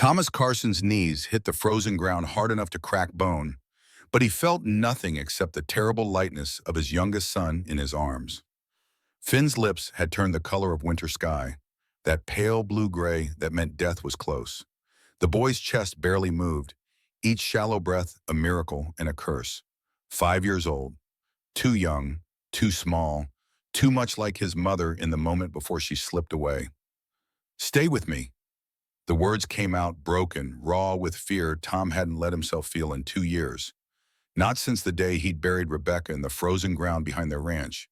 Thomas Carson's knees hit the frozen ground hard enough to crack bone, but he felt nothing except the terrible lightness of his youngest son in his arms. Finn's lips had turned the color of winter sky, that pale blue-gray that meant death was close. The boy's chest barely moved, each shallow breath a miracle and a curse. 5 years old, too young, too small, too much like his mother in the moment before she slipped away. "Stay with me." The words came out broken, raw with fear Tom hadn't let himself feel in 2 years. Not since the day he'd buried Rebecca in the frozen ground behind their ranch,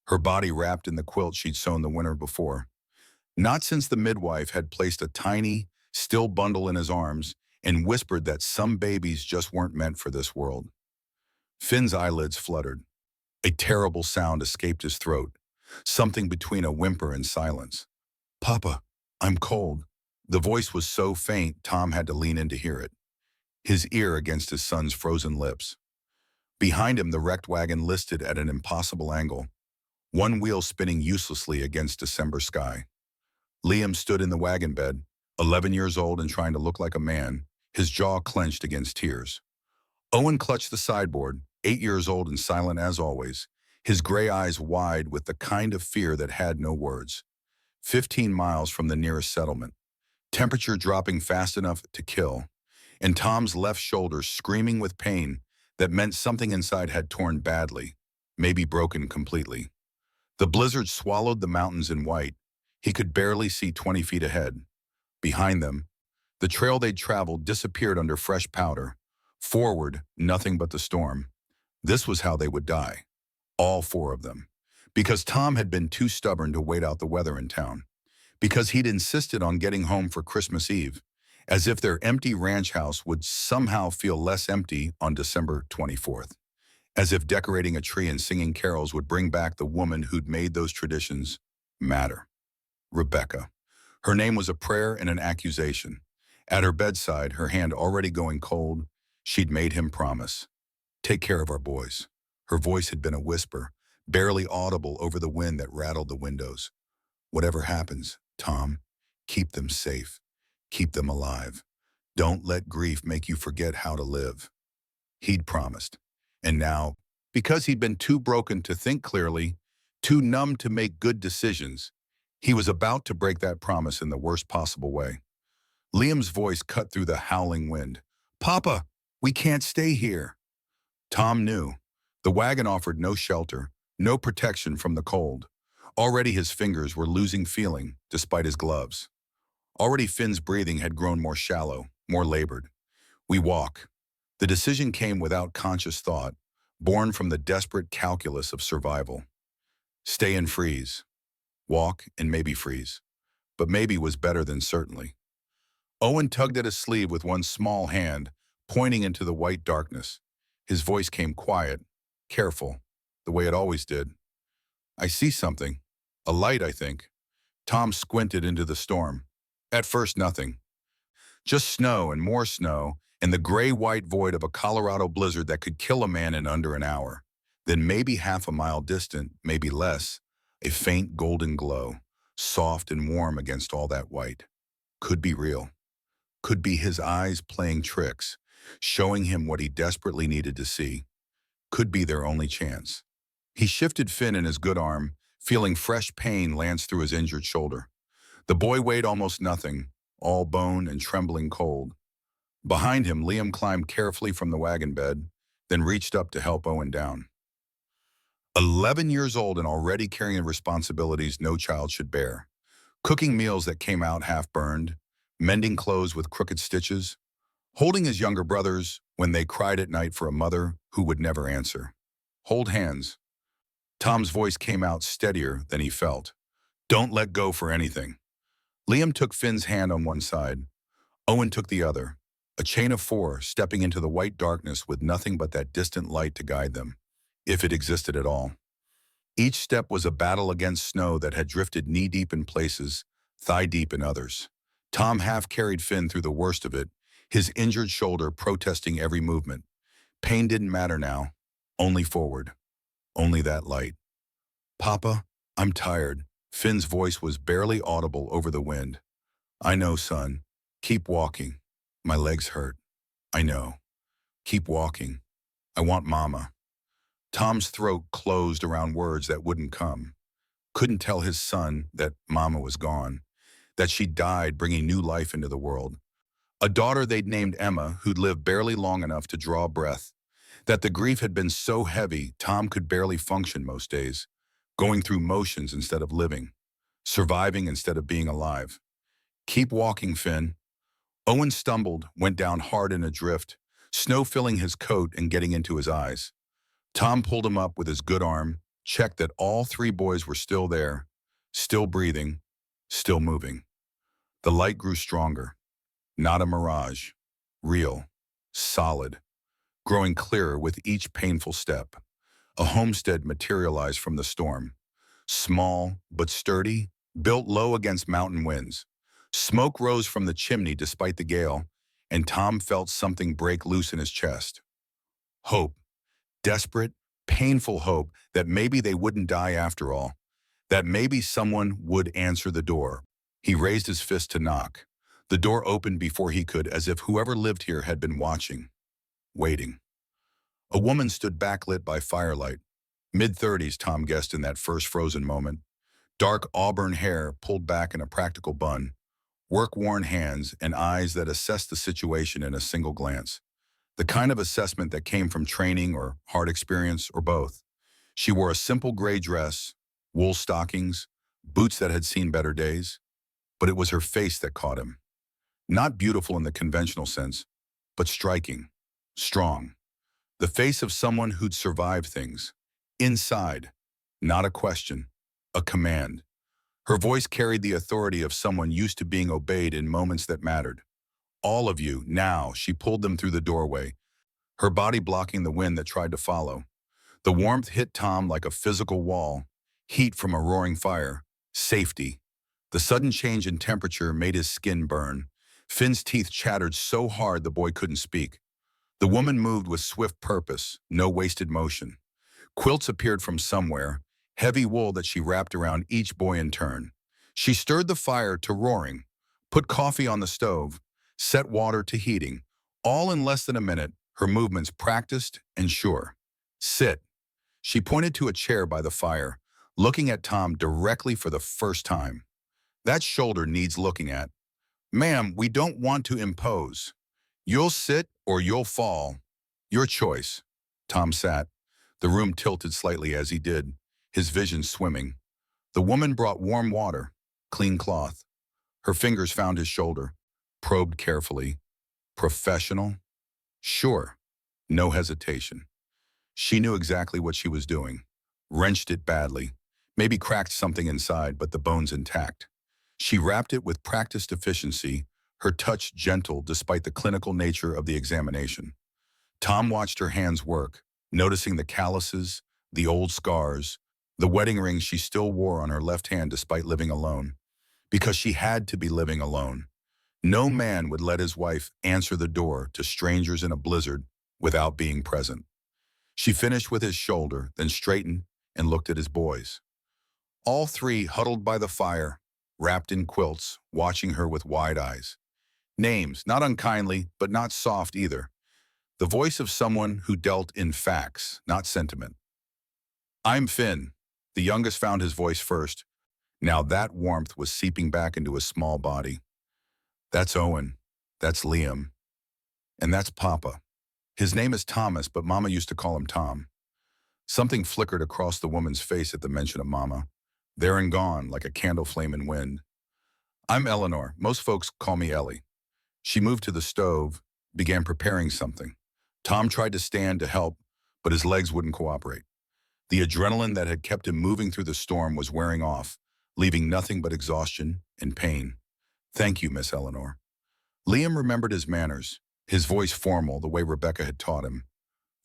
her body wrapped in the quilt she'd sewn the winter before. Not since the midwife had placed a tiny, still bundle in his arms and whispered that some babies just weren't meant for this world. Finn's eyelids fluttered. A terrible sound escaped his throat, something between a whimper and silence. "Papa, I'm cold." The voice was so faint Tom had to lean in to hear it, his ear against his son's frozen lips. Behind him, the wrecked wagon listed at an impossible angle, one wheel spinning uselessly against December sky. Liam stood in the wagon bed, 11 years old and trying to look like a man, his jaw clenched against tears. Owen clutched the sideboard, 8 years old and silent as always, his gray eyes wide with the kind of fear that had no words. 15 miles from the nearest settlement, temperature dropping fast enough to kill, and Tom's left shoulder screaming with pain that meant something inside had torn badly, maybe broken completely. The blizzard swallowed the mountains in white. He could barely see 20 feet ahead. Behind them, the trail they'd traveled disappeared under fresh powder. Forward, nothing but the storm. This was how they would die. All four of them. Because Tom had been too stubborn to wait out the weather in town. Because he'd insisted on getting home for Christmas Eve, as if their empty ranch house would somehow feel less empty on December 24th. As if decorating a tree and singing carols would bring back the woman who'd made those traditions matter. Rebecca. Her name was a prayer and an accusation. At her bedside, her hand already going cold, she'd made him promise. "Take care of our boys." Her voice had been a whisper, barely audible over the wind that rattled the windows. "Whatever happens, Tom, keep them safe. Keep them alive. Don't let grief make you forget how to live." He'd promised. And now, because he'd been too broken to think clearly, too numb to make good decisions, he was about to break that promise in the worst possible way. Liam's voice cut through the howling wind. "Papa, we can't stay here." Tom knew. The wagon offered no shelter, no protection from the cold. Already his fingers were losing feeling, despite his gloves. Already Finn's breathing had grown more shallow, more labored. "We walk." The decision came without conscious thought, born from the desperate calculus of survival. Stay and freeze. Walk and maybe freeze. But maybe was better than certainly. Owen tugged at his sleeve with one small hand, pointing into the white darkness. His voice came quiet, careful, the way it always did. "I see something. A light, I think." Tom squinted into the storm. At first, nothing. Just snow and more snow, and the gray-white void of a Colorado blizzard that could kill a man in under an hour. Then maybe half a mile distant, maybe less, a faint golden glow, soft and warm against all that white. Could be real. Could be his eyes playing tricks, showing him what he desperately needed to see. Could be their only chance. He shifted Finn in his good arm, feeling fresh pain lance through his injured shoulder. The boy weighed almost nothing, all bone and trembling cold. Behind him, Liam climbed carefully from the wagon bed, then reached up to help Owen down. 11 years old and already carrying responsibilities no child should bear. Cooking meals that came out half-burned, mending clothes with crooked stitches, holding his younger brothers when they cried at night for a mother who would never answer. Hold hands. Tom's voice came out steadier than he felt. Don't let go for anything. Liam took Finn's hand on one side. Owen took the other. A chain of four, stepping into the white darkness with nothing but that distant light to guide them, if it existed at all. Each step was a battle against snow that had drifted knee-deep in places, thigh-deep in others. Tom half-carried Finn through the worst of it, his injured shoulder protesting every movement. Pain didn't matter now, only forward, only that light. "Papa, I'm tired." Finn's voice was barely audible over the wind. "I know, son. Keep walking. My legs hurt. I know. Keep walking. I want Mama. Tom's throat closed around words that wouldn't come. Couldn't tell his son that Mama was gone, that she died bringing new life into the world. A daughter they'd named Emma, who'd lived barely long enough to draw breath. That the grief had been so heavy, Tom could barely function most days, going through motions instead of living, surviving instead of being alive. Keep walking, Finn. Owen stumbled, went down hard in a drift, snow filling his coat and getting into his eyes. Tom pulled him up with his good arm, checked that all three boys were still there, still breathing, still moving. The light grew stronger. Not a mirage. Real. Solid. Growing clearer with each painful step. A homestead materialized from the storm. Small but sturdy, built low against mountain winds. Smoke rose from the chimney despite the gale, and Tom felt something break loose in his chest. Hope. Desperate, painful hope that maybe they wouldn't die after all. That maybe someone would answer the door. He raised his fist to knock. The door opened before he could, as if whoever lived here had been watching. Waiting. A woman stood backlit by firelight. Mid-30s, Tom guessed in that first frozen moment. Dark auburn hair pulled back in a practical bun. Work-worn hands and eyes that assessed the situation in a single glance. The kind of assessment that came from training or hard experience or both. She wore a simple gray dress, wool stockings, boots that had seen better days. But it was her face that caught him. Not beautiful in the conventional sense, but striking, strong. The face of someone who'd survived things. Inside, not a question, a command. Her voice carried the authority of someone used to being obeyed in moments that mattered. All of you, now, she pulled them through the doorway, her body blocking the wind that tried to follow. The warmth hit Tom like a physical wall, heat from a roaring fire, safety. The sudden change in temperature made his skin burn. Finn's teeth chattered so hard the boy couldn't speak. The woman moved with swift purpose, no wasted motion. Quilts appeared from somewhere, heavy wool that she wrapped around each boy in turn. She stirred the fire to roaring, put coffee on the stove, set water to heating, all in less than a minute, her movements practiced and sure. Sit. She pointed to a chair by the fire, looking at Tom directly for the first time. That shoulder needs looking at. Ma'am, we don't want to impose. You'll sit or you'll fall. Your choice. Tom sat. The room tilted slightly as he did, his vision swimming. The woman brought warm water, clean cloth. Her fingers found his shoulder, probed carefully. Professional? Sure. No hesitation. She knew exactly what she was doing. Wrenched it badly. Maybe cracked something inside, but the bone's intact. She wrapped it with practiced efficiency, her touch gentle despite the clinical nature of the examination. Tom watched her hands work, noticing the calluses, the old scars, the wedding ring she still wore on her left hand despite living alone. Because she had to be living alone. No man would let his wife answer the door to strangers in a blizzard without being present. She finished with his shoulder, then straightened and looked at his boys. All three huddled by the fire, wrapped in quilts, watching her with wide eyes. Names, not unkindly, but not soft either. The voice of someone who dealt in facts, not sentiment. I'm Finn. The youngest found his voice first. Now that warmth was seeping back into his small body. That's Owen. That's Liam. And that's Papa. His name is Thomas, but Mama used to call him Tom. Something flickered across the woman's face at the mention of Mama. There and gone, like a candle flame in wind. I'm Eleanor. Most folks call me Ellie. She moved to the stove, began preparing something. Tom tried to stand to help, but his legs wouldn't cooperate. The adrenaline that had kept him moving through the storm was wearing off, leaving nothing but exhaustion and pain. Thank you, Miss Eleanor. Liam remembered his manners, his voice formal the way Rebecca had taught him.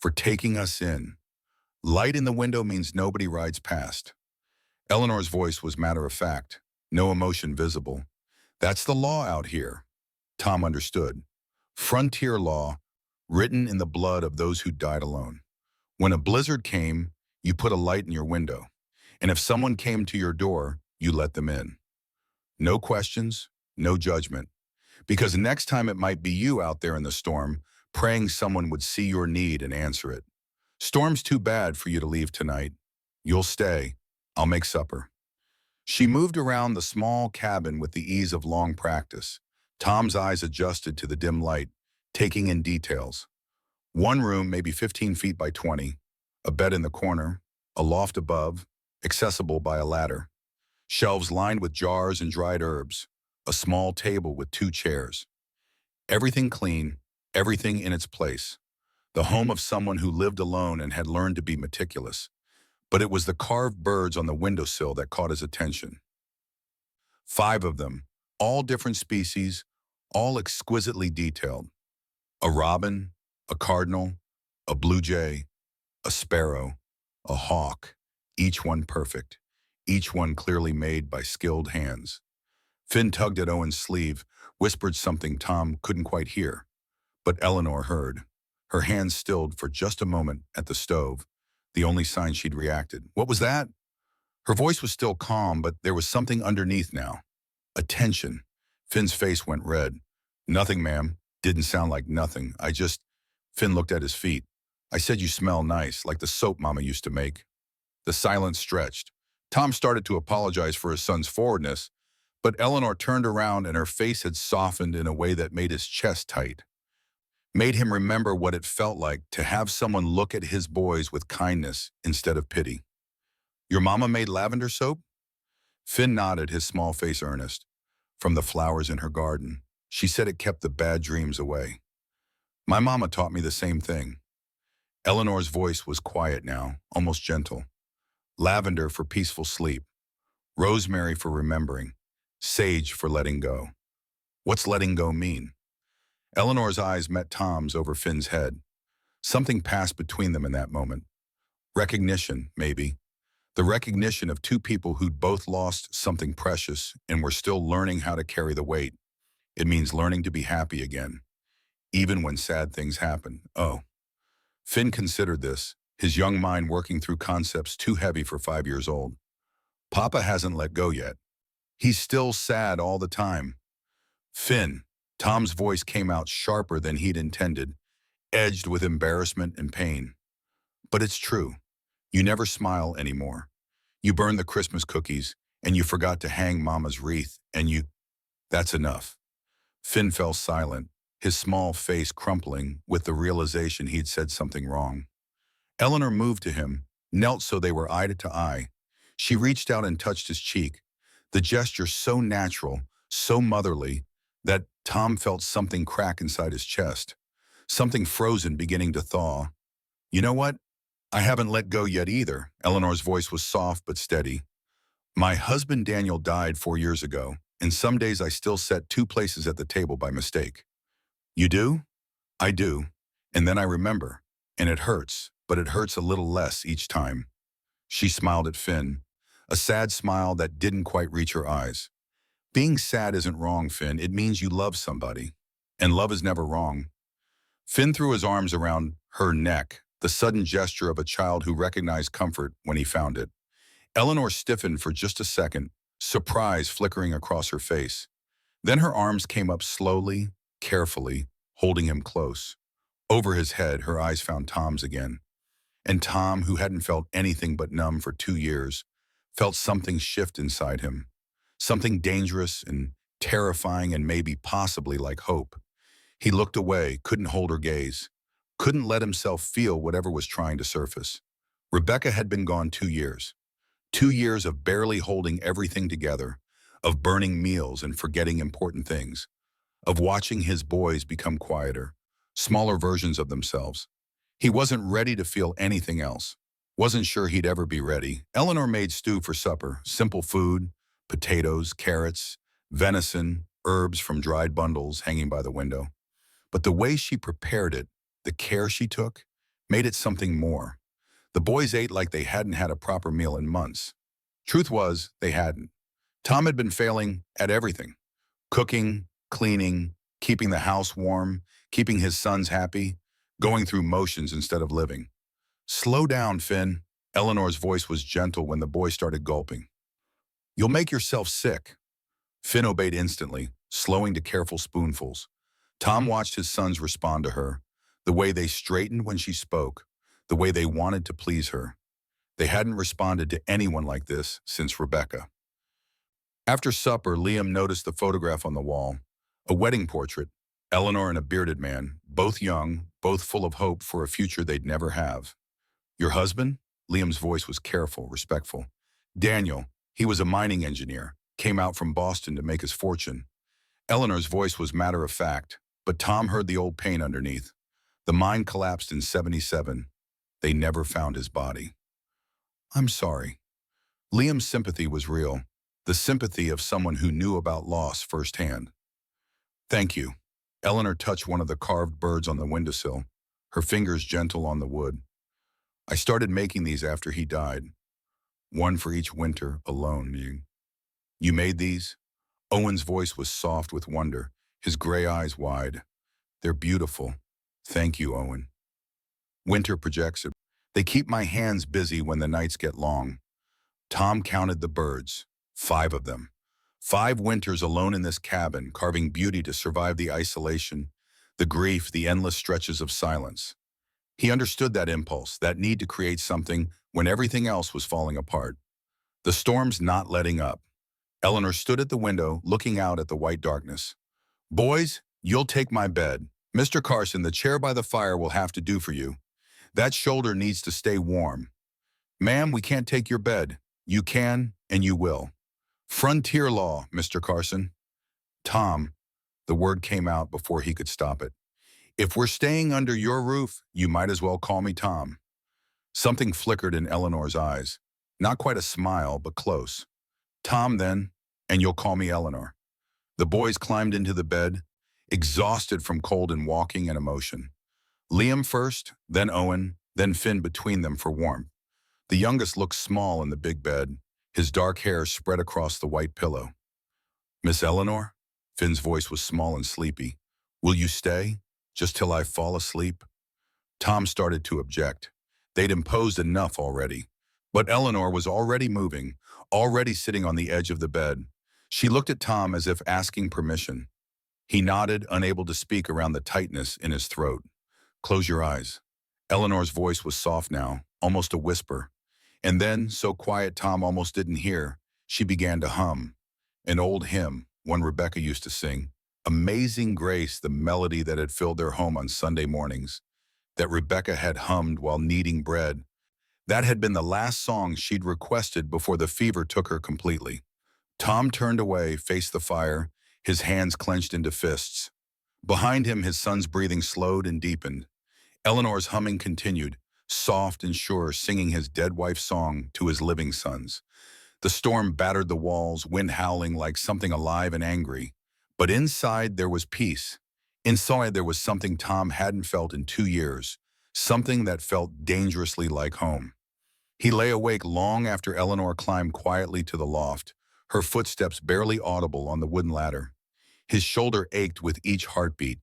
For taking us in. Light in the window means nobody rides past. Eleanor's voice was matter of fact, no emotion visible. That's the law out here. Tom understood. Frontier law, written in the blood of those who died alone. When a blizzard came, you put a light in your window. And if someone came to your door, you let them in. No questions, no judgment. Because next time it might be you out there in the storm, praying someone would see your need and answer it. Storm's too bad for you to leave tonight. You'll stay. I'll make supper. She moved around the small cabin with the ease of long practice. Tom's eyes adjusted to the dim light, taking in details. One room, maybe 15 feet by 20, a bed in the corner, a loft above, accessible by a ladder. Shelves lined with jars and dried herbs, a small table with 2 chairs. Everything clean, everything in its place. The home of someone who lived alone and had learned to be meticulous. But it was the carved birds on the windowsill that caught his attention. 5 of them, all different species, all exquisitely detailed. A robin, a cardinal, a blue jay, a sparrow, a hawk, each one perfect, each one clearly made by skilled hands. Finn tugged at Owen's sleeve, whispered something Tom couldn't quite hear. But Eleanor heard. Her hands stilled for just a moment at the stove, the only sign she'd reacted. What was that? Her voice was still calm, but there was something underneath now. Attention. Finn's face went red. Nothing, ma'am. Didn't sound like nothing. Finn looked at his feet. I said you smell nice, like the soap Mama used to make. The silence stretched. Tom started to apologize for his son's forwardness, but Eleanor turned around and her face had softened in a way that made his chest tight. Made him remember what it felt like to have someone look at his boys with kindness instead of pity. Your mama made lavender soap? Finn nodded, his small face earnest. From the flowers in her garden. She said it kept the bad dreams away. My mama taught me the same thing. Eleanor's voice was quiet now, almost gentle. Lavender for peaceful sleep. Rosemary for remembering. Sage for letting go. What's letting go mean? Eleanor's eyes met Tom's over Finn's head. Something passed between them in that moment. Recognition, maybe. The recognition of 2 people who'd both lost something precious and were still learning how to carry the weight. It means learning to be happy again, even when sad things happen. Oh. Finn considered this, his young mind working through concepts too heavy for 5 years old. Papa hasn't let go yet. He's still sad all the time. Finn. Tom's voice came out sharper than he'd intended, edged with embarrassment and pain. But it's true. You never smile anymore. You burned the Christmas cookies, and you forgot to hang Mama's wreath, That's enough. Finn fell silent, his small face crumpling with the realization he'd said something wrong. Eleanor moved to him, knelt so they were eye to eye. She reached out and touched his cheek, the gesture so natural, so motherly, that Tom felt something crack inside his chest, something frozen beginning to thaw. You know what? I haven't let go yet either. Eleanor's voice was soft but steady. My husband Daniel died 4 years ago, and some days I still set 2 places at the table by mistake. You do? I do. And then I remember. And it hurts, but it hurts a little less each time. She smiled at Finn, a sad smile that didn't quite reach her eyes. Being sad isn't wrong, Finn. It means you love somebody. And love is never wrong. Finn threw his arms around her neck, the sudden gesture of a child who recognized comfort when he found it. Eleanor stiffened for just a second, surprise flickering across her face. Then her arms came up slowly, carefully, holding him close. Over his head, her eyes found Tom's again. And Tom, who hadn't felt anything but numb for 2 years, felt something shift inside him. Something dangerous and terrifying and maybe possibly like hope. He looked away, couldn't hold her gaze, couldn't let himself feel whatever was trying to surface. Rebecca had been gone 2 years. 2 years of barely holding everything together, of burning meals and forgetting important things, of watching his boys become quieter, smaller versions of themselves. He wasn't ready to feel anything else. Wasn't sure he'd ever be ready. Eleanor made stew for supper, simple food, potatoes, carrots, venison, herbs from dried bundles hanging by the window. But the way she prepared it, the care she took, made it something more. The boys ate like they hadn't had a proper meal in months. Truth was, they hadn't. Tom had been failing at everything. Cooking, cleaning, keeping the house warm, keeping his sons happy, going through motions instead of living. Slow down, Finn. Eleanor's voice was gentle when the boy started gulping. You'll make yourself sick. Finn obeyed instantly, slowing to careful spoonfuls. Tom watched his sons respond to her, the way they straightened when she spoke, the way they wanted to please her. They hadn't responded to anyone like this since Rebecca. After supper, Liam noticed the photograph on the wall, a wedding portrait, Eleanor and a bearded man, both young, both full of hope for a future they'd never have. Your husband? Liam's voice was careful, respectful. Daniel, he was a mining engineer, came out from Boston to make his fortune. Eleanor's voice was matter of fact, but Tom heard the old pain underneath. The mine collapsed in '77. They never found his body. I'm sorry. Liam's sympathy was real, the sympathy of someone who knew about loss firsthand. Thank you. Eleanor touched one of the carved birds on the windowsill, her fingers gentle on the wood. I started making these after he died. One for each winter, alone. You made these? Owen's voice was soft with wonder, his gray eyes wide. They're beautiful. Thank you, Owen. Winter projects it. They keep my hands busy when the nights get long. Tom counted the birds, 5 of them. 5 winters alone in this cabin, carving beauty to survive the isolation, the grief, the endless stretches of silence. He understood that impulse, that need to create something when everything else was falling apart. The storm's not letting up. Eleanor stood at the window, looking out at the white darkness. Boys, you'll take my bed. Mr. Carson, the chair by the fire will have to do for you. That shoulder needs to stay warm. Ma'am, we can't take your bed. You can, and you will. Frontier law, Mr. Carson. Tom, the word came out before he could stop it. If we're staying under your roof, you might as well call me Tom. Something flickered in Eleanor's eyes. Not quite a smile, but close. Tom, then, and you'll call me Eleanor. The boys climbed into the bed, exhausted from cold and walking and emotion. Liam first, then Owen, then Finn between them for warmth. The youngest looked small in the big bed, his dark hair spread across the white pillow. Miss Eleanor? Finn's voice was small and sleepy. Will you stay? Just till I fall asleep? Tom started to object. They'd imposed enough already. But Eleanor was already moving, already sitting on the edge of the bed. She looked at Tom as if asking permission. He nodded, unable to speak around the tightness in his throat. Close your eyes. Eleanor's voice was soft now, almost a whisper. And then, so quiet Tom almost didn't hear, she began to hum. An old hymn, one Rebecca used to sing. Amazing Grace, the melody that had filled their home on Sunday mornings, that Rebecca had hummed while kneading bread. That had been the last song she'd requested before the fever took her completely. Tom turned away, faced the fire, his hands clenched into fists. Behind him, his son's breathing slowed and deepened. Eleanor's humming continued, soft and sure, singing his dead wife's song to his living sons. The storm battered the walls, wind howling like something alive and angry. But inside there was peace. Inside there was something Tom hadn't felt in 2 years, something that felt dangerously like home. He lay awake long after Eleanor climbed quietly to the loft, her footsteps barely audible on the wooden ladder. His shoulder ached with each heartbeat,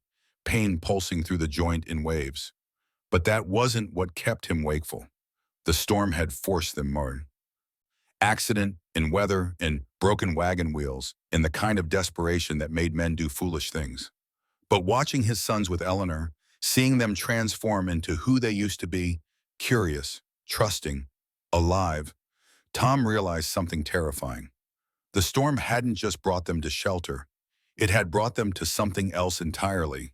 pain pulsing through the joint in waves. But that wasn't what kept him wakeful. The storm had forced them more. Accident, in weather, in broken wagon wheels, in the kind of desperation that made men do foolish things. But watching his sons with Eleanor, seeing them transform into who they used to be, curious, trusting, alive, Tom realized something terrifying. The storm hadn't just brought them to shelter. It had brought them to something else entirely.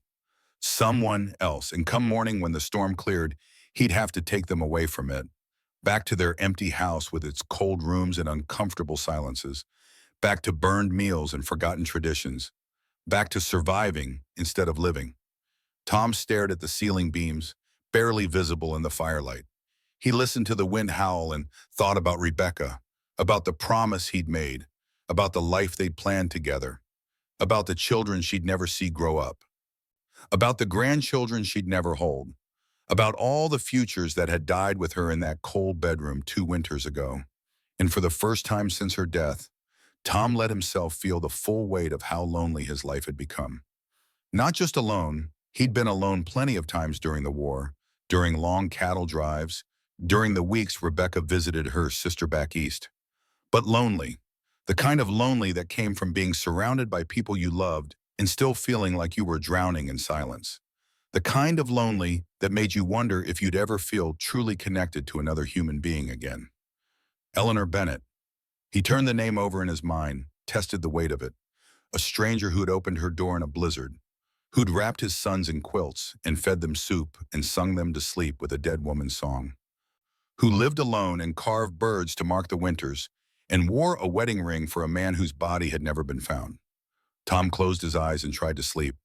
Someone else, and come morning when the storm cleared, he'd have to take them away from it. Back to their empty house with its cold rooms and uncomfortable silences. Back to burned meals and forgotten traditions. Back to surviving instead of living. Tom stared at the ceiling beams, barely visible in the firelight. He listened to the wind howl and thought about Rebecca, about the promise he'd made, about the life they'd planned together, about the children she'd never see grow up, about the grandchildren she'd never hold, about all the futures that had died with her in that cold bedroom 2 winters ago. And for the first time since her death, Tom let himself feel the full weight of how lonely his life had become. Not just alone, he'd been alone plenty of times during the war, during long cattle drives, during the weeks Rebecca visited her sister back east. But lonely, The kind of lonely that came from being surrounded by people you loved and still feeling like you were drowning in silence. The kind of lonely that made you wonder if you'd ever feel truly connected to another human being again. Eleanor Bennett. He turned the name over in his mind, tested the weight of it. A stranger who'd opened her door in a blizzard, who'd wrapped his sons in quilts and fed them soup and sung them to sleep with a dead woman's song, who lived alone and carved birds to mark the winters and wore a wedding ring for a man whose body had never been found. Tom closed his eyes and tried to sleep,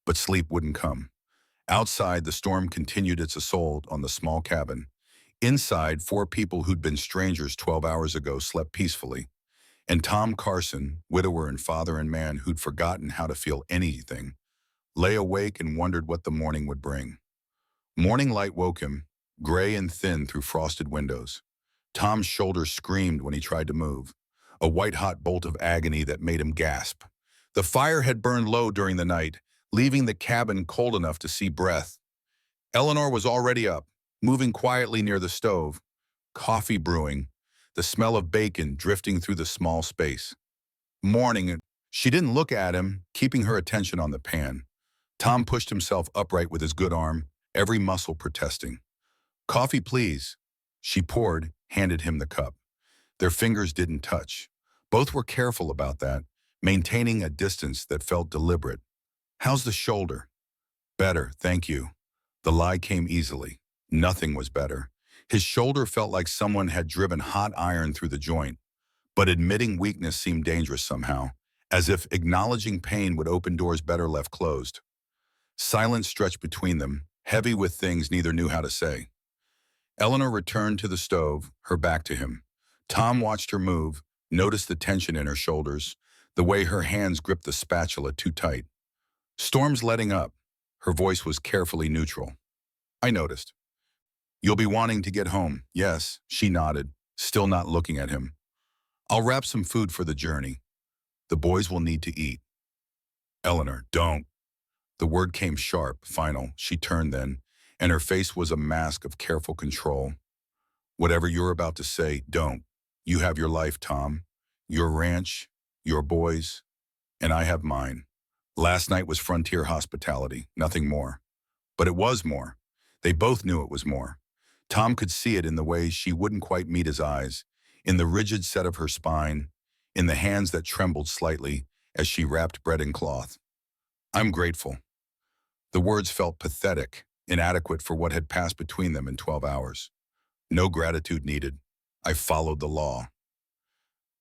but sleep wouldn't come. Outside, the storm continued its assault on the small cabin. Inside, four people who'd been strangers 12 hours ago slept peacefully. And Tom Carson, widower and father and man who'd forgotten how to feel anything, lay awake and wondered what the morning would bring. Morning light woke him, gray and thin through frosted windows. Tom's shoulders screamed when he tried to move, a white-hot bolt of agony that made him gasp. The fire had burned low during the night, leaving the cabin cold enough to see breath. Eleanor was already up, moving quietly near the stove, coffee brewing, the smell of bacon drifting through the small space. Morning, she didn't look at him, keeping her attention on the pan. Tom pushed himself upright with his good arm, every muscle protesting. "Coffee, please." She poured, handed him the cup. Their fingers didn't touch. Both were careful about that, maintaining a distance that felt deliberate. "How's the shoulder?" "Better, thank you." The lie came easily. Nothing was better. His shoulder felt like someone had driven hot iron through the joint, but admitting weakness seemed dangerous somehow, as if acknowledging pain would open doors better left closed. Silence stretched between them, heavy with things neither knew how to say. Eleanor returned to the stove, her back to him. Tom watched her move, noticed the tension in her shoulders, the way her hands gripped the spatula too tight. "Storm's letting up." Her voice was carefully neutral. "I noticed." "You'll be wanting to get home." "Yes," she nodded, still not looking at him. "I'll wrap some food for the journey. The boys will need to eat." "Eleanor, don't." The word came sharp, final. She turned then, and her face was a mask of careful control. "Whatever you're about to say, don't. You have your life, Tom. Your ranch, your boys, and I have mine. Last night was frontier hospitality, nothing more. But it was more. They both knew it was more. Tom could see it in the way she wouldn't quite meet his eyes, in the rigid set of her spine, in the hands that trembled slightly as she wrapped bread in cloth. "I'm grateful." The words felt pathetic, inadequate for what had passed between them in 12 hours. "No gratitude needed. I followed the law."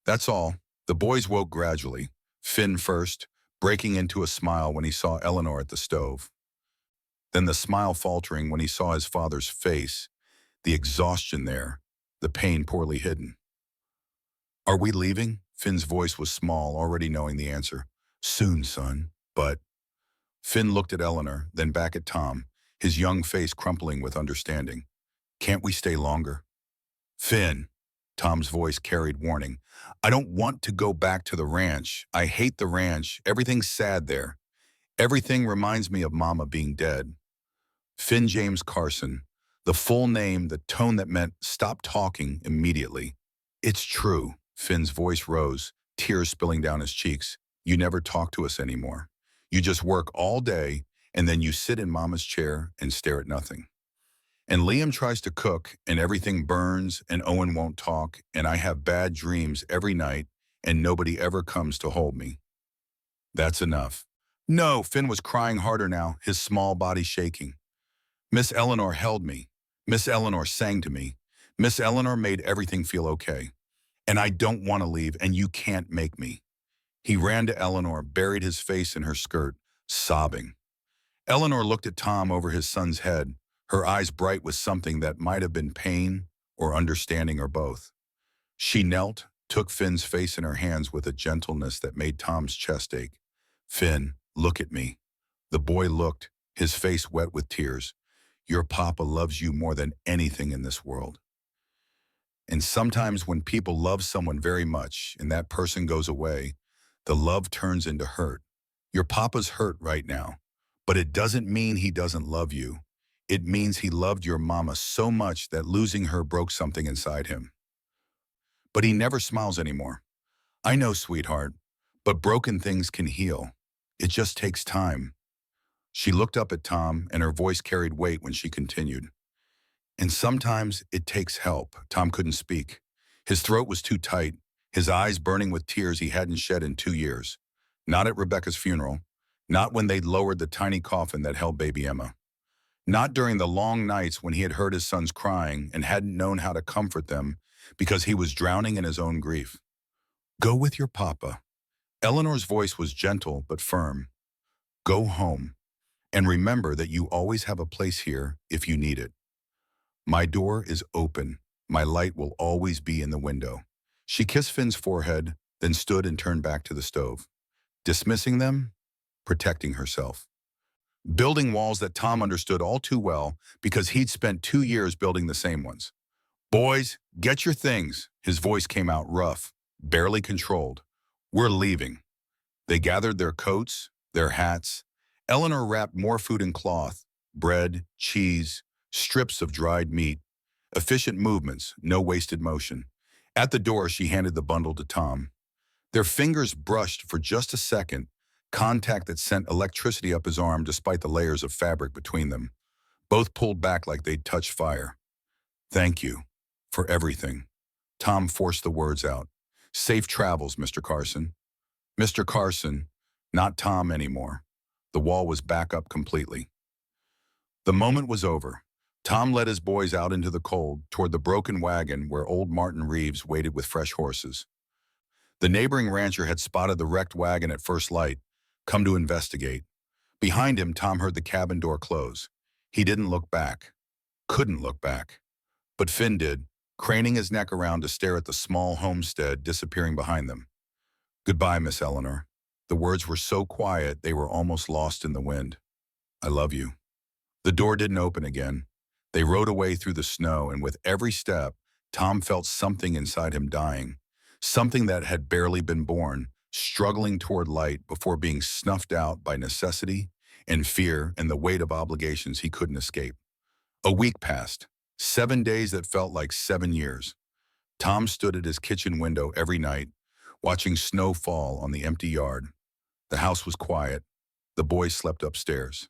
That's all. The boys woke gradually, Finn first, breaking into a smile when he saw Eleanor at the stove. Then the smile faltering when he saw his father's face, the exhaustion there, the pain poorly hidden. "Are we leaving?" Finn's voice was small, already knowing the answer. "Soon, son, but—" Finn looked at Eleanor, then back at Tom, his young face crumpling with understanding. "Can't we stay longer?" "Finn," Tom's voice carried warning, "I don't want to go back to the ranch. I hate the ranch. Everything's sad there. Everything reminds me of Mama being dead." Finn James Carson, the full name, the tone that meant stop talking immediately. "It's true." Finn's voice rose, tears spilling down his cheeks. "You never talk to us anymore. You just work all day, and then you sit in Mama's chair and stare at nothing. And Liam tries to cook, and everything burns, and Owen won't talk, and I have bad dreams every night, and nobody ever comes to hold me." "That's enough." "No," Finn was crying harder now, his small body shaking. "Miss Eleanor held me. Miss Eleanor sang to me. Miss Eleanor made everything feel okay. And I don't want to leave, and you can't make me." He ran to Eleanor, buried his face in her skirt, sobbing. Eleanor looked at Tom over his son's head, her eyes bright with something that might have been pain or understanding or both. She knelt, took Finn's face in her hands with a gentleness that made Tom's chest ache. "Finn, look at me." The boy looked, his face wet with tears. "Your papa loves you more than anything in this world." And sometimes when people love someone very much and that person goes away, the love turns into hurt. Your papa's hurt right now, but it doesn't mean he doesn't love you. It means he loved your mama so much that losing her broke something inside him. But he never smiles anymore. I know, sweetheart, but broken things can heal. It just takes time. She looked up at Tom, and her voice carried weight when she continued. And sometimes it takes help. Tom couldn't speak. His throat was too tight, his eyes burning with tears he hadn't shed in 2 years. Not at Rebecca's funeral, not when they'd lowered the tiny coffin that held baby Emma. Not during the long nights when he had heard his sons crying and hadn't known how to comfort them because he was drowning in his own grief. Go with your papa. Eleanor's voice was gentle but firm. Go home. And remember that you always have a place here if you need it. My door is open. My light will always be in the window. She kissed Finn's forehead, then stood and turned back to the stove. Dismissing them, protecting herself. Building walls that Tom understood all too well because he'd spent 2 years building the same ones. Boys, get your things. His voice came out rough, barely controlled. We're leaving. They gathered their coats, their hats. Eleanor wrapped more food in cloth, bread, cheese, strips of dried meat. Efficient movements, no wasted motion. At the door, she handed the bundle to Tom. Their fingers brushed for just a second, contact that sent electricity up his arm despite the layers of fabric between them. Both pulled back like they'd touched fire. Thank you for everything. Tom forced the words out. Safe travels, Mr. Carson. Mr. Carson, not Tom anymore. The wall was back up completely. The moment was over. Tom led his boys out into the cold toward the broken wagon where old Martin Reeves waited with fresh horses. The neighboring rancher had spotted the wrecked wagon at first light, come to investigate. Behind him, Tom heard the cabin door close. He didn't look back. Couldn't look back. But Finn did, craning his neck around to stare at the small homestead disappearing behind them. Goodbye, Miss Eleanor. The words were so quiet they were almost lost in the wind. I love you. The door didn't open again. They rode away through the snow, and with every step, Tom felt something inside him dying. Something that had barely been born, struggling toward light before being snuffed out by necessity and fear and the weight of obligations he couldn't escape. A week passed, 7 days that felt like 7 years. Tom stood at his kitchen window every night, watching snow fall on the empty yard. The house was quiet. The boys slept upstairs.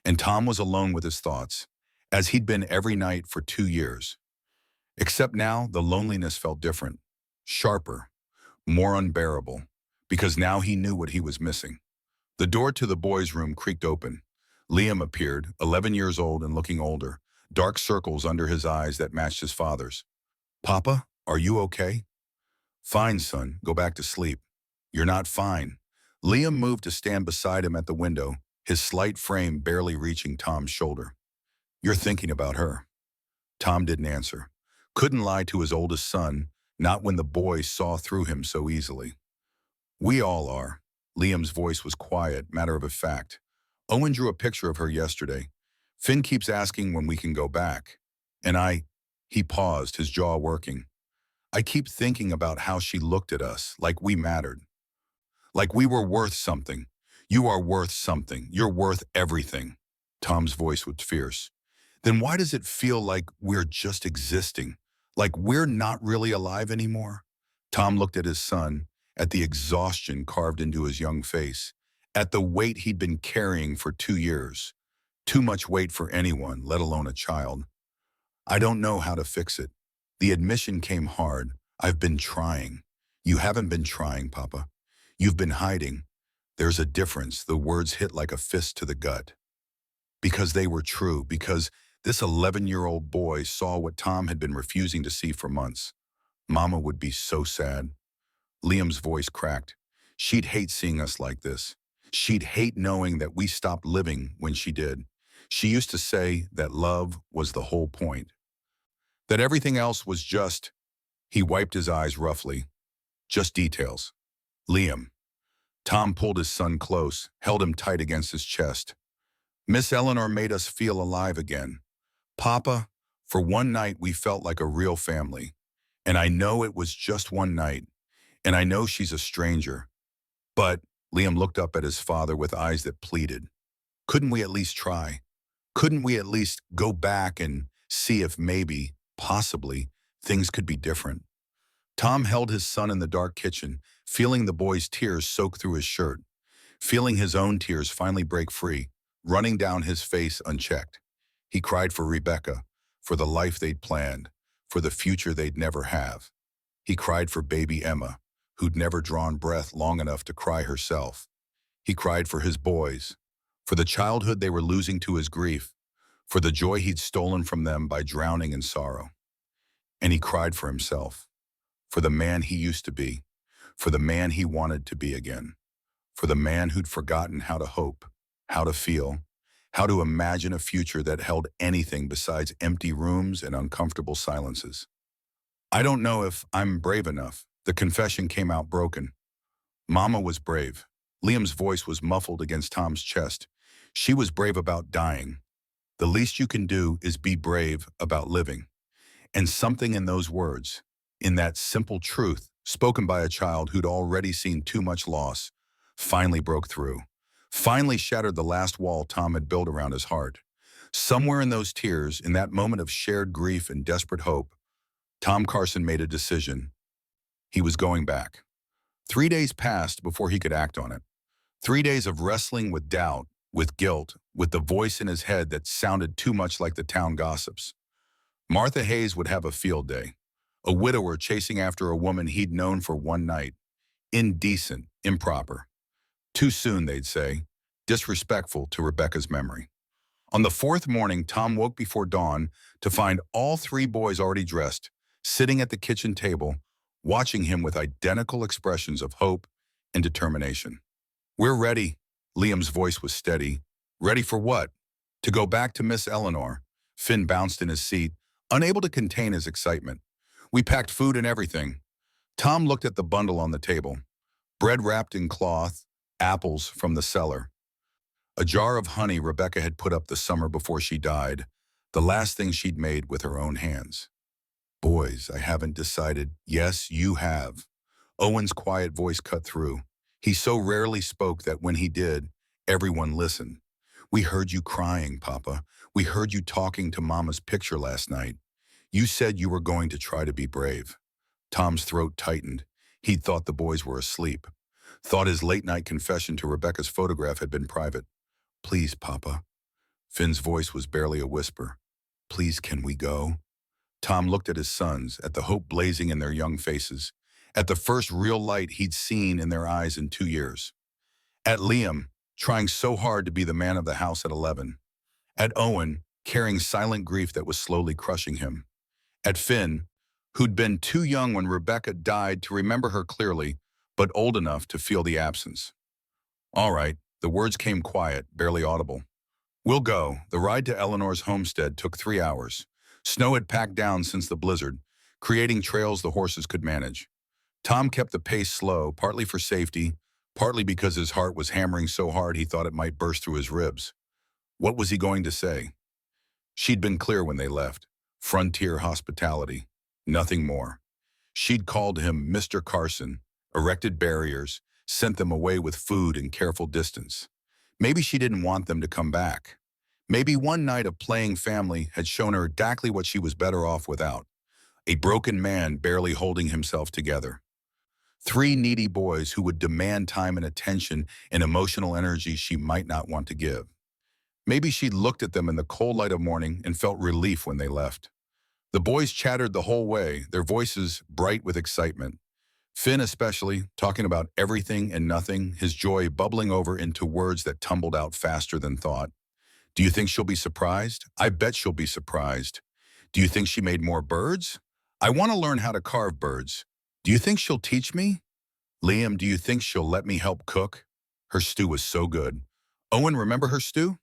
And Tom was alone with his thoughts, as he'd been every night for 2 years. Except now, the loneliness felt different, sharper, more unbearable, because now he knew what he was missing. The door to the boys' room creaked open. Liam appeared, 11 years old and looking older, dark circles under his eyes that matched his father's. Papa, are you okay? Fine, son, go back to sleep. You're not fine. Liam moved to stand beside him at the window, his slight frame barely reaching Tom's shoulder. You're thinking about her. Tom didn't answer. Couldn't lie to his oldest son, not when the boy saw through him so easily. We all are. Liam's voice was quiet, matter of fact. Owen drew a picture of her yesterday. Finn keeps asking when we can go back. And he paused, his jaw working. I keep thinking about how she looked at us, like we mattered. Like we were worth something. You are worth something. You're worth everything. Tom's voice was fierce. Then why does it feel like we're just existing? Like we're not really alive anymore? Tom looked at his son, at the exhaustion carved into his young face, at the weight he'd been carrying for 2 years. Too much weight for anyone, let alone a child. I don't know how to fix it. The admission came hard. I've been trying. You haven't been trying, Papa. You've been hiding. There's a difference. The words hit like a fist to the gut. Because they were true, because this 11-year-old boy saw what Tom had been refusing to see for months. Mama would be so sad. Liam's voice cracked. She'd hate seeing us like this. She'd hate knowing that we stopped living when she did. She used to say that love was the whole point. That everything else was just, he wiped his eyes roughly, just details. Liam. Tom pulled his son close, held him tight against his chest. Miss Eleanor made us feel alive again. Papa, for one night we felt like a real family. And I know it was just one night. And I know she's a stranger. But, Liam looked up at his father with eyes that pleaded. Couldn't we at least try? Couldn't we at least go back and see if maybe, possibly, things could be different? Tom held his son in the dark kitchen, feeling the boy's tears soak through his shirt, feeling his own tears finally break free, running down his face unchecked. He cried for Rebecca, for the life they'd planned, for the future they'd never have. He cried for baby Emma, who'd never drawn breath long enough to cry herself. He cried for his boys, for the childhood they were losing to his grief, for the joy he'd stolen from them by drowning in sorrow. And he cried for himself, for the man he used to be, for the man he wanted to be again, for the man who'd forgotten how to hope, how to feel, how to imagine a future that held anything besides empty rooms and uncomfortable silences. I don't know if I'm brave enough. The confession came out broken. Mama was brave. Liam's voice was muffled against Tom's chest. She was brave about dying. The least you can do is be brave about living. And something in those words, in that simple truth, spoken by a child who'd already seen too much loss, finally broke through, finally shattered the last wall Tom had built around his heart. Somewhere in those tears, in that moment of shared grief and desperate hope, Tom Carson made a decision. He was going back. 3 days passed before he could act on it. 3 days of wrestling with doubt, with guilt, with the voice in his head that sounded too much like the town gossips. Martha Hayes would have a field day. A widower chasing after a woman he'd known for one night. Indecent, improper. Too soon, they'd say. Disrespectful to Rebecca's memory. On the fourth morning, Tom woke before dawn to find all 3 boys already dressed, sitting at the kitchen table, watching him with identical expressions of hope and determination. "We're ready." Liam's voice was steady. "Ready for what?" "To go back to Miss Eleanor." Finn bounced in his seat, unable to contain his excitement. "We packed food and everything." Tom looked at the bundle on the table. Bread wrapped in cloth, apples from the cellar. A jar of honey Rebecca had put up the summer before she died, the last thing she'd made with her own hands. "Boys, I haven't decided." "Yes, you have." Owen's quiet voice cut through. He so rarely spoke that when he did, everyone listened. "We heard you crying, Papa. We heard you talking to Mama's picture last night. You said you were going to try to be brave." Tom's throat tightened. He'd thought the boys were asleep. Thought his late-night confession to Rebecca's photograph had been private. "Please, Papa." Finn's voice was barely a whisper. "Please, can we go?" Tom looked at his sons, at the hope blazing in their young faces, at the first real light he'd seen in their eyes in 2 years. At Liam, trying so hard to be the man of the house at 11. At Owen, carrying silent grief that was slowly crushing him. At Finn, who'd been too young when Rebecca died to remember her clearly, but old enough to feel the absence. "All right," the words came quiet, barely audible. "We'll go." The ride to Eleanor's homestead took 3 hours. Snow had packed down since the blizzard, creating trails the horses could manage. Tom kept the pace slow, partly for safety, partly because his heart was hammering so hard he thought it might burst through his ribs. What was he going to say? She'd been clear when they left. Frontier hospitality. Nothing more. She'd called him Mr. Carson, erected barriers, sent them away with food and careful distance. Maybe she didn't want them to come back. Maybe one night of playing family had shown her exactly what she was better off without. A broken man barely holding himself together. 3 needy boys who would demand time and attention and emotional energy she might not want to give. Maybe she'd looked at them in the cold light of morning and felt relief when they left. The boys chattered the whole way, their voices bright with excitement. Finn especially, talking about everything and nothing, his joy bubbling over into words that tumbled out faster than thought. "Do you think she'll be surprised?" "I bet she'll be surprised." "Do you think she made more birds?" "I want to learn how to carve birds." "Do you think she'll teach me?" "Liam, do you think she'll let me help cook?" Her stew was so good. "Owen, remember her stew?"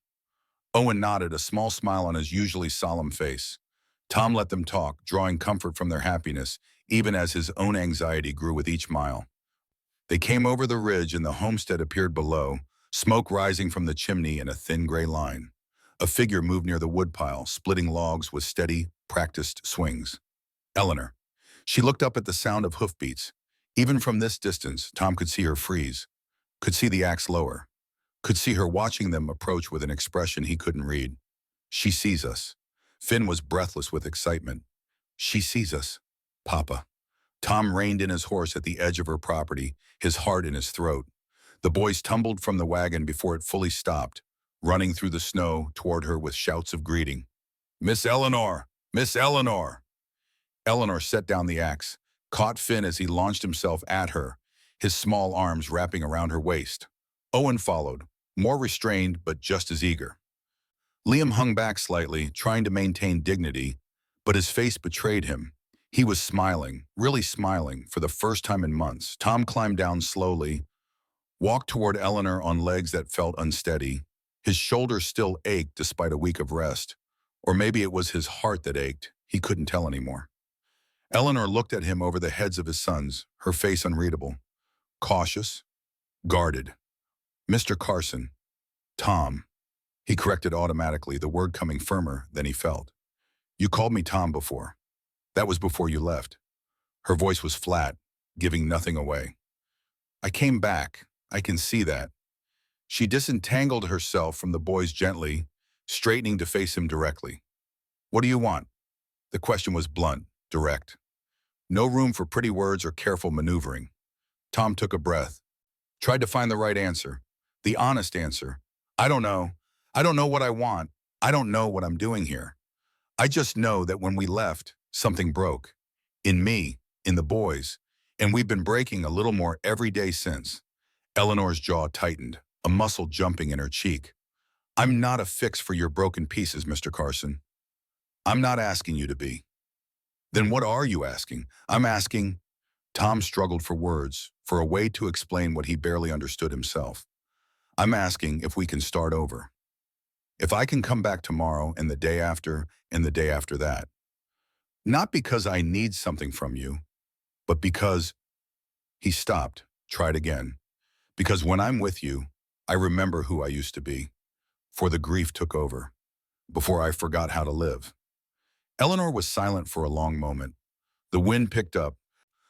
Owen nodded, a small smile on his usually solemn face. Tom let them talk, drawing comfort from their happiness, even as his own anxiety grew with each mile. They came over the ridge and the homestead appeared below, smoke rising from the chimney in a thin gray line. A figure moved near the woodpile, splitting logs with steady, practiced swings. Eleanor. She looked up at the sound of hoofbeats. Even from this distance, Tom could see her freeze, could see the axe lower, could see her watching them approach with an expression he couldn't read. "She sees us." Finn was breathless with excitement. "She sees us, Papa." Tom reined in his horse at the edge of her property, his heart in his throat. The boys tumbled from the wagon before it fully stopped, running through the snow toward her with shouts of greeting. "Miss Eleanor! Miss Eleanor!" Eleanor set down the axe, caught Finn as he launched himself at her, his small arms wrapping around her waist. Owen followed, more restrained but just as eager. Liam hung back slightly, trying to maintain dignity, but his face betrayed him. He was smiling, really smiling, for the first time in months. Tom climbed down slowly, walked toward Eleanor on legs that felt unsteady. His shoulders still ached despite a week of rest. Or maybe it was his heart that ached. He couldn't tell anymore. Eleanor looked at him over the heads of his sons, her face unreadable. Cautious, guarded. "Mr. Carson." "Tom." He corrected automatically, the word coming firmer than he felt. "You called me Tom before. That was before you left." Her voice was flat, giving nothing away. "I came back. I can see that." She disentangled herself from the boys gently, straightening to face him directly. "What do you want?" The question was blunt, direct. No room for pretty words or careful maneuvering. Tom took a breath, tried to find the right answer, the honest answer. "I don't know. I don't know what I want. I don't know what I'm doing here. I just know that when we left, something broke. In me, in the boys, and we've been breaking a little more every day since." Eleanor's jaw tightened, a muscle jumping in her cheek. "I'm not a fix for your broken pieces, Mr. Carson. I'm not asking you to be." "Then what are you asking?" "I'm asking." Tom struggled for words, for a way to explain what he barely understood himself. "I'm asking if we can start over. If I can come back tomorrow and the day after and the day after that. Not because I need something from you, but because—" He stopped, tried again. "Because when I'm with you, I remember who I used to be, for the grief took over, before I forgot how to live." Eleanor was silent for a long moment. The wind picked up,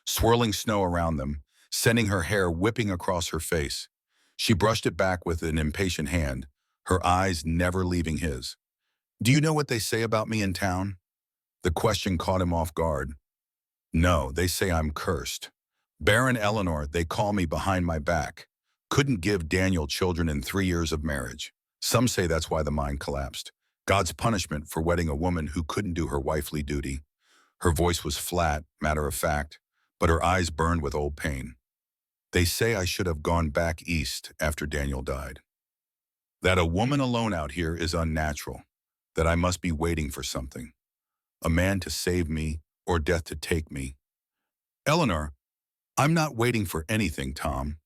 swirling snow around them, sending her hair whipping across her face. She brushed it back with an impatient hand, her eyes never leaving his. "Do you know what they say about me in town?" The question caught him off guard. "No, they say I'm cursed. Baron Eleanor, they call me behind my back. Couldn't give Daniel children in 3 years of marriage. Some say that's why the mine collapsed. God's punishment for wedding a woman who couldn't do her wifely duty." Her voice was flat, matter of fact, but her eyes burned with old pain. "They say I should have gone back east after Daniel died. That a woman alone out here is unnatural. That I must be waiting for something. A man to save me or death to take me." "Eleanor, I'm not waiting for anything, Tom."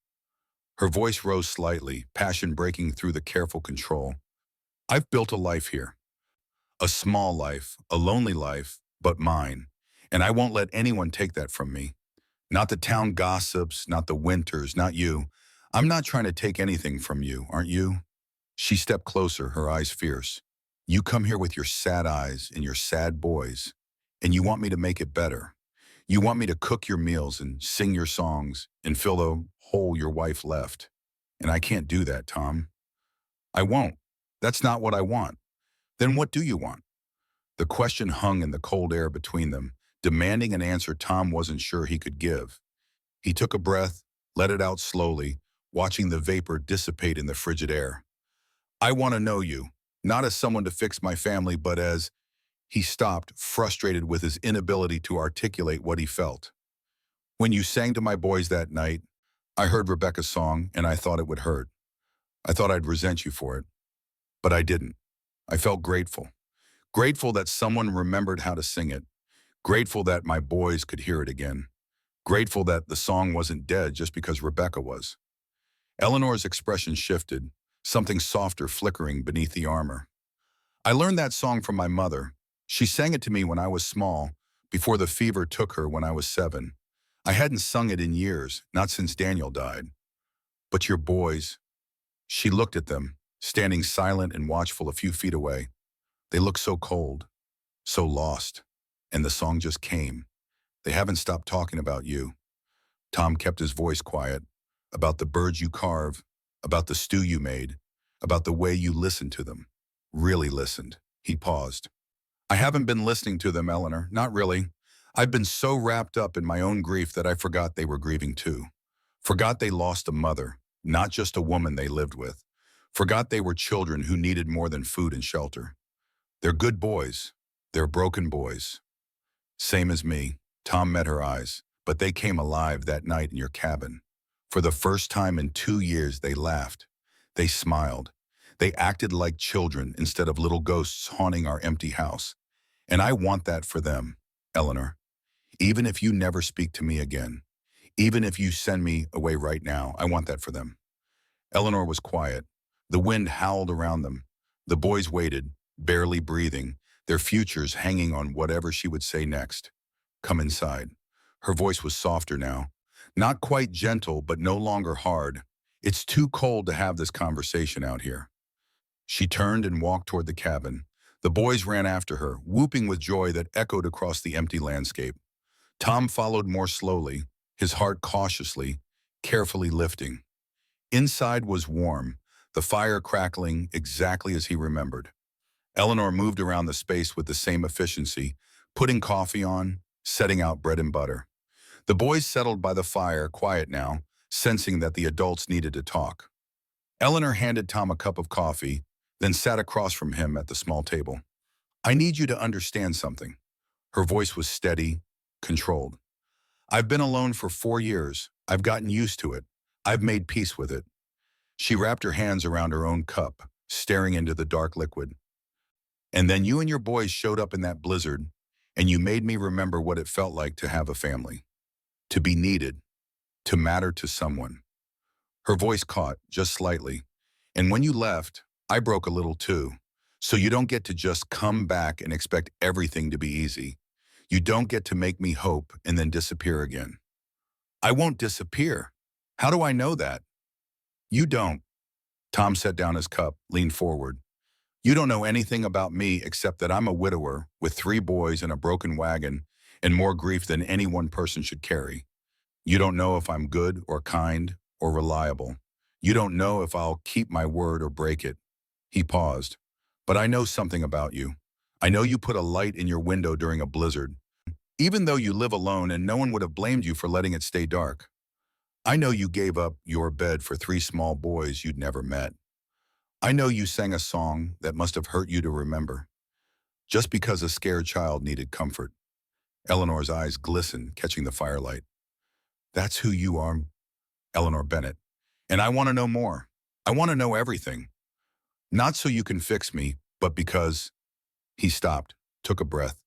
Her voice rose slightly, passion breaking through the careful control. "I've built a life here. A small life, a lonely life, but mine. And I won't let anyone take that from me. Not the town gossips, not the Winters, not you. I'm not trying to take anything from you, aren't you?" She stepped closer, her eyes fierce. "You come here with your sad eyes and your sad boys, and you want me to make it better. You want me to cook your meals and sing your songs and fill the hole your wife left. And I can't do that, Tom. I won't. That's not what I want. Then what do you want?" The question hung in the cold air between them, demanding an answer Tom wasn't sure he could give. He took a breath, let it out slowly, watching the vapor dissipate in the frigid air. "I want to know you, not as someone to fix my family, but as—" He stopped, frustrated with his inability to articulate what he felt. "When you sang to my boys that night, I heard Rebecca's song and I thought it would hurt. I thought I'd resent you for it. But I didn't. I felt grateful. Grateful that someone remembered how to sing it. Grateful that my boys could hear it again. Grateful that the song wasn't dead just because Rebecca was." Eleanor's expression shifted, something softer flickering beneath the armor. "I learned that song from my mother. She sang it to me when I was small, before the fever took her when I was 7. I hadn't sung it in years, not since Daniel died. But your boys—" She looked at them, standing silent and watchful a few feet away. "They look so cold, so lost. And the song just came. They haven't stopped talking about you." Tom kept his voice quiet. "About the birds you carve, about the stew you made, about the way you listened to them. Really listened." He paused. "I haven't been listening to them, Eleanor, not really. I've been so wrapped up in my own grief that I forgot they were grieving too. Forgot they lost a mother, not just a woman they lived with. Forgot they were children who needed more than food and shelter. They're good boys. They're broken boys. Same as me. Tom met her eyes, but they came alive that night in your cabin. For the first time in 2 years, they laughed. They smiled. They acted like children instead of little ghosts haunting our empty house. And I want that for them, Eleanor. Even if you never speak to me again, even if you send me away right now, I want that for them. Eleanor was quiet. The wind howled around them. The boys waited, barely breathing, their futures hanging on whatever she would say next. Come inside. Her voice was softer now. Not quite gentle, but no longer hard. It's too cold to have this conversation out here. She turned and walked toward the cabin. The boys ran after her, whooping with joy that echoed across the empty landscape. Tom followed more slowly, his heart cautiously, carefully lifting. Inside was warm, the fire crackling exactly as he remembered. Eleanor moved around the space with the same efficiency, putting coffee on, setting out bread and butter. The boys settled by the fire, quiet now, sensing that the adults needed to talk. Eleanor handed Tom a cup of coffee, then sat across from him at the small table. I need you to understand something. Her voice was steady, controlled. I've been alone for 4 years. I've gotten used to it. I've made peace with it. She wrapped her hands around her own cup, staring into the dark liquid. And then you and your boys showed up in that blizzard, and you made me remember what it felt like to have a family, to be needed, to matter to someone. Her voice caught, just slightly. And when you left, I broke a little too. So you don't get to just come back and expect everything to be easy. You don't get to make me hope and then disappear again. I won't disappear. How do I know that? You don't. Tom set down his cup, leaned forward. You don't know anything about me except that I'm a widower with 3 boys and a broken wagon and more grief than any one person should carry. You don't know if I'm good or kind or reliable. You don't know if I'll keep my word or break it. He paused. But I know something about you. I know you put a light in your window during a blizzard, even though you live alone and no one would have blamed you for letting it stay dark. I know you gave up your bed for 3 small boys you'd never met. I know you sang a song that must have hurt you to remember, just because a scared child needed comfort. Eleanor's eyes glistened, catching the firelight. That's who you are, Eleanor Bennett. And I want to know more. I want to know everything. Not so you can fix me, but because... He stopped, took a breath.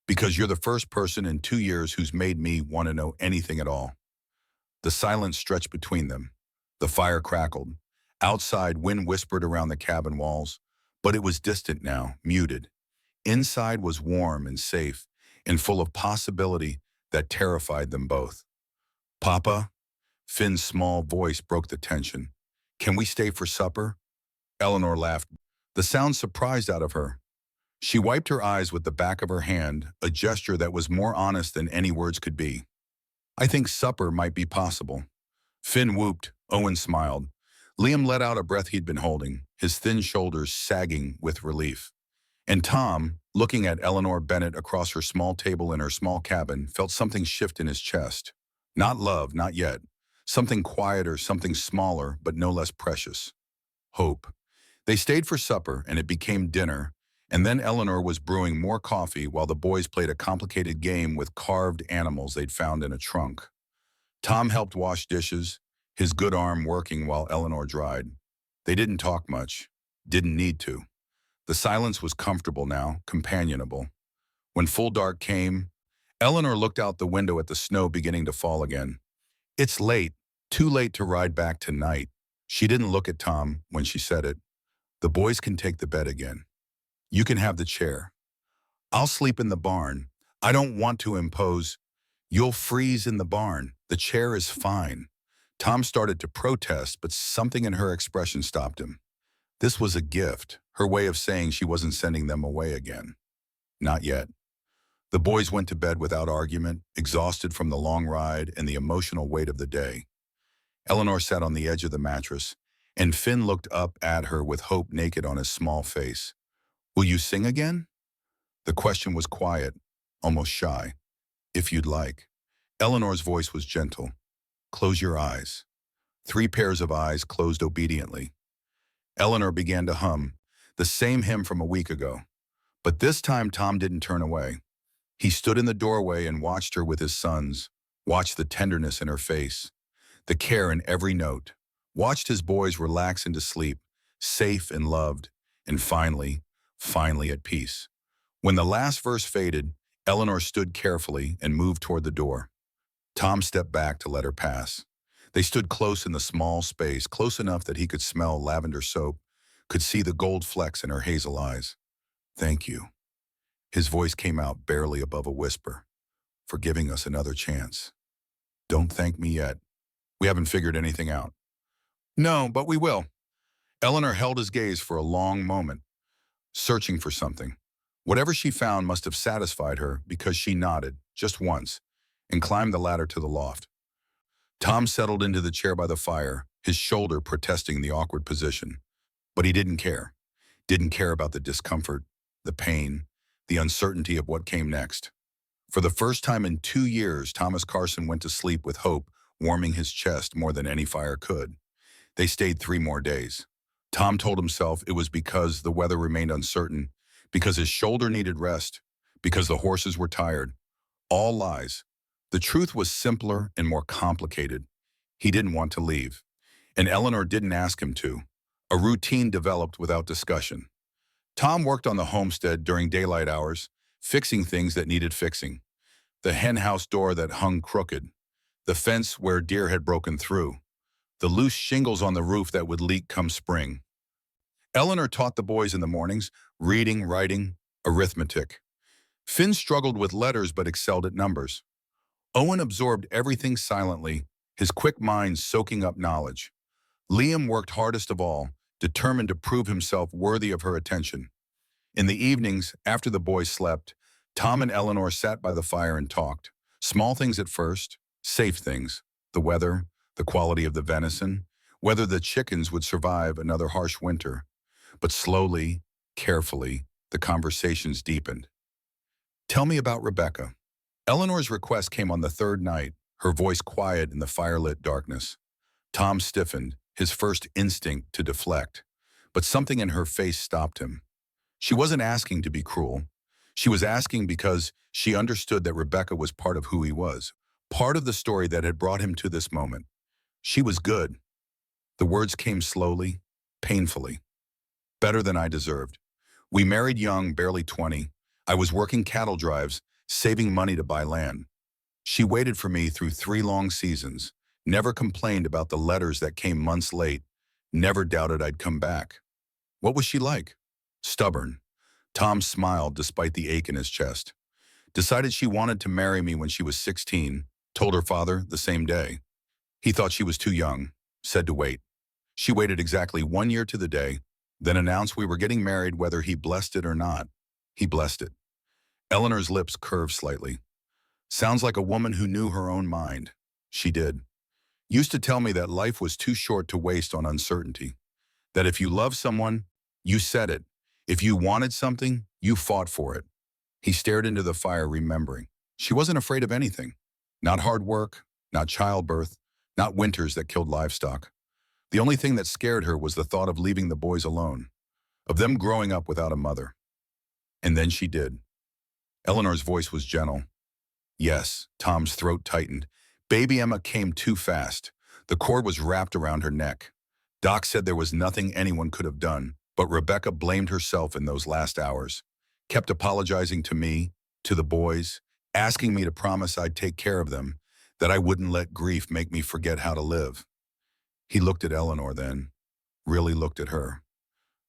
Because you're the first person in 2 years who's made me want to know anything at all. The silence stretched between them. The fire crackled. Outside, wind whispered around the cabin walls, but it was distant now, muted. Inside was warm and safe, and full of possibility that terrified them both. Papa? Finn's small voice broke the tension. Can we stay for supper? Eleanor laughed. The sound surprised out of her. She wiped her eyes with the back of her hand, a gesture that was more honest than any words could be. I think supper might be possible. Finn whooped. Owen smiled. Liam let out a breath he'd been holding, his thin shoulders sagging with relief. And Tom, looking at Eleanor Bennett across her small table in her small cabin, felt something shift in his chest. Not love, not yet. Something quieter, something smaller, but no less precious. Hope. They stayed for supper, and it became dinner, and then Eleanor was brewing more coffee while the boys played a complicated game with carved animals they'd found in a trunk. Tom helped wash dishes, his good arm working while Eleanor dried. They didn't talk much, didn't need to. The silence was comfortable now, companionable. When full dark came, Eleanor looked out the window at the snow beginning to fall again. It's late, too late to ride back tonight. She didn't look at Tom when she said it. The boys can take the bed again. You can have the chair. I'll sleep in the barn. I don't want to impose. You'll freeze in the barn. The chair is fine. Tom started to protest, but something in her expression stopped him. This was a gift, her way of saying she wasn't sending them away again. Not yet. The boys went to bed without argument, exhausted from the long ride and the emotional weight of the day. Eleanor sat on the edge of the mattress, and Finn looked up at her with hope naked on his small face. Will you sing again? The question was quiet, almost shy. if you'd like. Eleanor's voice was gentle. Close your eyes. 3 pairs of eyes closed obediently. Eleanor began to hum, the same hymn from a week ago. But this time Tom didn't turn away. He stood in the doorway and watched her with his sons, watched the tenderness in her face, the care in every note, watched his boys relax into sleep, safe and loved, and finally at peace. When the last verse faded, Eleanor stood carefully and moved toward the door. Tom stepped back to let her pass. They stood close in the small space, close enough that he could smell lavender soap, could see the gold flecks in her hazel eyes. Thank you. His voice came out barely above a whisper. For giving us another chance. Don't thank me yet. We haven't figured anything out. No, but we will. Eleanor held his gaze for a long moment, searching for something. Whatever she found must have satisfied her because she nodded, just once, and climbed the ladder to the loft. Tom settled into the chair by the fire, his shoulder protesting the awkward position. But he didn't care. Didn't care about the discomfort, the pain, the uncertainty of what came next. For the first time in 2 years, Thomas Carson went to sleep with hope warming his chest more than any fire could. They stayed 3 more days. Tom told himself it was because the weather remained uncertain, because his shoulder needed rest, because the horses were tired. All lies. The truth was simpler and more complicated. He didn't want to leave, and Eleanor didn't ask him to. A routine developed without discussion. Tom worked on the homestead during daylight hours, fixing things that needed fixing. The henhouse door that hung crooked, the fence where deer had broken through, the loose shingles on the roof that would leak come spring. Eleanor taught the boys in the mornings, reading, writing, arithmetic. Finn struggled with letters but excelled at numbers. Owen absorbed everything silently, his quick mind soaking up knowledge. Liam worked hardest of all, determined to prove himself worthy of her attention. In the evenings, after the boys slept, Tom and Eleanor sat by the fire and talked. Small things at first, safe things, the weather, the quality of the venison, whether the chickens would survive another harsh winter. But slowly, carefully, the conversations deepened. Tell me about Rebecca. Eleanor's request came on the 3rd night, her voice quiet in the firelit darkness. Tom stiffened, his first instinct to deflect, but something in her face stopped him. She wasn't asking to be cruel. She was asking because she understood that Rebecca was part of who he was, part of the story that had brought him to this moment. She was good. The words came slowly, painfully. Better than I deserved. We married young, barely 20. I was working cattle drives, saving money to buy land. She waited for me through 3 long seasons, never complained about the letters that came months late, never doubted I'd come back. What was she like? Stubborn. Tom smiled despite the ache in his chest. Decided she wanted to marry me when she was 16, told her father the same day. He thought she was too young, said to wait. She waited exactly 1 year to the day, then announced we were getting married whether he blessed it or not. He blessed it. Eleanor's lips curved slightly. Sounds like a woman who knew her own mind. She did. Used to tell me that life was too short to waste on uncertainty. That if you love someone, you said it. If you wanted something, you fought for it. He stared into the fire, remembering. She wasn't afraid of anything. Not hard work, not childbirth, not winters that killed livestock. The only thing that scared her was the thought of leaving the boys alone, of them growing up without a mother. And then she did. Eleanor's voice was gentle. Yes, Tom's throat tightened. Baby Emma came too fast. The cord was wrapped around her neck. Doc said there was nothing anyone could have done, but Rebecca blamed herself in those last hours. Kept apologizing to me, to the boys, asking me to promise I'd take care of them, that I wouldn't let grief make me forget how to live. He looked at Eleanor then, really looked at her.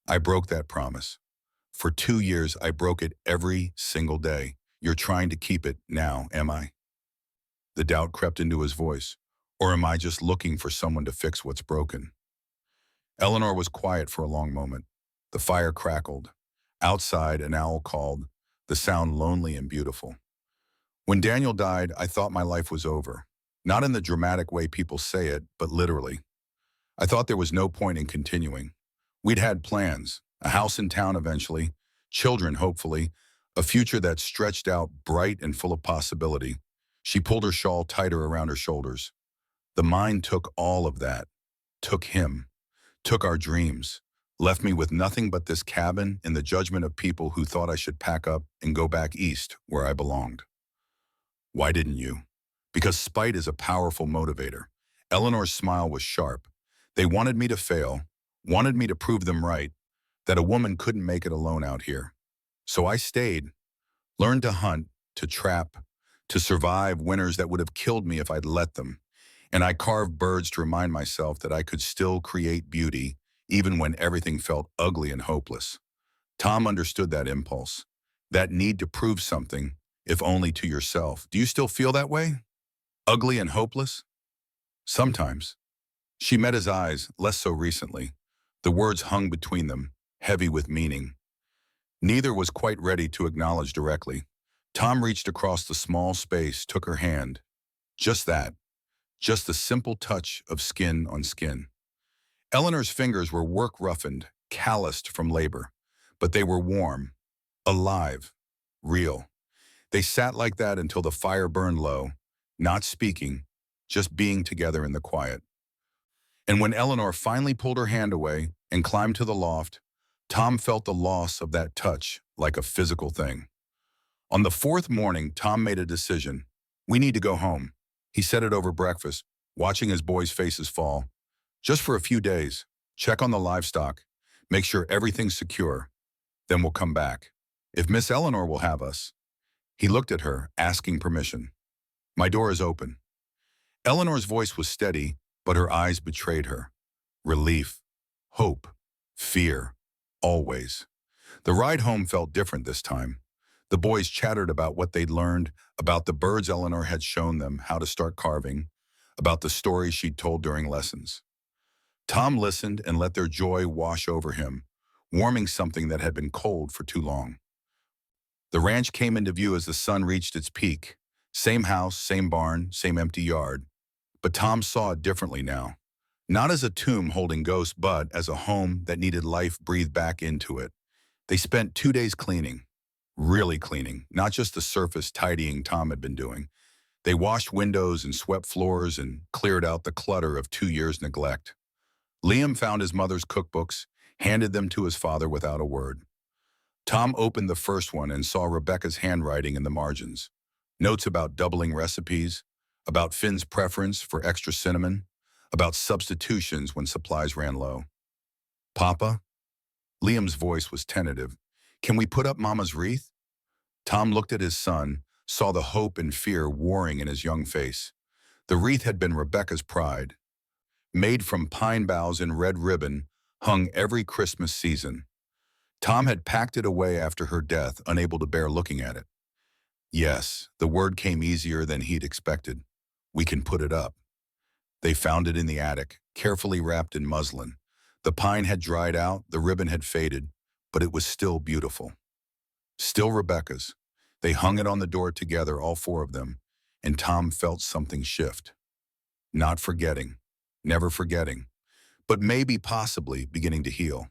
I broke that promise. For 2 years, I broke it every single day. You're trying to keep it now, am I? The doubt crept into his voice. Or am I just looking for someone to fix what's broken? Eleanor was quiet for a long moment. The fire crackled. Outside, an owl called, the sound lonely and beautiful. When Daniel died, I thought my life was over. Not in the dramatic way people say it, but literally. I thought there was no point in continuing. We'd had plans, a house in town eventually, children hopefully, a future that stretched out bright and full of possibility. She pulled her shawl tighter around her shoulders. The mine took all of that, took him, took our dreams, left me with nothing but this cabin and the judgment of people who thought I should pack up and go back east where I belonged. Why didn't you? Because spite is a powerful motivator. Eleanor's smile was sharp. They wanted me to fail, wanted me to prove them right, that a woman couldn't make it alone out here. So I stayed, learned to hunt, to trap, to survive winters that would have killed me if I'd let them. And I carved birds to remind myself that I could still create beauty, even when everything felt ugly and hopeless. Tom understood that impulse, that need to prove something, if only to yourself. Do you still feel that way? Ugly and hopeless? Sometimes. She met his eyes, less so recently. The words hung between them, heavy with meaning. Neither was quite ready to acknowledge directly. Tom reached across the small space, took her hand. Just that. Just the simple touch of skin on skin. Eleanor's fingers were work-roughened, calloused from labor, but they were warm, alive, real. They sat like that until the fire burned low, not speaking, just being together in the quiet. And when Eleanor finally pulled her hand away and climbed to the loft, Tom felt the loss of that touch like a physical thing. On the fourth morning, Tom made a decision. We need to go home. He said it over breakfast, watching his boys' faces fall. Just for a few days, check on the livestock, make sure everything's secure. Then we'll come back. If Miss Eleanor will have us. He looked at her, asking permission. My door is open. Eleanor's voice was steady, but her eyes betrayed her. Relief, hope, fear, always. The ride home felt different this time. The boys chattered about what they'd learned, about the birds Eleanor had shown them how to start carving, about the stories she'd told during lessons. Tom listened and let their joy wash over him, warming something that had been cold for too long. The ranch came into view as the sun reached its peak. Same house, same barn, same empty yard. But Tom saw it differently now. Not as a tomb holding ghosts, but as a home that needed life breathed back into it. They spent 2 days cleaning. Really cleaning, not just the surface tidying Tom had been doing. They washed windows and swept floors and cleared out the clutter of 2 years' neglect. Liam found his mother's cookbooks, handed them to his father without a word. Tom opened the first one and saw Rebecca's handwriting in the margins. Notes about doubling recipes, about Finn's preference for extra cinnamon, about substitutions when supplies ran low. Papa? Liam's voice was tentative. Can we put up Mama's wreath? Tom looked at his son, saw the hope and fear warring in his young face. The wreath had been Rebecca's pride. Made from pine boughs and red ribbon, hung every Christmas season. Tom had packed it away after her death, unable to bear looking at it. Yes, the word came easier than he'd expected. We can put it up. They found it in the attic, carefully wrapped in muslin. The pine had dried out, the ribbon had faded, but it was still beautiful. Still Rebecca's. They hung it on the door together, all four of them, and Tom felt something shift. Not forgetting, never forgetting, but maybe possibly beginning to heal.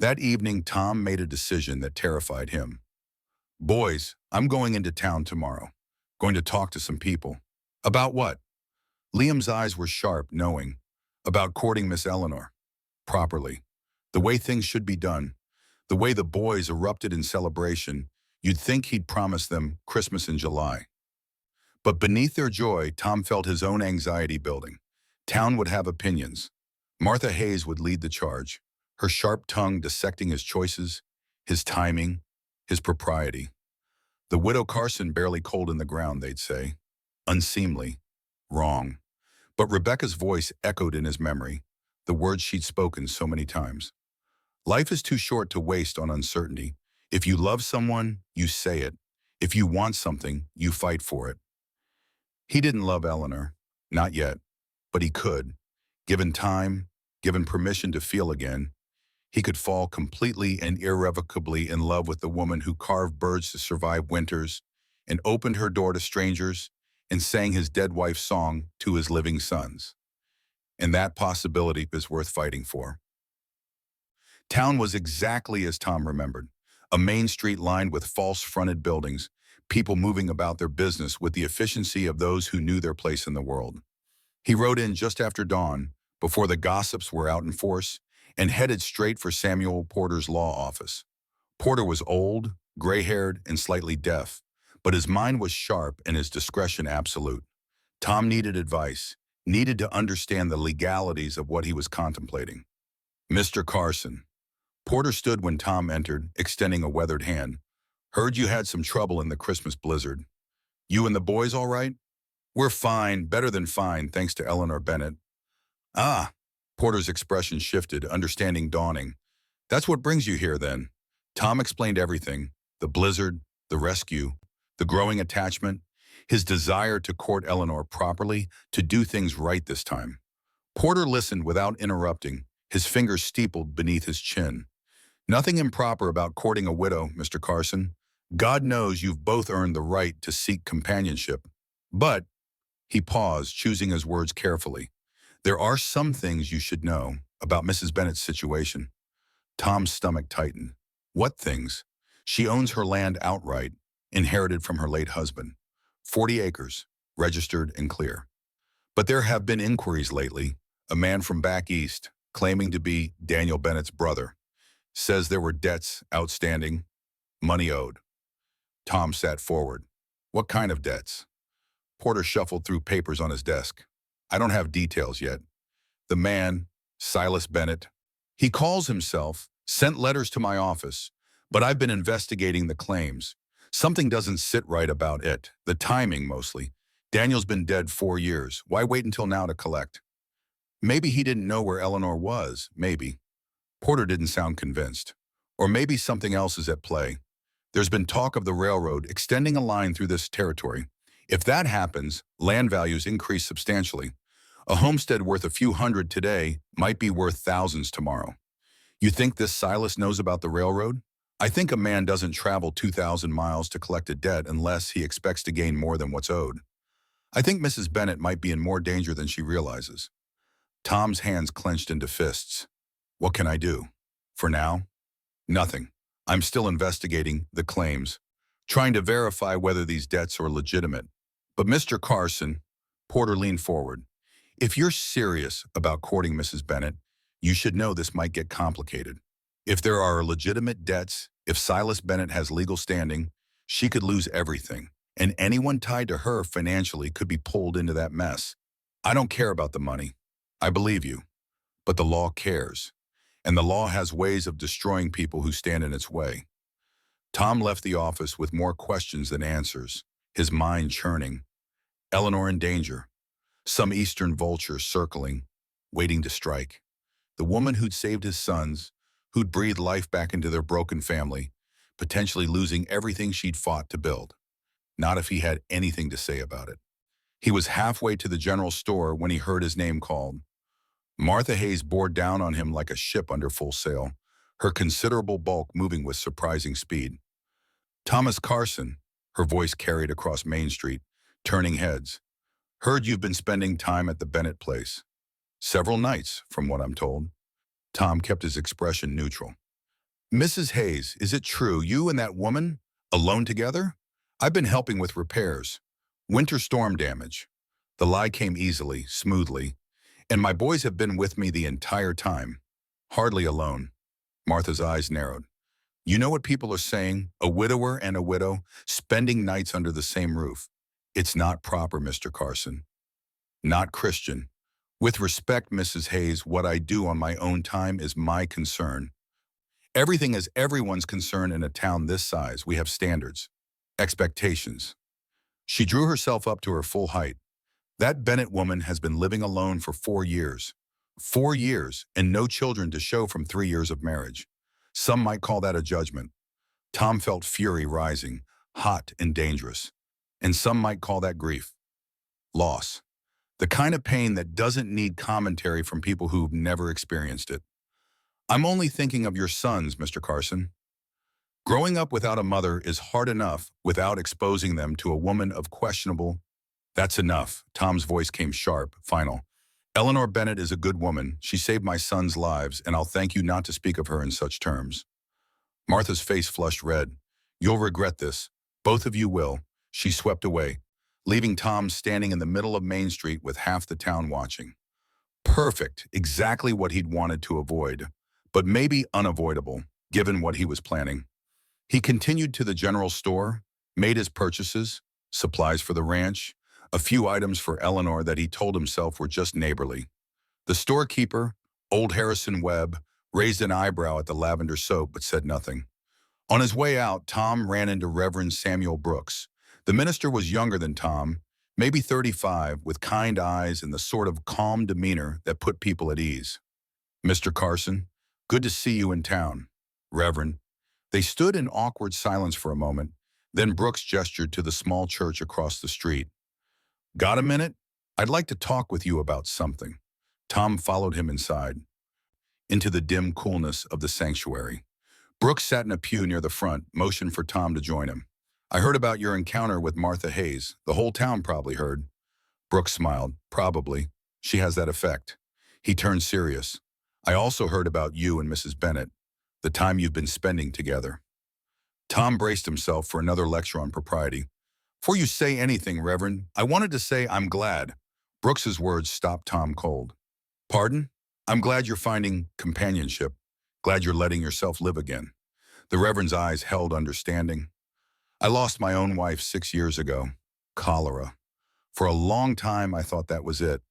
That evening, Tom made a decision that terrified him. Boys, I'm going into town tomorrow. Going to talk to some people. About what? Liam's eyes were sharp, knowing. About courting Miss Eleanor. Properly. The way things should be done. The way the boys erupted in celebration. You'd think he'd promised them Christmas in July. But beneath their joy, Tom felt his own anxiety building. Town would have opinions. Martha Hayes would lead the charge, her sharp tongue dissecting his choices, his timing, his propriety. The widow Carson barely cold in the ground, they'd say. Unseemly. Wrong. But Rebecca's voice echoed in his memory, the words she'd spoken so many times. Life is too short to waste on uncertainty. If you love someone, you say it. If you want something, you fight for it. He didn't love Eleanor. Not yet. But he could. Given time, given permission to feel again, he could fall completely and irrevocably in love with the woman who carved birds to survive winters and opened her door to strangers and sang his dead wife's song to his living sons. And that possibility is worth fighting for. Town was exactly as Tom remembered. A main street lined with false-fronted buildings, people moving about their business with the efficiency of those who knew their place in the world. He rode in just after dawn, before the gossips were out in force, and headed straight for Samuel Porter's law office. Porter was old, gray-haired, and slightly deaf, but his mind was sharp and his discretion absolute. Tom needed advice, needed to understand the legalities of what he was contemplating. Mr. Carson. Porter stood when Tom entered, extending a weathered hand. Heard you had some trouble in the Christmas blizzard. You and the boys all right? We're fine, better than fine, thanks to Eleanor Bennett. Ah, Porter's expression shifted, understanding dawning. That's what brings you here, then. Tom explained everything, the blizzard, the rescue, the growing attachment, his desire to court Eleanor properly, to do things right this time. Porter listened without interrupting, his fingers steepled beneath his chin. Nothing improper about courting a widow, Mr. Carson. God knows you've both earned the right to seek companionship. But, he paused, choosing his words carefully, there are some things you should know about Mrs. Bennett's situation. Tom's stomach tightened. What things? She owns her land outright, inherited from her late husband. 40 acres, registered and clear. But there have been inquiries lately. A man from back east, claiming to be Daniel Bennett's brother, says there were debts outstanding, money owed. Tom sat forward. What kind of debts? Porter shuffled through papers on his desk. I don't have details yet. The man, Silas Bennett, he calls himself, sent letters to my office, but I've been investigating the claims. Something doesn't sit right about it, the timing mostly. Daniel's been dead 4 years. Why wait until now to collect? Maybe he didn't know where Eleanor was, maybe. Porter didn't sound convinced. Or maybe something else is at play. There's been talk of the railroad extending a line through this territory. If that happens, land values increase substantially. A homestead worth a few hundred today might be worth thousands tomorrow. You think this Silas knows about the railroad? I think a man doesn't travel 2,000 miles to collect a debt unless he expects to gain more than what's owed. I think Mrs. Bennett might be in more danger than she realizes. Tom's hands clenched into fists. What can I do? For now? Nothing. I'm still investigating the claims, trying to verify whether these debts are legitimate. But Mr. Carson, Porter leaned forward, if you're serious about courting Mrs. Bennett, you should know this might get complicated. If there are legitimate debts, if Silas Bennett has legal standing, she could lose everything, and anyone tied to her financially could be pulled into that mess. I don't care about the money. I believe you. But the law cares, and the law has ways of destroying people who stand in its way. Tom left the office with more questions than answers, his mind churning. Eleanor in danger. Some eastern vulture circling, waiting to strike. The woman who'd saved his sons, who'd breathed life back into their broken family, potentially losing everything she'd fought to build. Not if he had anything to say about it. He was halfway to the general store when he heard his name called. Martha Hayes bore down on him like a ship under full sail, her considerable bulk moving with surprising speed. Thomas Carson, her voice carried across Main Street, turning heads. Heard you've been spending time at the Bennett place. Several nights, from what I'm told. Tom kept his expression neutral. Mrs. Hayes, is it true you and that woman, alone together? I've been helping with repairs. Winter storm damage. The lie came easily, smoothly, and my boys have been with me the entire time. Hardly alone. Martha's eyes narrowed. You know what people are saying? A widower and a widow, spending nights under the same roof. It's not proper, Mr. Carson. Not Christian. With respect, Mrs. Hayes, what I do on my own time is my concern. Everything is everyone's concern in a town this size. We have standards, expectations. She drew herself up to her full height. That Bennett woman has been living alone for 4 years. 4 years, and no children to show from 3 years of marriage. Some might call that a judgment. Tom felt fury rising, hot and dangerous. And some might call that grief. Loss. The kind of pain that doesn't need commentary from people who've never experienced it. I'm only thinking of your sons, Mr. Carson. Growing up without a mother is hard enough without exposing them to a woman of questionable. That's enough. Tom's voice came sharp, final. Eleanor Bennett is a good woman. She saved my sons' lives, and I'll thank you not to speak of her in such terms. Martha's face flushed red. You'll regret this. Both of you will. She swept away, leaving Tom standing in the middle of Main Street with half the town watching. Perfect, exactly what he'd wanted to avoid, but maybe unavoidable, given what he was planning. He continued to the general store, made his purchases, supplies for the ranch, a few items for Eleanor that he told himself were just neighborly. The storekeeper, old Harrison Webb, raised an eyebrow at the lavender soap but said nothing. On his way out, Tom ran into Reverend Samuel Brooks. The minister was younger than Tom, maybe 35, with kind eyes and the sort of calm demeanor that put people at ease. "Mr. Carson, good to see you in town." "Reverend." They stood in awkward silence for a moment, then Brooks gestured to the small church across the street. "Got a minute? I'd like to talk with you about something." Tom followed him inside, into the dim coolness of the sanctuary. Brooks sat in a pew near the front, motioned for Tom to join him. "I heard about your encounter with Martha Hayes. The whole town probably heard." Brooks smiled. "Probably. She has that effect." He turned serious. "I also heard about you and Mrs. Bennett, the time you've been spending together." Tom braced himself for another lecture on propriety. "Before you say anything, Reverend, I wanted to say I'm glad." Brooks's words stopped Tom cold. "Pardon?" "I'm glad you're finding companionship. Glad you're letting yourself live again." The Reverend's eyes held understanding. "I lost my own wife 6 years ago. Cholera. For a long time I thought that was it,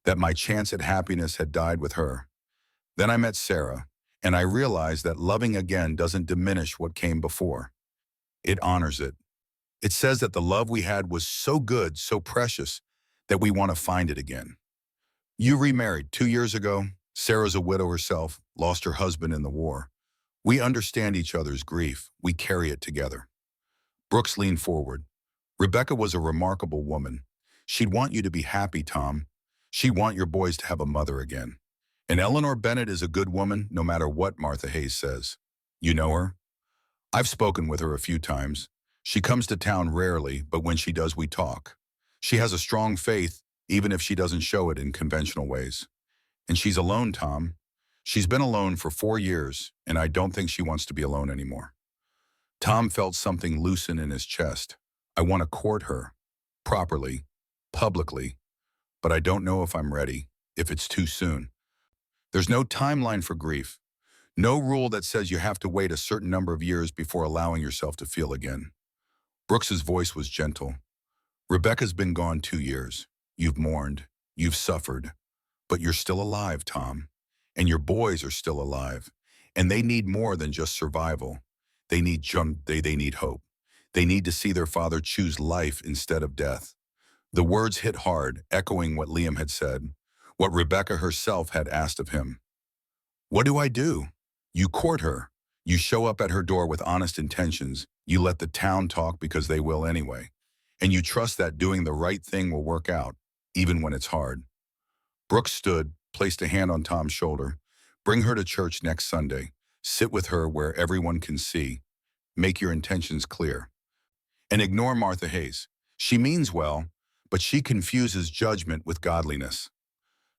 that my chance at happiness had died with her. Then I met Sarah, and I realized that loving again doesn't diminish what came before. It honors it. It says that the love we had was so good, so precious, that we want to find it again." "You remarried 2 years ago. Sarah's a widow herself, lost her husband in the war. We understand each other's grief. We carry it together." Brooks leaned forward. "Rebecca was a remarkable woman. She'd want you to be happy, Tom. She'd want your boys to have a mother again. And Eleanor Bennett is a good woman, no matter what Martha Hayes says. You know her?" "I've spoken with her a few times. She comes to town rarely, but when she does, we talk. She has a strong faith, even if she doesn't show it in conventional ways. And she's alone, Tom. She's been alone for 4 years, and I don't think she wants to be alone anymore." Tom felt something loosen in his chest. "I want to court her. Properly. Publicly. But I don't know if I'm ready, if it's too soon. There's no timeline for grief. No rule that says you have to wait a certain number of years before allowing yourself to feel again." Brooks's voice was gentle. "Rebecca's been gone 2 years. You've mourned. You've suffered. But you're still alive, Tom. And your boys are still alive. And they need more than just survival. They need they need hope. They need to see their father choose life instead of death." The words hit hard, echoing what Liam had said, what Rebecca herself had asked of him. "What do I do?" "You court her. You show up at her door with honest intentions. You let the town talk because they will anyway. And you trust that doing the right thing will work out, even when it's hard." Brooks stood, placed a hand on Tom's shoulder. "Bring her to church next Sunday. Sit with her where everyone can see. Make your intentions clear. And ignore Martha Hayes. She means well, but she confuses judgment with godliness."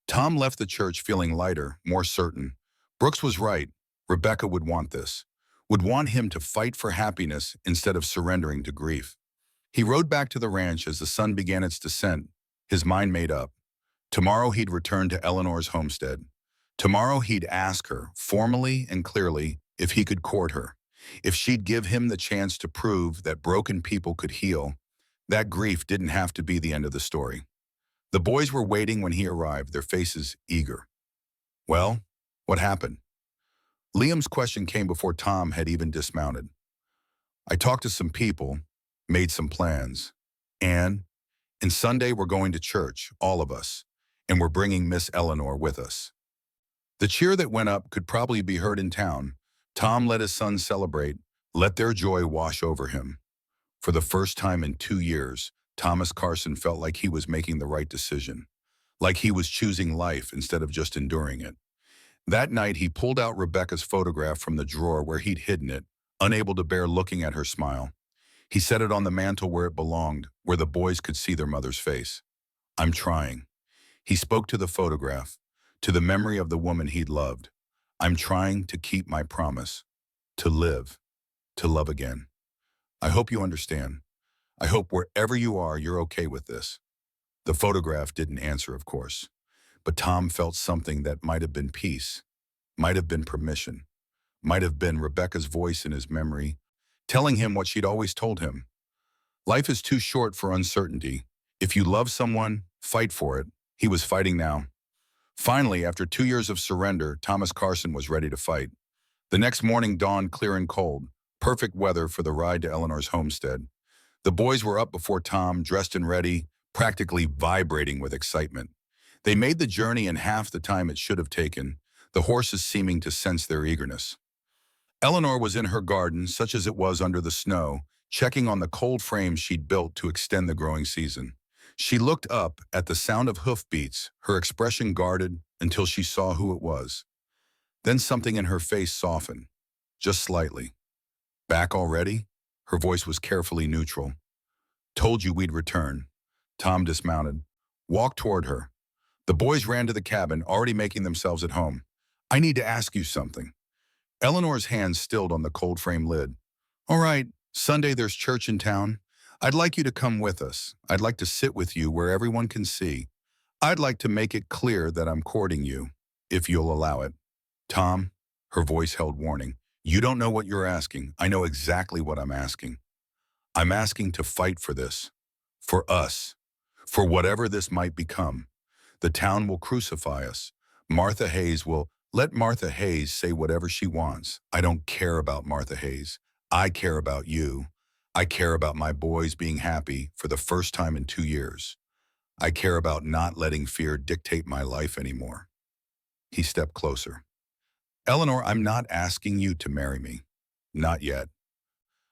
Tom left the church feeling lighter, more certain. Brooks was right. Rebecca would want this. Would want him to fight for happiness instead of surrendering to grief. He rode back to the ranch as the sun began its descent, his mind made up. Tomorrow he'd return to Eleanor's homestead. Tomorrow he'd ask her, formally and clearly, if he could court her, if she'd give him the chance to prove that broken people could heal. That grief didn't have to be the end of the story. The boys were waiting when he arrived, their faces eager. "Well, what happened?" Liam's question came before Tom had even dismounted. "I talked to some people, made some plans, and Sunday we're going to church, all of us, and we're bringing Miss Eleanor with us." The cheer that went up could probably be heard in town. Tom let his sons celebrate, let their joy wash over him. For the first time in 2 years, Thomas Carson felt like he was making the right decision, like he was choosing life instead of just enduring it. That night, he pulled out Rebecca's photograph from the drawer where he'd hidden it, unable to bear looking at her smile. He set it on the mantel where it belonged, where the boys could see their mother's face. "I'm trying." He spoke to the photograph, to the memory of the woman he'd loved. "I'm trying to keep my promise, to live, to love again." I hope you understand. I hope wherever you are, you're okay with this." The photograph didn't answer, of course, but Tom felt something that might have been peace, might have been permission, might have been Rebecca's voice in his memory, telling him what she'd always told him. Life is too short for uncertainty. If you love someone, fight for it. He was fighting now. Finally, after 2 years of surrender, Thomas Carson was ready to fight. The next morning dawned clear and cold, perfect weather for the ride to Eleanor's homestead. The boys were up before Tom, dressed and ready, practically vibrating with excitement. They made the journey in half the time it should have taken, the horses seeming to sense their eagerness. Eleanor was in her garden, such as it was under the snow, checking on the cold frames she'd built to extend the growing season. She looked up at the sound of hoofbeats, her expression guarded until she saw who it was. Then something in her face softened, just slightly. "Back already?" Her voice was carefully neutral. "Told you we'd return." Tom dismounted, walked toward her. The boys ran to the cabin, already making themselves at home. "I need to ask you something." Eleanor's hand stilled on the cold frame lid. "All right, Sunday there's church in town. I'd like you to come with us. I'd like to sit with you where everyone can see. I'd like to make it clear that I'm courting you, if you'll allow it." "Tom," her voice held warning, "you don't know what you're asking. I know exactly what I'm asking. I'm asking to fight for this. For us. For whatever this might become. The town will crucify us. Martha Hayes will let Martha Hayes say whatever she wants. I don't care about Martha Hayes. I care about you. I care about my boys being happy for the first time in 2 years. I care about not letting fear dictate my life anymore." He stepped closer. "Eleanor, I'm not asking you to marry me. Not yet.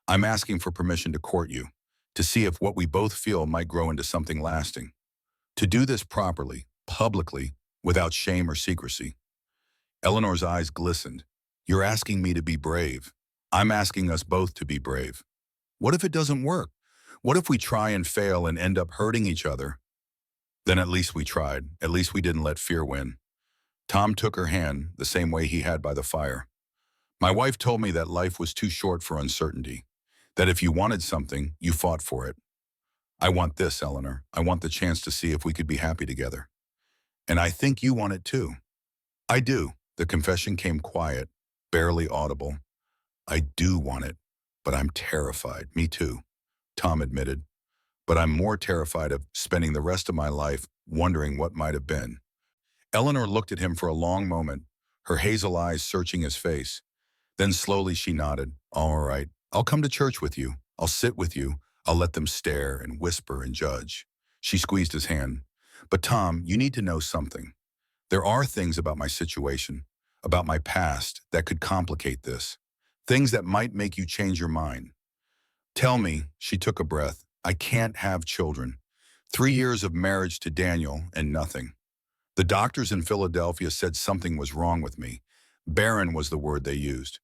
I'm asking for permission to court you, to see if what we both feel might grow into something lasting. To do this properly, publicly, without shame or secrecy." Eleanor's eyes glistened. "You're asking me to be brave. I'm asking us both to be brave. What if it doesn't work? What if we try and fail and end up hurting each other?" "Then at least we tried. At least we didn't let fear win." Tom took her hand the same way he had by the fire. "My wife told me that life was too short for uncertainty, that if you wanted something, you fought for it. I want this, Eleanor. I want the chance to see if we could be happy together. And I think you want it too." "I do." The confession came quiet, barely audible. "I do want it, but I'm terrified." "Me too," Tom admitted. "But I'm more terrified of spending the rest of my life wondering what might have been." Eleanor looked at him for a long moment, her hazel eyes searching his face. Then slowly she nodded. "All right, I'll come to church with you. I'll sit with you. I'll let them stare and whisper and judge." She squeezed his hand. "But Tom, you need to know something. There are things about my situation, about my past, that could complicate this. Things that might make you change your mind. Tell me," she took a breath, "I can't have children. 3 years of marriage to Daniel and nothing. The doctors in Philadelphia said something was wrong with me. Barren was the word they used.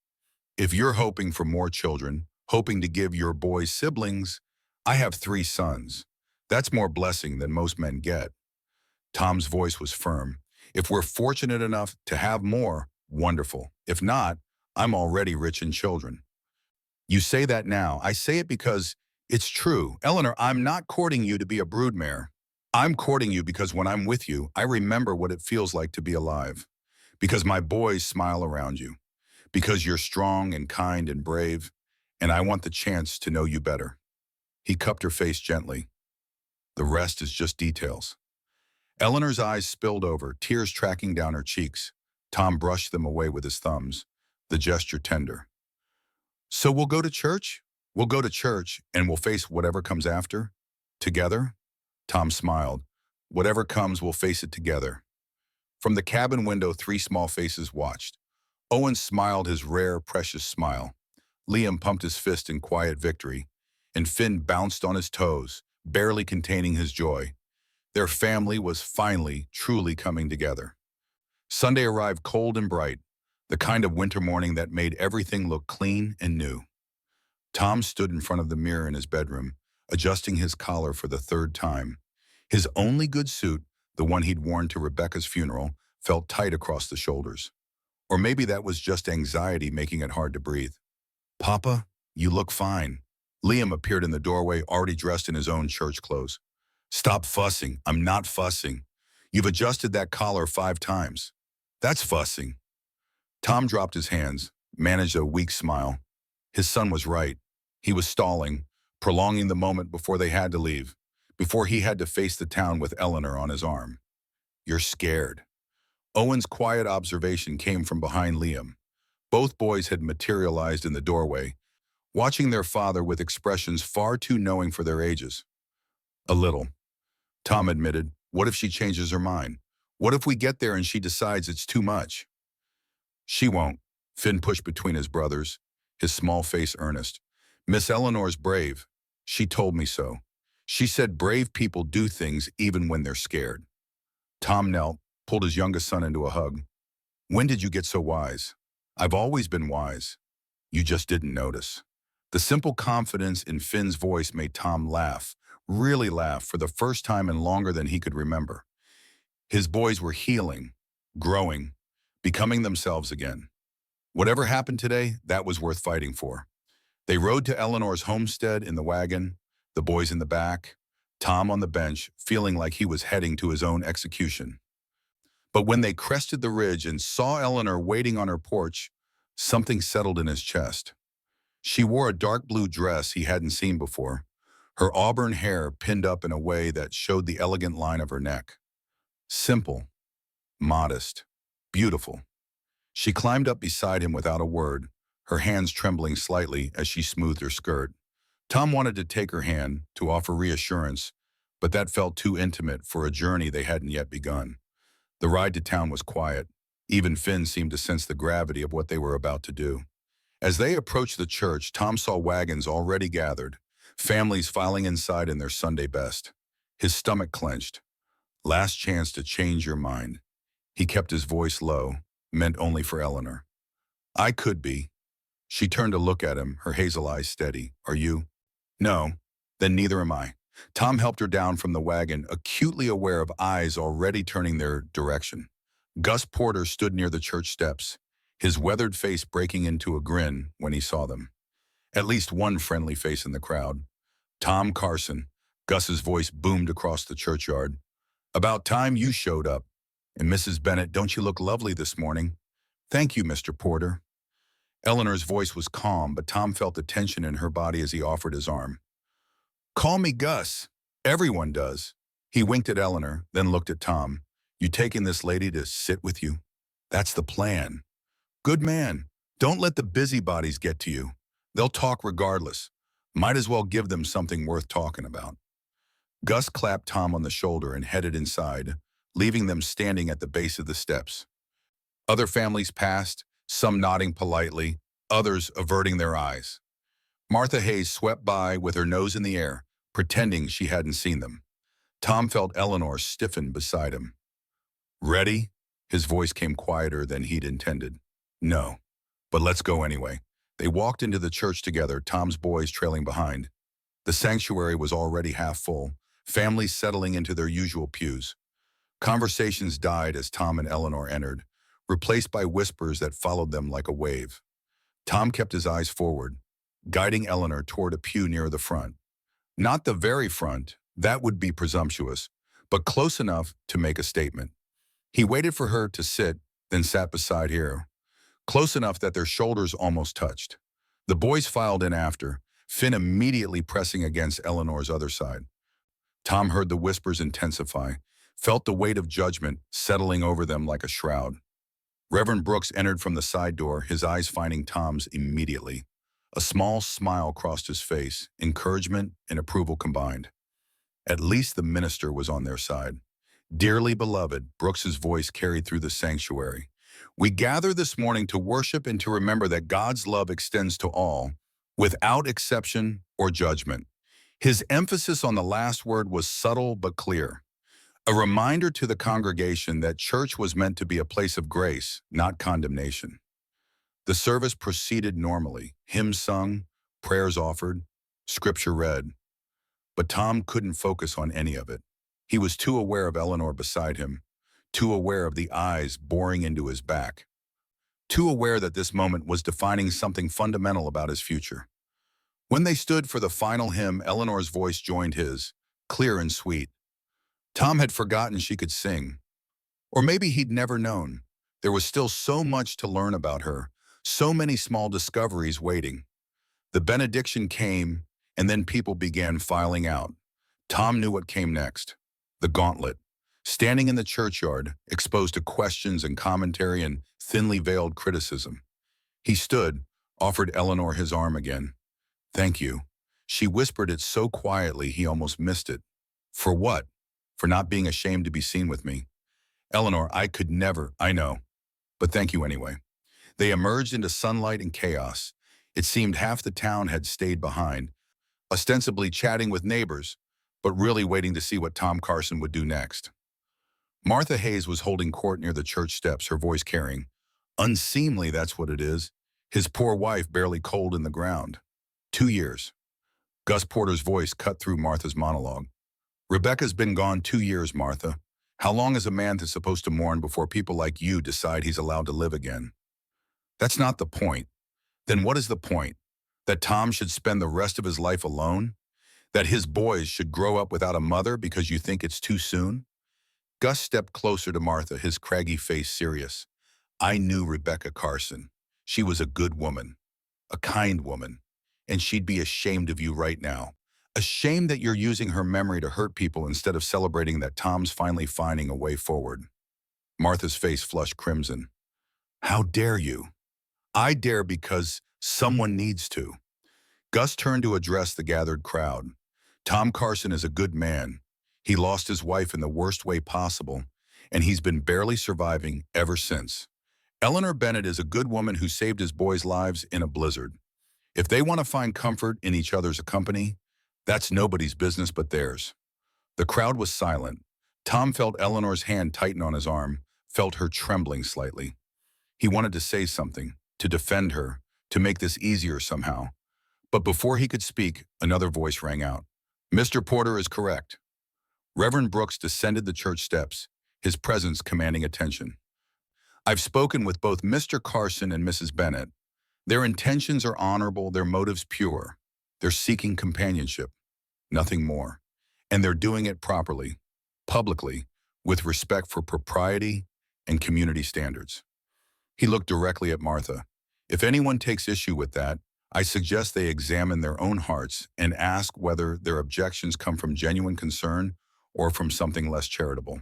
If you're hoping for more children, hoping to give your boys siblings, I have 3 sons. That's more blessing than most men get." Tom's voice was firm. "If we're fortunate enough to have more, wonderful. If not, I'm already rich in children." "You say that now. I say it because it's true. Eleanor, I'm not courting you to be a broodmare. I'm courting you because when I'm with you, I remember what it feels like to be alive. Because my boys smile around you. Because you're strong and kind and brave, and I want the chance to know you better." He cupped her face gently. "The rest is just details." Eleanor's eyes spilled over, tears tracking down her cheeks. Tom brushed them away with his thumbs, the gesture tender. "So we'll go to church? We'll go to church, and we'll face whatever comes after? Together?" Tom smiled. "Whatever comes, we'll face it together." From the cabin window, 3 small faces watched. Owen smiled his rare, precious smile. Liam pumped his fist in quiet victory, and Finn bounced on his toes, barely containing his joy. Their family was finally, truly coming together. Sunday arrived cold and bright, the kind of winter morning that made everything look clean and new. Tom stood in front of the mirror in his bedroom, adjusting his collar for the 3rd time. His only good suit, the one he'd worn to Rebecca's funeral, felt tight across the shoulders. Or maybe that was just anxiety making it hard to breathe. "Papa, you look fine." Liam appeared in the doorway, already dressed in his own church clothes. Stop fussing. I'm not fussing. You've adjusted that collar 5 times. That's fussing. Tom dropped his hands, managed a weak smile. His son was right. He was stalling, prolonging the moment before they had to leave, before he had to face the town with Eleanor on his arm. You're scared. Owen's quiet observation came from behind Liam. Both boys had materialized in the doorway, watching their father with expressions far too knowing for their ages. A little, Tom admitted. What if she changes her mind? What if we get there and she decides it's too much? She won't. Finn pushed between his brothers, his small face earnest. Miss Eleanor's brave. She told me so. She said brave people do things even when they're scared. Tom knelt, pulled his youngest son into a hug. When did you get so wise? I've always been wise. You just didn't notice. The simple confidence in Finn's voice made Tom laugh, really laugh, for the first time in longer than he could remember. His boys were healing, growing, becoming themselves again. Whatever happened today, that was worth fighting for. They rode to Eleanor's homestead in the wagon, the boys in the back, Tom on the bench, feeling like he was heading to his own execution. But when they crested the ridge and saw Eleanor waiting on her porch, something settled in his chest. She wore a dark blue dress he hadn't seen before, her auburn hair pinned up in a way that showed the elegant line of her neck. Simple, modest, beautiful. She climbed up beside him without a word, her hands trembling slightly as she smoothed her skirt. Tom wanted to take her hand, to offer reassurance, but that felt too intimate for a journey they hadn't yet begun. The ride to town was quiet. Even Finn seemed to sense the gravity of what they were about to do. As they approached the church, Tom saw wagons already gathered, families filing inside in their Sunday best. His stomach clenched. Last chance to change your mind. He kept his voice low, meant only for Eleanor. I could be. She turned to look at him, her hazel eyes steady. Are you? No. Then neither am I. Tom helped her down from the wagon, acutely aware of eyes already turning their direction. Gus Porter stood near the church steps, his weathered face breaking into a grin when he saw them. At least one friendly face in the crowd. Tom Carson. Gus's voice boomed across the churchyard. About time you showed up. And Mrs. Bennett, don't you look lovely this morning? Thank you, Mr. Porter. Eleanor's voice was calm, but Tom felt the tension in her body as he offered his arm. Call me Gus. Everyone does. He winked at Eleanor, then looked at Tom. You taking this lady to sit with you? That's the plan. Good man. Don't let the busybodies get to you. They'll talk regardless. Might as well give them something worth talking about. Gus clapped Tom on the shoulder and headed inside, leaving them standing at the base of the steps. Other families passed, some nodding politely, others averting their eyes. Martha Hayes swept by with her nose in the air, pretending she hadn't seen them. Tom felt Eleanor stiffen beside him. Ready? His voice came quieter than he'd intended. No, but let's go anyway. They walked into the church together, Tom's boys trailing behind. The sanctuary was already half full, families settling into their usual pews. Conversations died as Tom and Eleanor entered, replaced by whispers that followed them like a wave. Tom kept his eyes forward, guiding Eleanor toward a pew near the front. Not the very front, that would be presumptuous, but close enough to make a statement. He waited for her to sit, then sat beside her, close enough that their shoulders almost touched. The boys filed in after, Finn immediately pressing against Eleanor's other side. Tom heard the whispers intensify, felt the weight of judgment settling over them like a shroud. Reverend Brooks entered from the side door, his eyes finding Tom's immediately. A small smile crossed his face, encouragement and approval combined. At least the minister was on their side. Dearly beloved, Brooks's voice carried through the sanctuary. We gather this morning to worship and to remember that God's love extends to all, without exception or judgment. His emphasis on the last word was subtle but clear. A reminder to the congregation that church was meant to be a place of grace, not condemnation. The service proceeded normally, hymns sung, prayers offered, scripture read. But Tom couldn't focus on any of it. He was too aware of Eleanor beside him, too aware of the eyes boring into his back, too aware that this moment was defining something fundamental about his future. When they stood for the final hymn, Eleanor's voice joined his, clear and sweet. Tom had forgotten she could sing. Or maybe he'd never known. There was still so much to learn about her, so many small discoveries waiting. The benediction came, and then people began filing out. Tom knew what came next. The gauntlet. Standing in the churchyard, exposed to questions and commentary and thinly veiled criticism. He stood, offered Eleanor his arm again. "Thank you." She whispered it so quietly he almost missed it. "For what?" "For not being ashamed to be seen with me." "Eleanor, I could never, I know. But thank you anyway." They emerged into sunlight and chaos. It seemed half the town had stayed behind, ostensibly chatting with neighbors, but really waiting to see what Tom Carson would do next. Martha Hayes was holding court near the church steps, her voice carrying. "Unseemly, that's what it is. His poor wife barely cold in the ground. 2 years. Gus Porter's voice cut through Martha's monologue. "Rebecca's been gone 2 years, Martha. How long is a man supposed to mourn before people like you decide he's allowed to live again?" "That's not the point." "Then what is the point? That Tom should spend the rest of his life alone? That his boys should grow up without a mother because you think it's too soon?" Gus stepped closer to Martha, his craggy face serious. "I knew Rebecca Carson. She was a good woman, a kind woman, and she'd be ashamed of you right now. Ashamed that you're using her memory to hurt people instead of celebrating that Tom's finally finding a way forward." Martha's face flushed crimson. "How dare you?" "I dare because someone needs to." Gus turned to address the gathered crowd. "Tom Carson is a good man. He lost his wife in the worst way possible, and he's been barely surviving ever since. Eleanor Bennett is a good woman who saved his boys' lives in a blizzard. If they want to find comfort in each other's company, that's nobody's business but theirs." The crowd was silent. Tom felt Eleanor's hand tighten on his arm, felt her trembling slightly. He wanted to say something, to defend her, to make this easier somehow. But before he could speak, another voice rang out. "Mr. Porter is correct." Reverend Brooks descended the church steps, his presence commanding attention. "I've spoken with both Mr. Carson and Mrs. Bennett. Their intentions are honorable, their motives pure. They're seeking companionship, nothing more. And they're doing it properly, publicly, with respect for propriety and community standards." He looked directly at Martha. "If anyone takes issue with that, I suggest they examine their own hearts and ask whether their objections come from genuine concern or from something less charitable."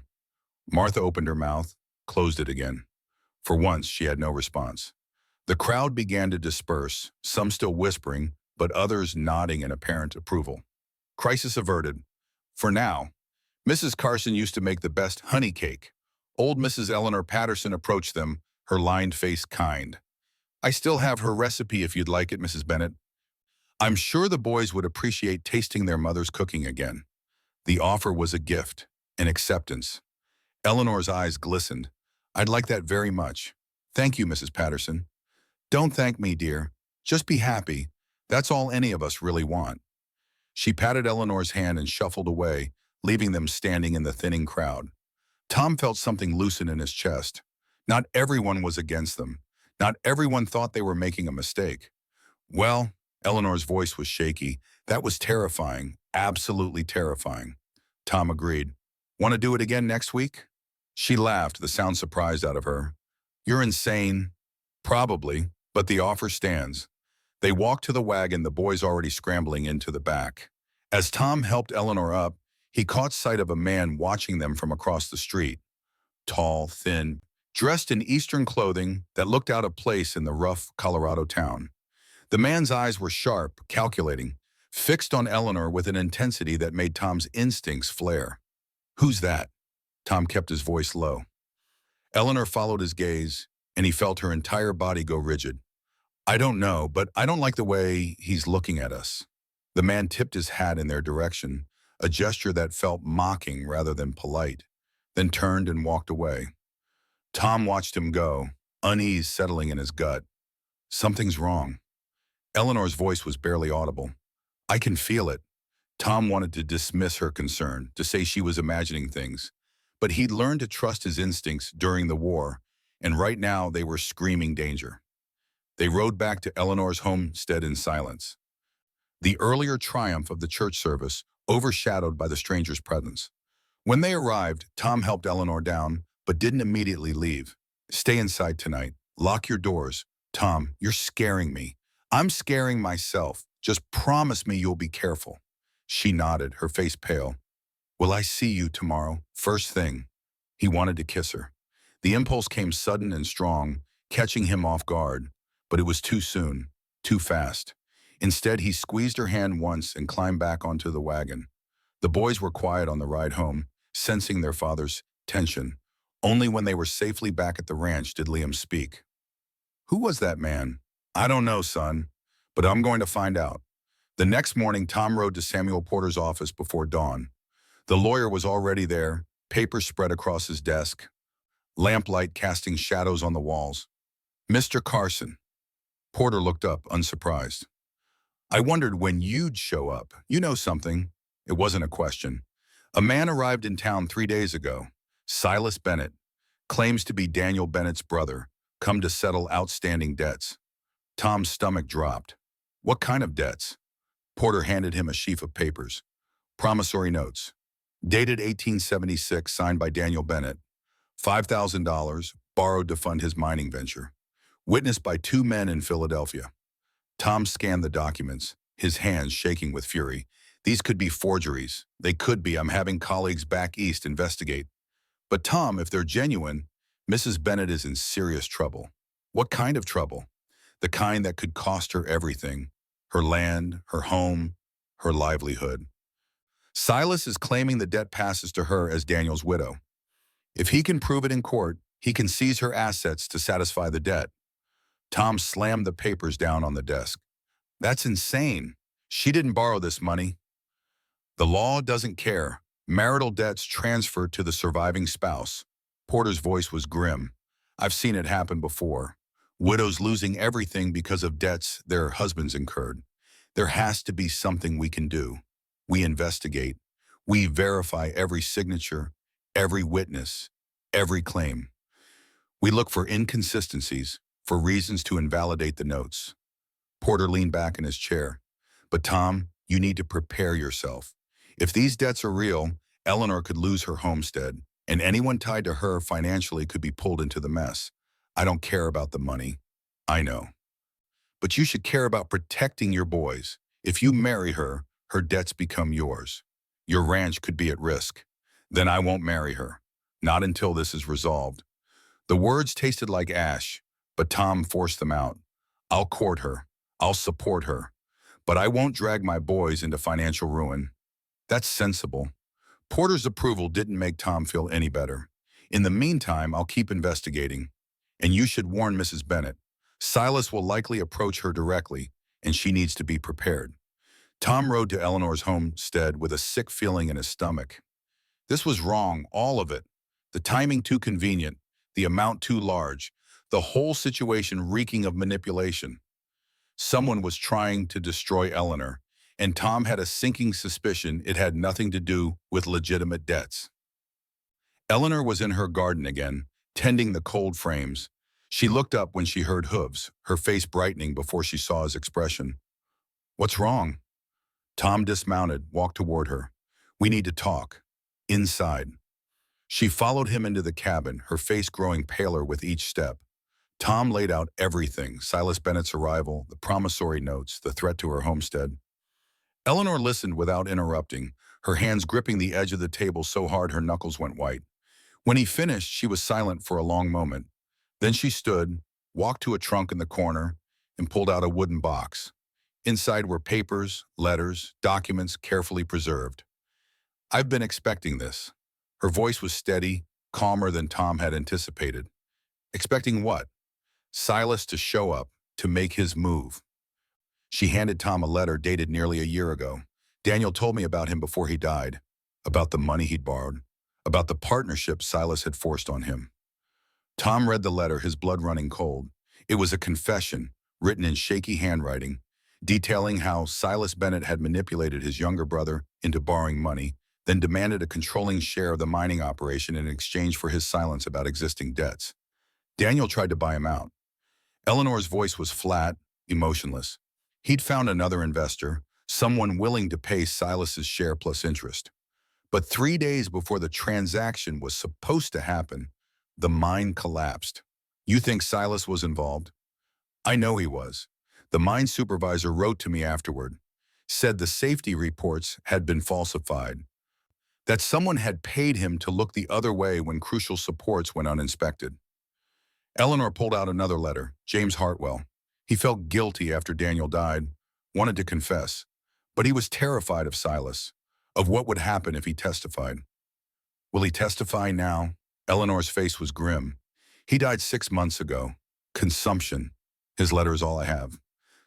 Martha opened her mouth, closed it again. For once, she had no response. The crowd began to disperse, some still whispering, but others nodding in apparent approval. Crisis averted. For now. Mrs. Carson used to make the best honey cake. Old Mrs. Eleanor Patterson approached them, her lined face kind. "I still have her recipe if you'd like it, Mrs. Bennett." I'm sure the boys would appreciate tasting their mother's cooking again. The offer was a gift, an acceptance. Eleanor's eyes glistened. "I'd like that very much. Thank you, Mrs. Patterson." "Don't thank me, dear. Just be happy. That's all any of us really want." She patted Eleanor's hand and shuffled away, leaving them standing in the thinning crowd. Tom felt something loosen in his chest. Not everyone was against them. Not everyone thought they were making a mistake. "Well," Eleanor's voice was shaky, "that was terrifying, absolutely terrifying." Tom agreed. "Want to do it again next week?" She laughed, the sound surprised out of her. "You're insane." "Probably, but the offer stands." They walked to the wagon, the boys already scrambling into the back. As Tom helped Eleanor up, he caught sight of a man watching them from across the street. Tall, thin, dressed in Eastern clothing that looked out of place in the rough Colorado town. The man's eyes were sharp, calculating, fixed on Eleanor with an intensity that made Tom's instincts flare. "Who's that?" Tom kept his voice low. Eleanor followed his gaze, and he felt her entire body go rigid. "I don't know, but I don't like the way he's looking at us." The man tipped his hat in their direction, a gesture that felt mocking rather than polite, then turned and walked away. Tom watched him go, unease settling in his gut. "Something's wrong." Eleanor's voice was barely audible. "I can feel it." Tom wanted to dismiss her concern, to say she was imagining things. But he'd learned to trust his instincts during the war, and right now they were screaming danger. They rode back to Eleanor's homestead in silence. the earlier triumph of the church service overshadowed by the stranger's presence. When they arrived, Tom helped Eleanor down, but didn't immediately leave. Stay inside tonight. Lock your doors. Tom, you're scaring me. I'm scaring myself. Just promise me you'll be careful. She nodded, her face pale. Will I see you tomorrow? First thing. He wanted to kiss her. The impulse came sudden and strong, catching him off guard. But it was too soon, too fast. Instead, he squeezed her hand once and climbed back onto the wagon. The boys were quiet on the ride home, sensing their father's tension. Only when they were safely back at the ranch did Liam speak. Who was that man? I don't know, son, but I'm going to find out. The next morning, Tom rode to Samuel Porter's office before dawn. The lawyer was already there, papers spread across his desk, lamplight casting shadows on the walls. Mr. Carson. Porter looked up, unsurprised. I wondered when you'd show up. You know something. It wasn't a question. A man arrived in town 3 days ago. Silas Bennett. Claims to be Daniel Bennett's brother. Come to settle outstanding debts. Tom's stomach dropped. What kind of debts? Porter handed him a sheaf of papers. Promissory notes. Dated 1876, signed by Daniel Bennett. $5,000, borrowed to fund his mining venture. Witnessed by 2 men in Philadelphia. Tom scanned the documents, his hands shaking with fury. These could be forgeries. They could be. I'm having colleagues back east investigate. But Tom, if they're genuine, Mrs. Bennett is in serious trouble. What kind of trouble? The kind that could cost her everything. Her land, her home, her livelihood. Silas is claiming the debt passes to her as Daniel's widow. If he can prove it in court, he can seize her assets to satisfy the debt. Tom slammed the papers down on the desk. That's insane. She didn't borrow this money. The law doesn't care. Marital debts transfer to the surviving spouse. Porter's voice was grim. I've seen it happen before. Widows losing everything because of debts their husbands incurred. There has to be something we can do. We investigate. We verify every signature, every witness, every claim. We look for inconsistencies, for reasons to invalidate the notes. Porter leaned back in his chair. But Tom, you need to prepare yourself. If these debts are real, Eleanor could lose her homestead, and anyone tied to her financially could be pulled into the mess. I don't care about the money. I know. But you should care about protecting your boys. If you marry her, her debts become yours. Your ranch could be at risk. Then I won't marry her. Not until this is resolved. The words tasted like ash, but Tom forced them out. I'll court her. I'll support her. But I won't drag my boys into financial ruin. That's sensible. Porter's approval didn't make Tom feel any better. In the meantime, I'll keep investigating. And you should warn Mrs. Bennett. Silas will likely approach her directly, and she needs to be prepared. Tom rode to Eleanor's homestead with a sick feeling in his stomach. This was wrong, all of it. The timing too convenient, the amount too large, the whole situation reeking of manipulation. Someone was trying to destroy Eleanor, and Tom had a sinking suspicion it had nothing to do with legitimate debts. Eleanor was in her garden again, tending the cold frames. She looked up when she heard hooves, her face brightening before she saw his expression. What's wrong? Tom dismounted, walked toward her. We need to talk. Inside. She followed him into the cabin, her face growing paler with each step. Tom laid out everything, Silas Bennett's arrival, the promissory notes, the threat to her homestead. Eleanor listened without interrupting, her hands gripping the edge of the table so hard her knuckles went white. When he finished, she was silent for a long moment. Then she stood, walked to a trunk in the corner, and pulled out a wooden box. Inside were papers, letters, documents carefully preserved. I've been expecting this. Her voice was steady, calmer than Tom had anticipated. Expecting what? Silas to show up, to make his move. She handed Tom a letter dated nearly a year ago. Daniel told me about him before he died, about the money he'd borrowed, about the partnership Silas had forced on him. Tom read the letter, his blood running cold. It was a confession, written in shaky handwriting, detailing how Silas Bennett had manipulated his younger brother into borrowing money, then demanded a controlling share of the mining operation in exchange for his silence about existing debts. Daniel tried to buy him out. Eleanor's voice was flat, emotionless. He'd found another investor, someone willing to pay Silas's share plus interest. But 3 days before the transaction was supposed to happen, the mine collapsed. You think Silas was involved? I know he was. The mine supervisor wrote to me afterward, said the safety reports had been falsified, that someone had paid him to look the other way when crucial supports went uninspected. Eleanor pulled out another letter, James Hartwell. He felt guilty after Daniel died, wanted to confess, but he was terrified of Silas, of what would happen if he testified. Will he testify now? Eleanor's face was grim. He died 6 months ago. Consumption. His letter is all I have.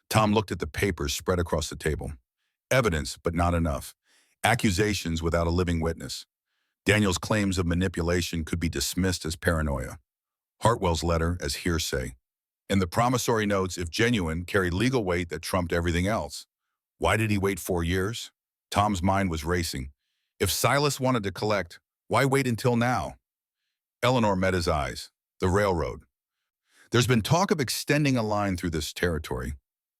Tom looked at the papers spread across the table. Evidence, but not enough. Accusations without a living witness. Daniel's claims of manipulation could be dismissed as paranoia. Hartwell's letter as hearsay. And the promissory notes, if genuine, carried legal weight that trumped everything else. Why did he wait 4 years? Tom's mind was racing. If Silas wanted to collect, why wait until now? Eleanor met his eyes. The railroad. There's been talk of extending a line through this territory.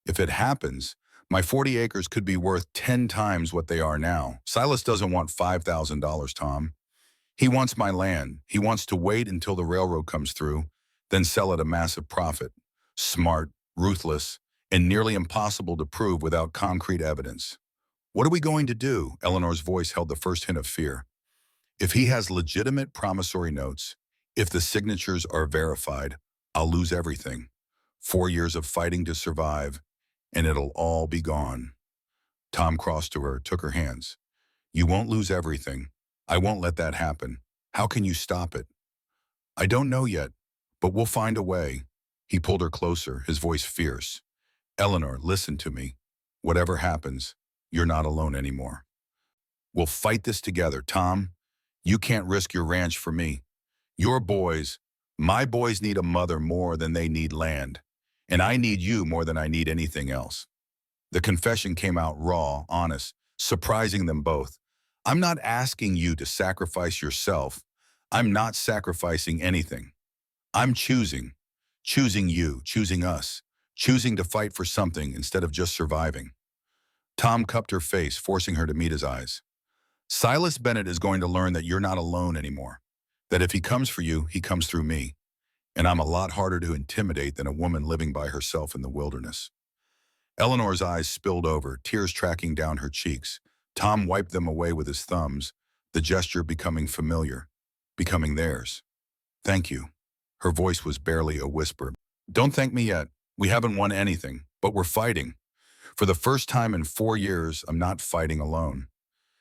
If it happens, my 40 acres could be worth 10 times what they are now. Silas doesn't want $5,000, Tom. He wants my land. He wants to wait until the railroad comes through, then sell at a massive profit. Smart, ruthless, and nearly impossible to prove without concrete evidence. What are we going to do? Eleanor's voice held the first hint of fear. If he has legitimate promissory notes, if the signatures are verified, I'll lose everything. 4 years of fighting to survive, and it'll all be gone. Tom crossed to her, took her hands. You won't lose everything. I won't let that happen. How can you stop it? I don't know yet, but we'll find a way. He pulled her closer, his voice fierce. Eleanor, listen to me. Whatever happens, you're not alone anymore. We'll fight this together, Tom. You can't risk your ranch for me. Your boys, my boys need a mother more than they need land. And I need you more than I need anything else. The confession came out raw, honest, surprising them both. I'm not asking you to sacrifice yourself. I'm not sacrificing anything. I'm choosing you, choosing us, choosing to fight for something instead of just surviving. Tom cupped her face, forcing her to meet his eyes. Silas Bennett is going to learn that you're not alone anymore, that if he comes for you, he comes through me. And I'm a lot harder to intimidate than a woman living by herself in the wilderness. Eleanor's eyes spilled over, tears tracking down her cheeks. Tom wiped them away with his thumbs, the gesture becoming familiar, becoming theirs. Thank you. Her voice was barely a whisper. Don't thank me yet. We haven't won anything, but we're fighting. For the first time in 4 years, I'm not fighting alone.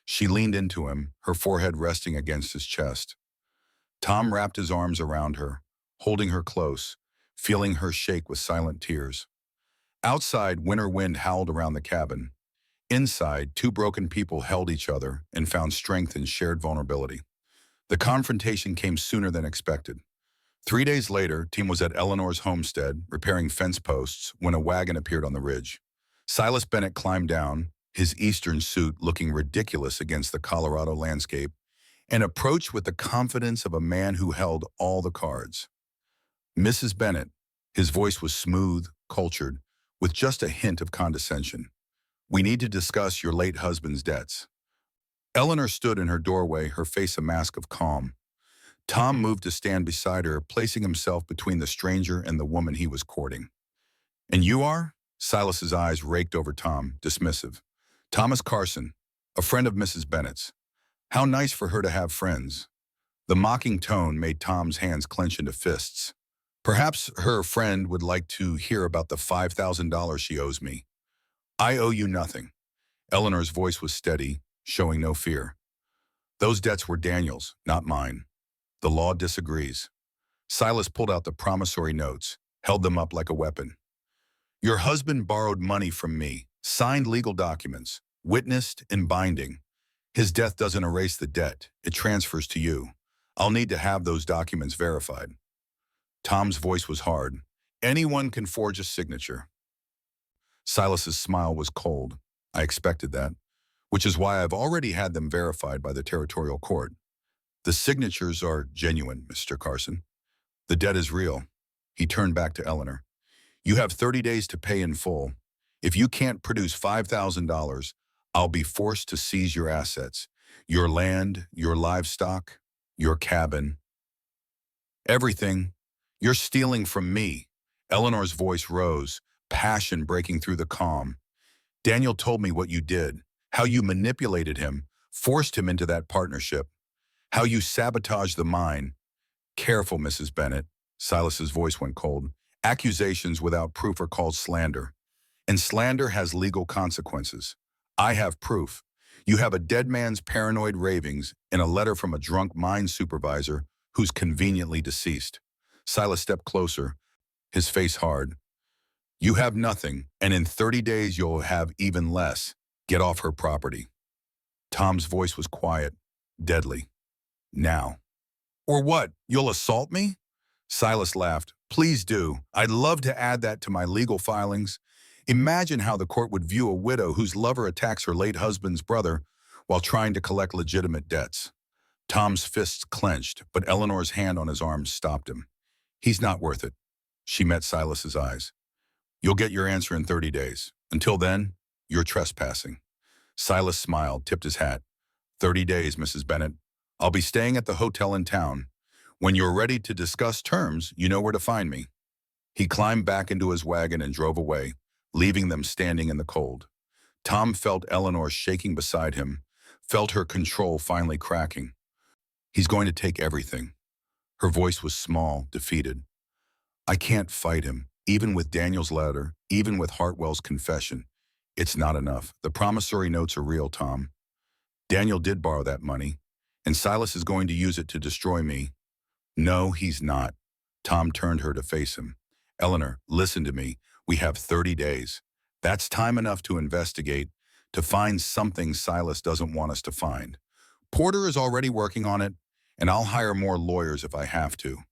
She leaned into him, her forehead resting against his chest. Tom wrapped his arms around her, holding her close, feeling her shake with silent tears. Outside, winter wind howled around the cabin. Inside, two broken people held each other and found strength in shared vulnerability. The confrontation came sooner than expected. 3 days later, Tim was at Eleanor's homestead, repairing fence posts, when a wagon appeared on the ridge. Silas Bennett climbed down, his Eastern suit looking ridiculous against the Colorado landscape, and approached with the confidence of a man who held all the cards. Mrs. Bennett, his voice was smooth, cultured, with just a hint of condescension. We need to discuss your late husband's debts. Eleanor stood in her doorway, her face a mask of calm. Tom moved to stand beside her, placing himself between the stranger and the woman he was courting. And you are? Silas's eyes raked over Tom, dismissive. Thomas Carson, a friend of Mrs. Bennett's. How nice for her to have friends. The mocking tone made Tom's hands clench into fists. Perhaps her friend would like to hear about the $5,000 she owes me. I owe you nothing. Eleanor's voice was steady, showing no fear. Those debts were Daniel's, not mine. The law disagrees. Silas pulled out the promissory notes, held them up like a weapon. Your husband borrowed money from me, signed legal documents, witnessed and binding. His death doesn't erase the debt, it transfers to you. I'll need to have those documents verified. Tom's voice was hard. Anyone can forge a signature. Silas's smile was cold. I expected that, which is why I've already had them verified by the territorial court. The signatures are genuine, Mr. Carson. The debt is real. He turned back to Eleanor. You have 30 days to pay in full. If you can't produce $5,000, I'll be forced to seize your assets, your land, your livestock, your cabin, everything. You're stealing from me." Eleanor's voice rose, passion breaking through the calm. "Daniel told me what you did, how you manipulated him, forced him into that partnership, how you sabotaged the mine." "Careful, Mrs. Bennett." Silas's voice went cold. "Accusations without proof are called slander, and slander has legal consequences. I have proof. You have a dead man's paranoid ravings and a letter from a drunk mine supervisor who's conveniently deceased." Silas stepped closer, his face hard. "You have nothing, and in 30 days you'll have even less. Get off her property." Tom's voice was quiet, deadly. "Now." "Or what? You'll assault me?" Silas laughed. "Please do. I'd love to add that to my legal filings. Imagine how the court would view a widow whose lover attacks her late husband's brother while trying to collect legitimate debts." Tom's fists clenched, but Eleanor's hand on his arm stopped him. "He's not worth it." She met Silas's eyes. "You'll get your answer in 30 days. Until then, you're trespassing." Silas smiled, tipped his hat. "30 days, Mrs. Bennett. I'll be staying at the hotel in town. When you're ready to discuss terms, you know where to find me." He climbed back into his wagon and drove away, leaving them standing in the cold. Tom felt Eleanor shaking beside him, felt her control finally cracking. "He's going to take everything." Her voice was small, defeated. "I can't fight him, even with Daniel's letter, even with Hartwell's confession. It's not enough. The promissory notes are real, Tom. Daniel did borrow that money, and Silas is going to use it to destroy me." "No, he's not." Tom turned her to face him. "Eleanor, listen to me. We have 30 days. That's time enough to investigate, to find something Silas doesn't want us to find. Porter is already working on it, and I'll hire more lawyers if I have to.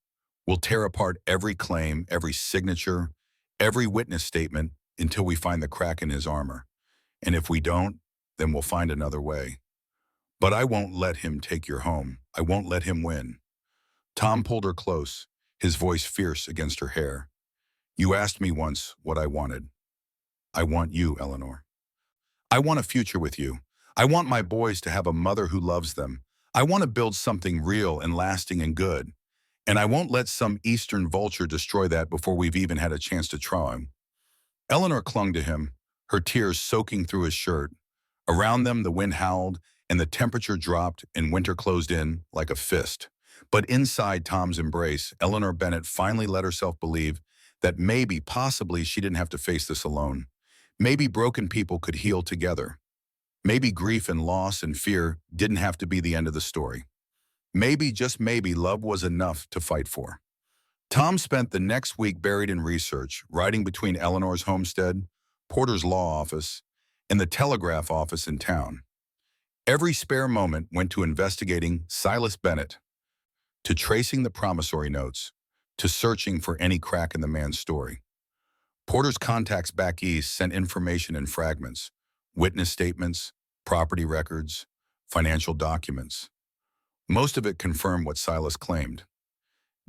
We'll tear apart every claim, every signature, every witness statement until we find the crack in his armor. And if we don't, then we'll find another way. But I won't let him take your home. I won't let him win." Tom pulled her close, his voice fierce against her hair. "You asked me once what I wanted. I want you, Eleanor. I want a future with you. I want my boys to have a mother who loves them. I want to build something real and lasting and good. And I won't let some eastern vulture destroy that before we've even had a chance to try him." Eleanor clung to him, her tears soaking through his shirt. Around them, the wind howled, and the temperature dropped, and winter closed in like a fist. But inside Tom's embrace, Eleanor Bennett finally let herself believe that maybe, possibly, she didn't have to face this alone. Maybe broken people could heal together. Maybe grief and loss and fear didn't have to be the end of the story. Maybe, just maybe, love was enough to fight for. Tom spent the next week buried in research, riding between Eleanor's homestead, Porter's law office, and the telegraph office in town. Every spare moment went to investigating Silas Bennett, to tracing the promissory notes, to searching for any crack in the man's story. Porter's contacts back east sent information in fragments: witness statements, property records, financial documents. Most of it confirmed what Silas claimed.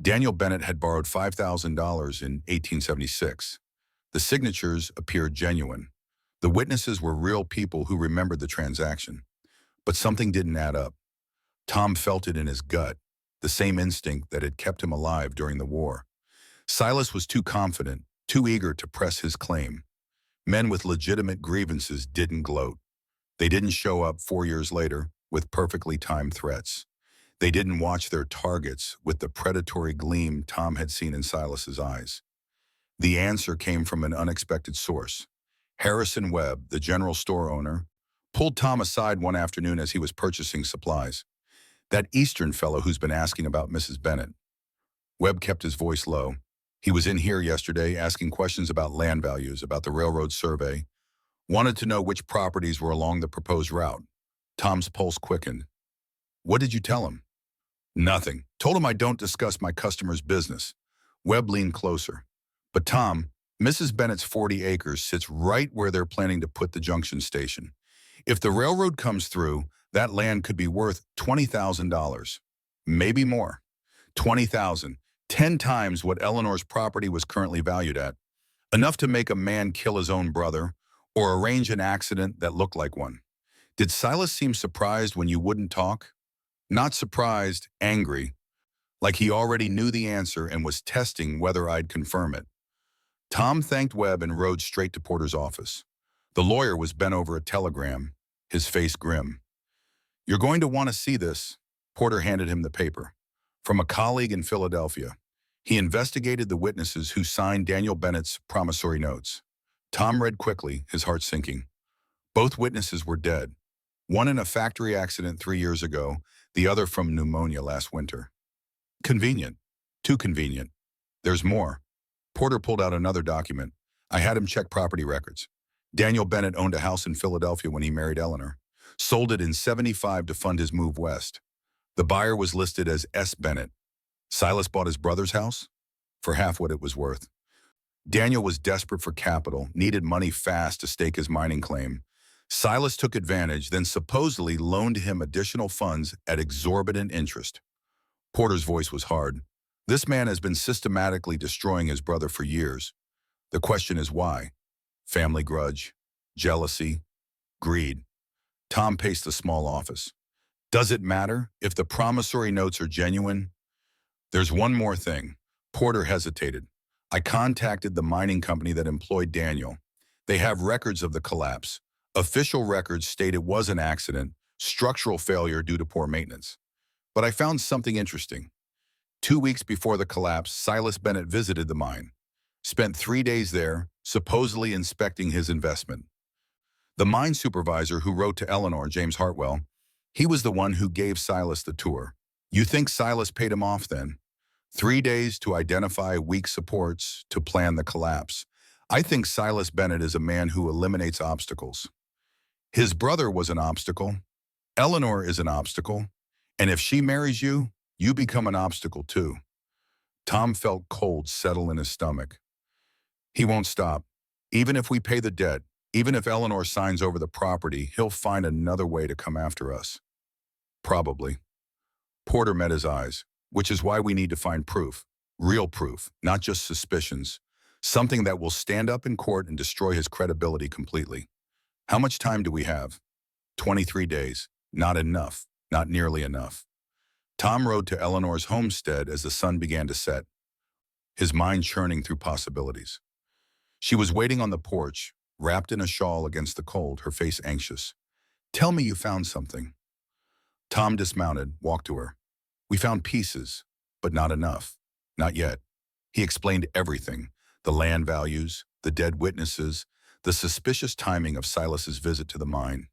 Daniel Bennett had borrowed $5,000 in 1876. The signatures appeared genuine. The witnesses were real people who remembered the transaction. But something didn't add up. Tom felt it in his gut, the same instinct that had kept him alive during the war. Silas was too confident, too eager to press his claim. Men with legitimate grievances didn't gloat. They didn't show up 4 years later with perfectly timed threats. They didn't watch their targets with the predatory gleam Tom had seen in Silas's eyes. The answer came from an unexpected source. Harrison Webb, the general store owner, pulled Tom aside one afternoon as he was purchasing supplies. "That Eastern fellow who's been asking about Mrs. Bennett." Webb kept his voice low. "He was in here yesterday asking questions about land values, about the railroad survey. Wanted to know which properties were along the proposed route." Tom's pulse quickened. "What did you tell him?" "Nothing. Told him I don't discuss my customer's business." Webb leaned closer. "But Tom, Mrs. Bennett's 40 acres sits right where they're planning to put the junction station. If the railroad comes through, that land could be worth $20,000. Maybe more. 20,000, 10 times what Eleanor's property was currently valued at. Enough to make a man kill his own brother, or arrange an accident that looked like one? Did Silas seem surprised when you wouldn't talk? Not surprised, angry, like he already knew the answer and was testing whether I'd confirm it. Tom thanked Webb and rode straight to Porter's office. The lawyer was bent over a telegram, his face grim. "You're going to want to see this." Porter handed him the paper. From a colleague in Philadelphia. He investigated the witnesses who signed Daniel Bennett's promissory notes. Tom read quickly, his heart sinking. Both witnesses were dead. One in a factory accident 3 years ago, the other from pneumonia last winter. Convenient. Too convenient. There's more. Porter pulled out another document. I had him check property records. Daniel Bennett owned a house in Philadelphia when he married Eleanor. Sold it in '75 to fund his move west. The buyer was listed as S. Bennett. Silas bought his brother's house for half what it was worth. Daniel was desperate for capital, needed money fast to stake his mining claim. Silas took advantage, then supposedly loaned him additional funds at exorbitant interest. Porter's voice was hard. This man has been systematically destroying his brother for years. The question is why? Family grudge, jealousy, greed. Tom paced the small office. Does it matter if the promissory notes are genuine? There's one more thing. Porter hesitated. I contacted the mining company that employed Daniel. They have records of the collapse. Official records state it was an accident, structural failure due to poor maintenance. But I found something interesting. 2 weeks before the collapse, Silas Bennett visited the mine. Spent 3 days there, supposedly inspecting his investment. The mine supervisor who wrote to Eleanor, James Hartwell, he was the one who gave Silas the tour. You think Silas paid him off then? 3 days to identify weak supports to plan the collapse. I think Silas Bennett is a man who eliminates obstacles. His brother was an obstacle. Eleanor is an obstacle. And if she marries you, you become an obstacle too. Tom felt cold settle in his stomach. He won't stop. Even if we pay the debt, even if Eleanor signs over the property, he'll find another way to come after us. Probably. Porter met his eyes, which is why we need to find proof. Real proof, not just suspicions. Something that will stand up in court and destroy his credibility completely. How much time do we have? 23 days. Not enough. Not nearly enough. Tom rode to Eleanor's homestead as the sun began to set, his mind churning through possibilities. She was waiting on the porch, wrapped in a shawl against the cold, her face anxious. Tell me you found something. Tom dismounted, walked to her. We found pieces, but not enough. Not yet. He explained everything, the land values, the dead witnesses, the suspicious timing of Silas's visit to the mine.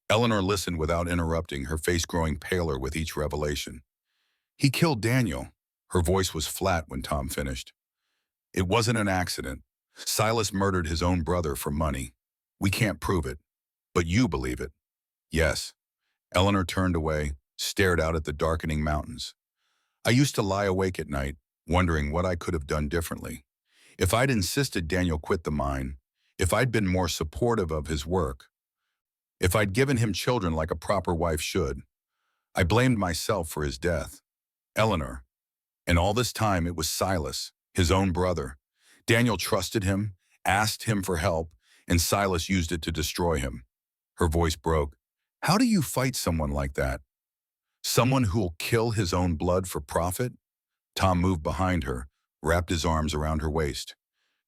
Eleanor listened without interrupting, her face growing paler with each revelation. He killed Daniel. Her voice was flat when Tom finished. It wasn't an accident. Silas murdered his own brother for money. We can't prove it, but you believe it. Yes. Eleanor turned away, stared out at the darkening mountains. I used to lie awake at night, wondering what I could have done differently. If I'd insisted Daniel quit the mine, if I'd been more supportive of his work, if I'd given him children like a proper wife should. I blamed myself for his death. Eleanor. And all this time it was Silas, his own brother. Daniel trusted him, asked him for help, and Silas used it to destroy him. Her voice broke. How do you fight someone like that? Someone who'll kill his own blood for profit? Tom moved behind her, wrapped his arms around her waist.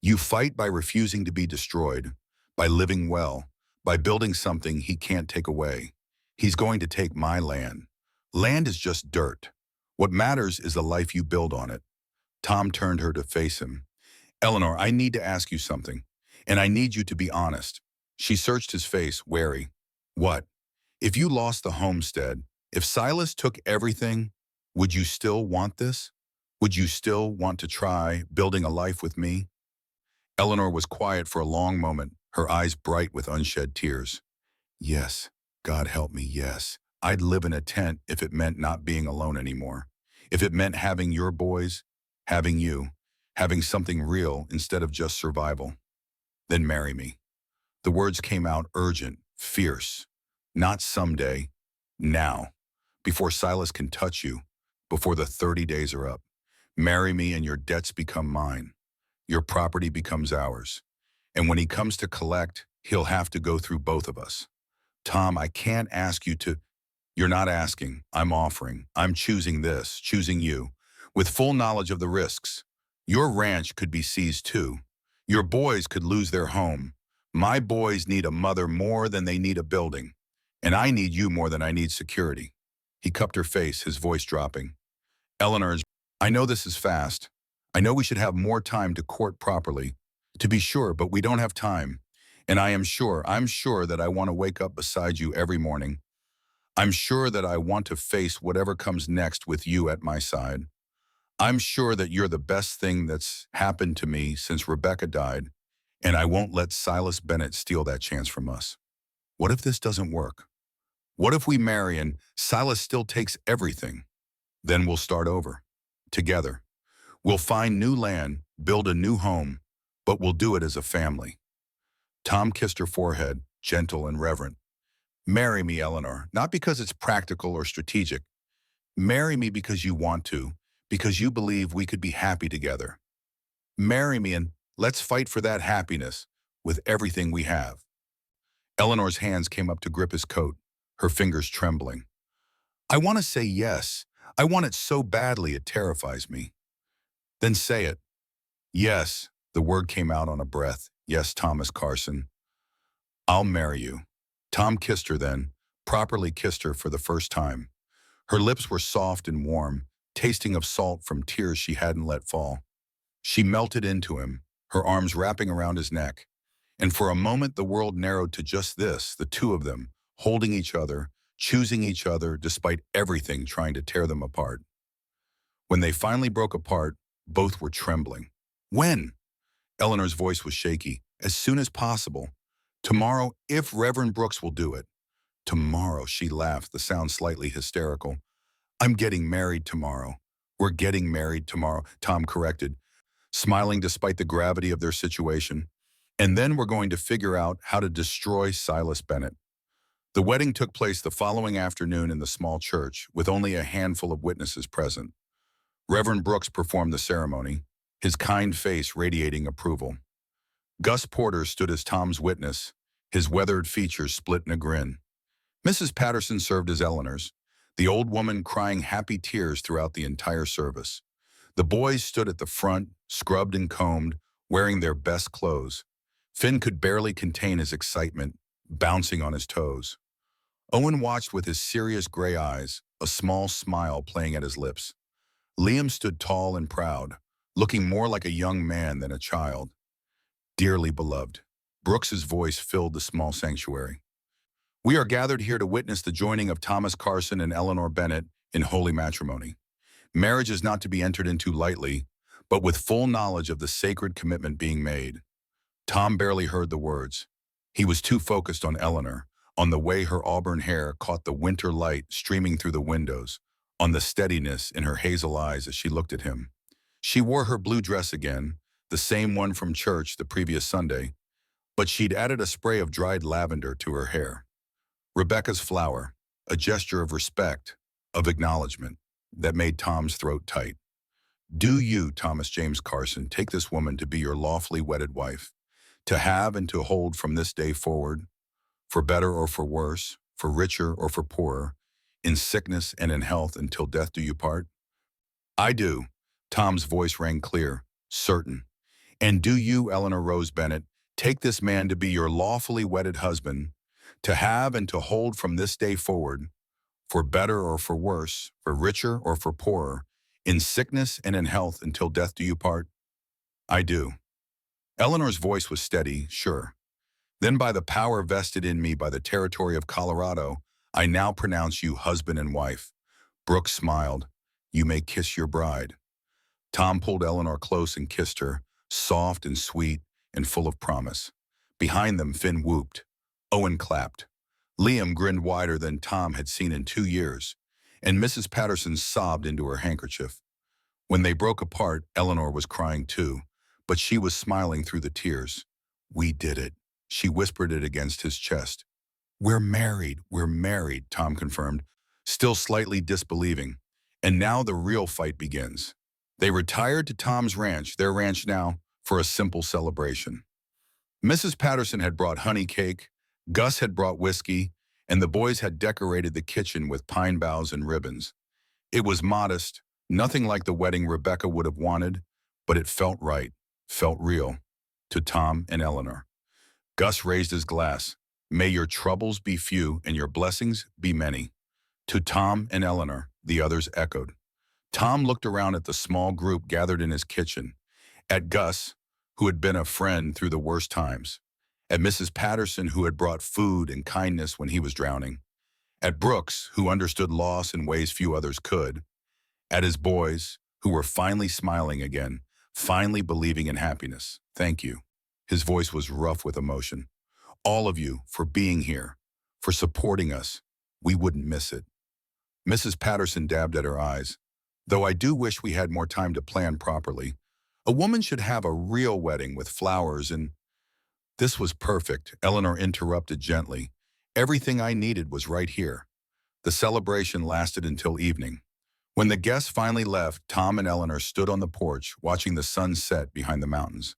You fight by refusing to be destroyed, by living well, by building something he can't take away. He's going to take my land. Land is just dirt. What matters is the life you build on it. Tom turned her to face him. Eleanor, I need to ask you something, and I need you to be honest. She searched his face, wary. What? If you lost the homestead, if Silas took everything, would you still want this? Would you still want to try building a life with me? Eleanor was quiet for a long moment, her eyes bright with unshed tears. Yes, God help me, yes. I'd live in a tent if it meant not being alone anymore. If it meant having your boys, having you, having something real instead of just survival. Then marry me. The words came out urgent, fierce. Not someday, now. Before Silas can touch you, before the 30 days are up. Marry me and your debts become mine. Your property becomes ours. And when he comes to collect, He'll have to go through both of us. Tom, I can't ask you to. You're not asking. I'm offering. I'm choosing this, choosing you, with full knowledge of the risks. Your ranch could be seized too. Your boys could lose their home. My boys need a mother more than they need a building. And I need you more than I need security. He cupped her face, his voice dropping. Eleanor, I know this is fast. I know we should have more time to court properly. To be sure, but we don't have time. And I'm sure that I want to wake up beside you every morning. I'm sure that I want to face whatever comes next with you at my side. I'm sure that you're the best thing that's happened to me since Rebecca died, and I won't let Silas Bennett steal that chance from us. What if this doesn't work? What if we marry and Silas still takes everything? Then we'll start over. Together. We'll find new land, build a new home, but we'll do it as a family. Tom kissed her forehead, gentle and reverent. Marry me, Eleanor, not because it's practical or strategic. Marry me because you want to, because you believe we could be happy together. Marry me and let's fight for that happiness with everything we have. Eleanor's hands came up to grip his coat, her fingers trembling. I want to say yes. I want it so badly it terrifies me. Then say it. Yes, the word came out on a breath. Yes, Thomas Carson. I'll marry you. Tom kissed her then, properly kissed her for the first time. Her lips were soft and warm, tasting of salt from tears she hadn't let fall. She melted into him, her arms wrapping around his neck. And for a moment the world narrowed to just this, the two of them, holding each other, choosing each other despite everything trying to tear them apart. When they finally broke apart, both were trembling. When? Eleanor's voice was shaky. As soon as possible. Tomorrow, if Reverend Brooks will do it. Tomorrow, she laughed, the sound slightly hysterical. I'm getting married tomorrow. We're getting married tomorrow, Tom corrected, smiling despite the gravity of their situation. And then we're going to figure out how to destroy Silas Bennett. The wedding took place the following afternoon in the small church, with only a handful of witnesses present. Reverend Brooks performed the ceremony, his kind face radiating approval. Gus Porter stood as Tom's witness, his weathered features split in a grin. Mrs. Patterson served as Eleanor's, the old woman crying happy tears throughout the entire service. The boys stood at the front, scrubbed and combed, wearing their best clothes. Finn could barely contain his excitement, bouncing on his toes. Owen watched with his serious gray eyes, a small smile playing at his lips. Liam stood tall and proud, looking more like a young man than a child. Dearly beloved, Brooks's voice filled the small sanctuary. We are gathered here to witness the joining of Thomas Carson and Eleanor Bennett in holy matrimony. Marriage is not to be entered into lightly, but with full knowledge of the sacred commitment being made. Tom barely heard the words. He was too focused on Eleanor, on the way her auburn hair caught the winter light streaming through the windows, on the steadiness in her hazel eyes as she looked at him. She wore her blue dress again, the same one from church the previous Sunday, but she'd added a spray of dried lavender to her hair. Rebecca's flower, a gesture of respect, of acknowledgement, that made Tom's throat tight. Do you, Thomas James Carson, take this woman to be your lawfully wedded wife, to have and to hold from this day forward, for better or for worse, for richer or for poorer, in sickness and in health until death do you part? I do. Tom's voice rang clear, certain. And do you, Eleanor Rose Bennett, take this man to be your lawfully wedded husband, to have and to hold from this day forward, for better or for worse, for richer or for poorer, in sickness and in health until death do you part? I do. Eleanor's voice was steady, sure. Then by the power vested in me by the territory of Colorado, I now pronounce you husband and wife. Brooks smiled. You may kiss your bride. Tom pulled Eleanor close and kissed her, soft and sweet and full of promise. Behind them, Finn whooped. Owen clapped. Liam grinned wider than Tom had seen in 2 years, and Mrs. Patterson sobbed into her handkerchief. When they broke apart, Eleanor was crying too, but she was smiling through the tears. We did it. She whispered it against his chest. We're married, Tom confirmed, still slightly disbelieving. And now the real fight begins. They retired to Tom's ranch, their ranch now, for a simple celebration. Mrs. Patterson had brought honey cake, Gus had brought whiskey, and the boys had decorated the kitchen with pine boughs and ribbons. It was modest, nothing like the wedding Rebecca would have wanted, but it felt right, felt real, to Tom and Eleanor. Gus raised his glass. May your troubles be few and your blessings be many. To Tom and Eleanor, the others echoed. Tom looked around at the small group gathered in his kitchen, at Gus, who had been a friend through the worst times, at Mrs. Patterson, who had brought food and kindness when he was drowning, at Brooks, who understood loss in ways few others could, at his boys, who were finally smiling again, finally believing in happiness. Thank you. His voice was rough with emotion. All of you for being here, for supporting us. We wouldn't miss it. Mrs. Patterson dabbed at her eyes. Though I do wish we had more time to plan properly. A woman should have a real wedding with flowers and... This was perfect, Eleanor interrupted gently. Everything I needed was right here. The celebration lasted until evening. When the guests finally left, Tom and Eleanor stood on the porch, watching the sun set behind the mountains.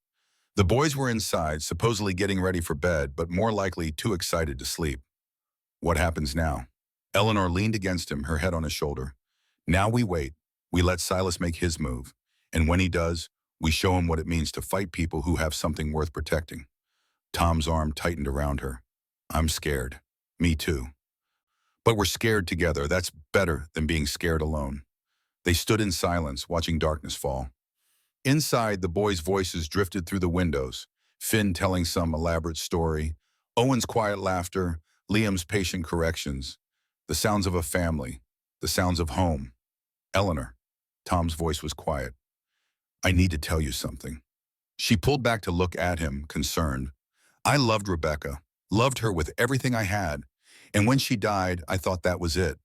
The boys were inside, supposedly getting ready for bed, but more likely too excited to sleep. What happens now? Eleanor leaned against him, her head on his shoulder. Now we wait. We let Silas make his move. And when he does, we show him what it means to fight people who have something worth protecting. Tom's arm tightened around her. I'm scared. Me too. But we're scared together. That's better than being scared alone. They stood in silence, watching darkness fall. Inside, the boys' voices drifted through the windows, Finn telling some elaborate story, Owen's quiet laughter, Liam's patient corrections, the sounds of a family, the sounds of home. Eleanor. Tom's voice was quiet. I need to tell you something. She pulled back to look at him, concerned. I loved Rebecca, loved her with everything I had, and when she died, I thought that was it.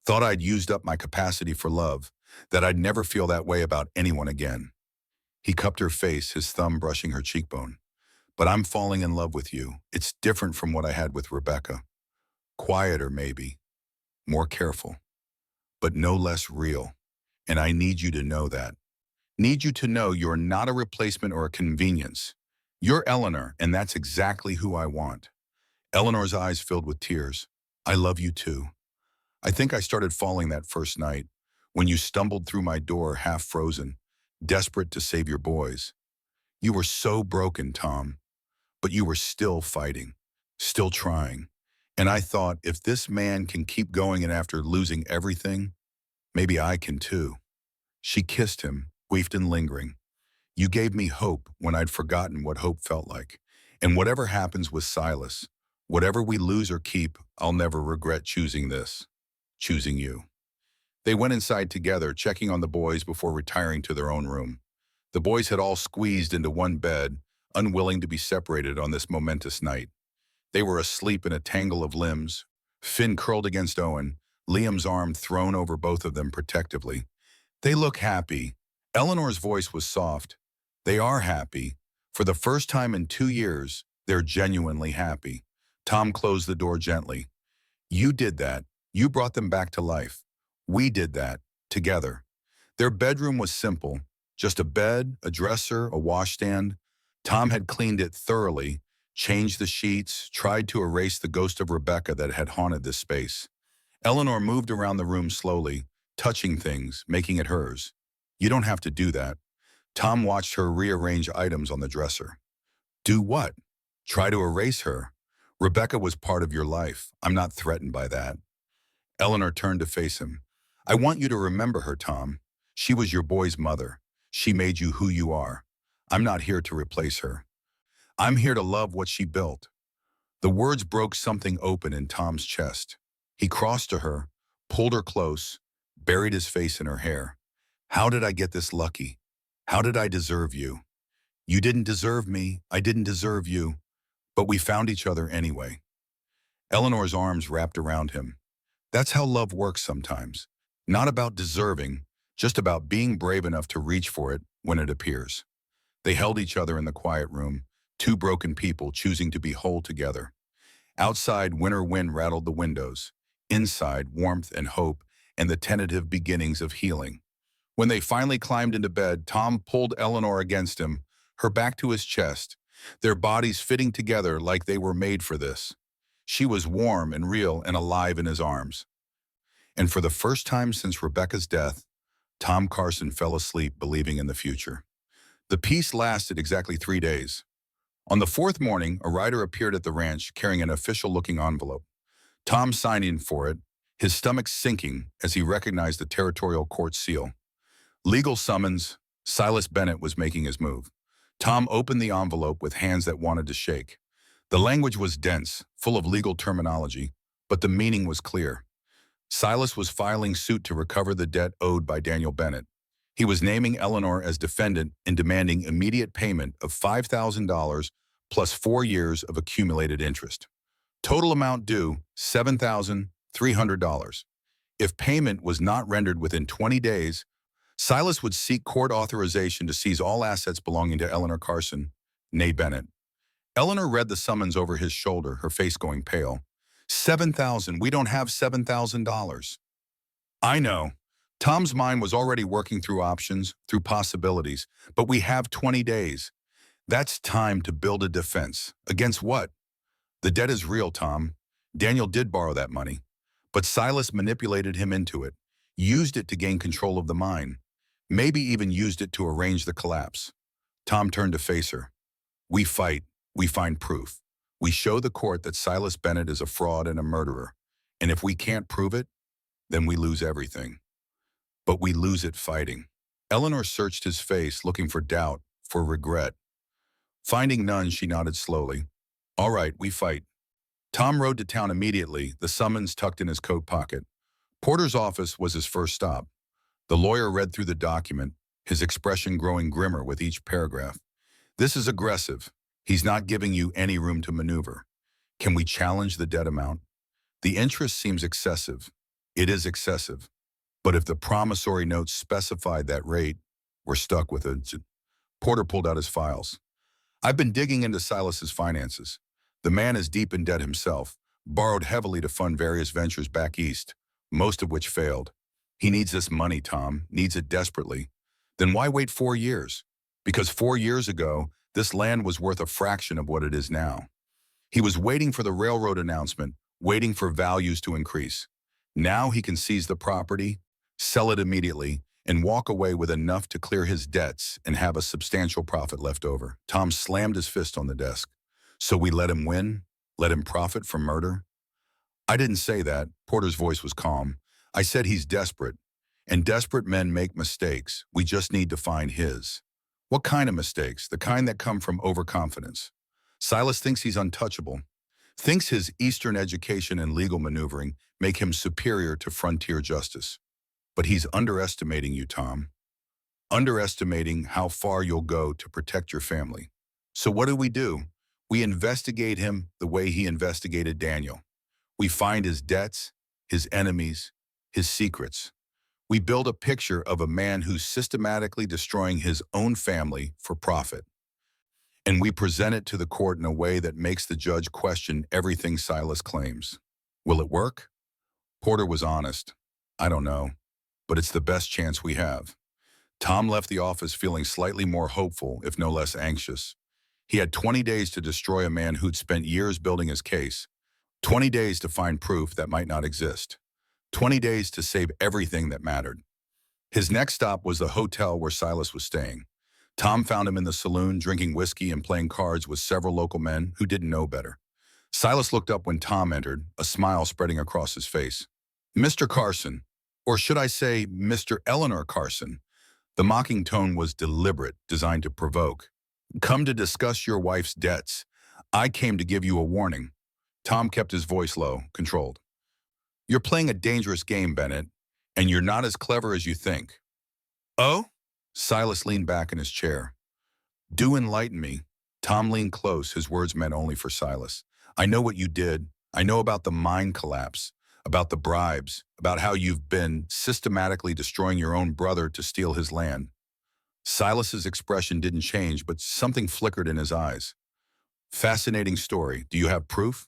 Thought I'd used up my capacity for love, that I'd never feel that way about anyone again. He cupped her face, his thumb brushing her cheekbone. But I'm falling in love with you. It's different from what I had with Rebecca. Quieter, maybe. More careful. But no less real. And I need you to know that. Need you to know you're not a replacement or a convenience. You're Eleanor, and that's exactly who I want. Eleanor's eyes filled with tears. I love you too. I think I started falling that first night, when you stumbled through my door half frozen, desperate to save your boys. You were so broken, Tom, but you were still fighting, still trying. And I thought, if this man can keep going and after losing everything, maybe I can too. She kissed him, brief and lingering. You gave me hope when I'd forgotten what hope felt like. And whatever happens with Silas, whatever we lose or keep, I'll never regret choosing this. Choosing you. They went inside together, checking on the boys before retiring to their own room. The boys had all squeezed into one bed, unwilling to be separated on this momentous night. They were asleep in a tangle of limbs, Finn curled against Owen, Liam's arm thrown over both of them protectively. They look happy. Eleanor's voice was soft. They are happy. For the first time in 2 years, they're genuinely happy. Tom closed the door gently. You did that. You brought them back to life. We did that, together. Their bedroom was simple. Just a bed, a dresser, a washstand. Tom had cleaned it thoroughly, changed the sheets, tried to erase the ghost of Rebecca that had haunted this space. Eleanor moved around the room slowly, touching things, making it hers. You don't have to do that. Tom watched her rearrange items on the dresser. Do what? Try to erase her. Rebecca was part of your life. I'm not threatened by that. Eleanor turned to face him. I want you to remember her, Tom. She was your boy's mother. She made you who you are. I'm not here to replace her. I'm here to love what she built. The words broke something open in Tom's chest. He crossed to her, pulled her close, buried his face in her hair. How did I get this lucky? How did I deserve you? You didn't deserve me. I didn't deserve you. But we found each other anyway. Eleanor's arms wrapped around him. That's how love works sometimes. Not about deserving, just about being brave enough to reach for it when it appears. They held each other in the quiet room, two broken people choosing to be whole together. Outside, winter wind rattled the windows. Inside, warmth and hope and the tentative beginnings of healing. When they finally climbed into bed, Tom pulled Eleanor against him, her back to his chest, their bodies fitting together like they were made for this. She was warm and real and alive in his arms. And for the first time since Rebecca's death, Tom Carson fell asleep believing in the future. The peace lasted exactly 3 days. On the fourth morning, a rider appeared at the ranch carrying an official-looking envelope. Tom signed in for it, his stomach sinking as he recognized the territorial court seal. Legal summons. Silas Bennett was making his move. Tom opened the envelope with hands that wanted to shake. The language was dense, full of legal terminology, but the meaning was clear. Silas was filing suit to recover the debt owed by Daniel Bennett. He was naming Eleanor as defendant and demanding immediate payment of $5,000 plus 4 years of accumulated interest. Total amount due, $7,300. If payment was not rendered within 20 days, Silas would seek court authorization to seize all assets belonging to Eleanor Carson, née Bennett. Eleanor read the summons over his shoulder, her face going pale. $7,000, we don't have $7,000. I know. Tom's mind was already working through options, through possibilities, but we have 20 days. That's time to build a defense. Against what? The debt is real, Tom. Daniel did borrow that money, but Silas manipulated him into it, used it to gain control of the mine, maybe even used it to arrange the collapse. Tom turned to face her. We fight. We find proof. We show the court that Silas Bennett is a fraud and a murderer, and if we can't prove it, then we lose everything. But we lose it fighting. Eleanor searched his face, looking for doubt, for regret. Finding none, she nodded slowly. All right, we fight. Tom rode to town immediately, the summons tucked in his coat pocket. Porter's office was his first stop. The lawyer read through the document, his expression growing grimmer with each paragraph. This is aggressive. He's not giving you any room to maneuver. Can we challenge the debt amount? The interest seems excessive. It is excessive. But if the promissory notes specified that rate, we're stuck with it. Porter pulled out his files. I've been digging into Silas's finances. The man is deep in debt himself, borrowed heavily to fund various ventures back east, most of which failed. He needs this money, Tom, needs it desperately. Then why wait 4 years? Because 4 years ago, this land was worth a fraction of what it is now. He was waiting for the railroad announcement, waiting for values to increase. Now he can seize the property, sell it immediately, and walk away with enough to clear his debts and have a substantial profit left over. Tom slammed his fist on the desk. So we let him win? Let him profit from murder? I didn't say that. Porter's voice was calm. I said he's desperate. And desperate men make mistakes. We just need to find his. What kind of mistakes? The kind that come from overconfidence. Silas thinks he's untouchable. Thinks his Eastern education and legal maneuvering make him superior to frontier justice. But he's underestimating you, Tom. Underestimating how far you'll go to protect your family. So what do? We investigate him the way he investigated Daniel. We find his debts, his enemies, his secrets. We build a picture of a man who's systematically destroying his own family for profit. And we present it to the court in a way that makes the judge question everything Silas claims. Will it work? Porter was honest. I don't know, but it's the best chance we have. Tom left the office feeling slightly more hopeful, if no less anxious. He had 20 days to destroy a man who'd spent years building his case. 20 days to find proof that might not exist. 20 days to save everything that mattered. His next stop was the hotel where Silas was staying. Tom found him in the saloon, drinking whiskey and playing cards with several local men who didn't know better. Silas looked up when Tom entered, a smile spreading across his face. Mr. Carson, or should I say Mr. Eleanor Carson. The mocking tone was deliberate, designed to provoke. Come to discuss your wife's debts. I came to give you a warning. Tom kept his voice low, controlled. You're playing a dangerous game, Bennett, and you're not as clever as you think. Oh? Silas leaned back in his chair. Do enlighten me. Tom leaned close, his words meant only for Silas. I know what you did. I know about the mine collapse, about the bribes, about how you've been systematically destroying your own brother to steal his land. Silas's expression didn't change, but something flickered in his eyes. Fascinating story. Do you have proof?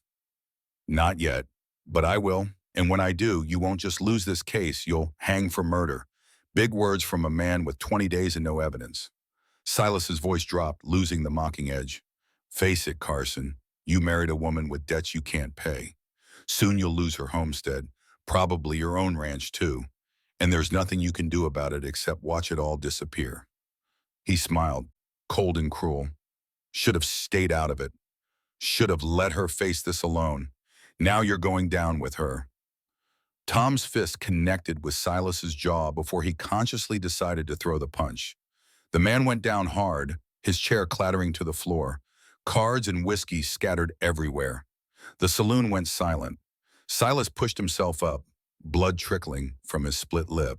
Not yet, but I will. And when I do, you won't just lose this case, you'll hang for murder. Big words from a man with 20 days and no evidence. Silas's voice dropped, losing the mocking edge. Face it, Carson. You married a woman with debts you can't pay. Soon you'll lose her homestead, probably your own ranch too. And there's nothing you can do about it except watch it all disappear. He smiled, cold and cruel. Should have stayed out of it. Should have let her face this alone. Now you're going down with her. Tom's fist connected with Silas's jaw before he consciously decided to throw the punch. The man went down hard, his chair clattering to the floor. Cards and whiskey scattered everywhere. The saloon went silent. Silas pushed himself up, blood trickling from his split lip.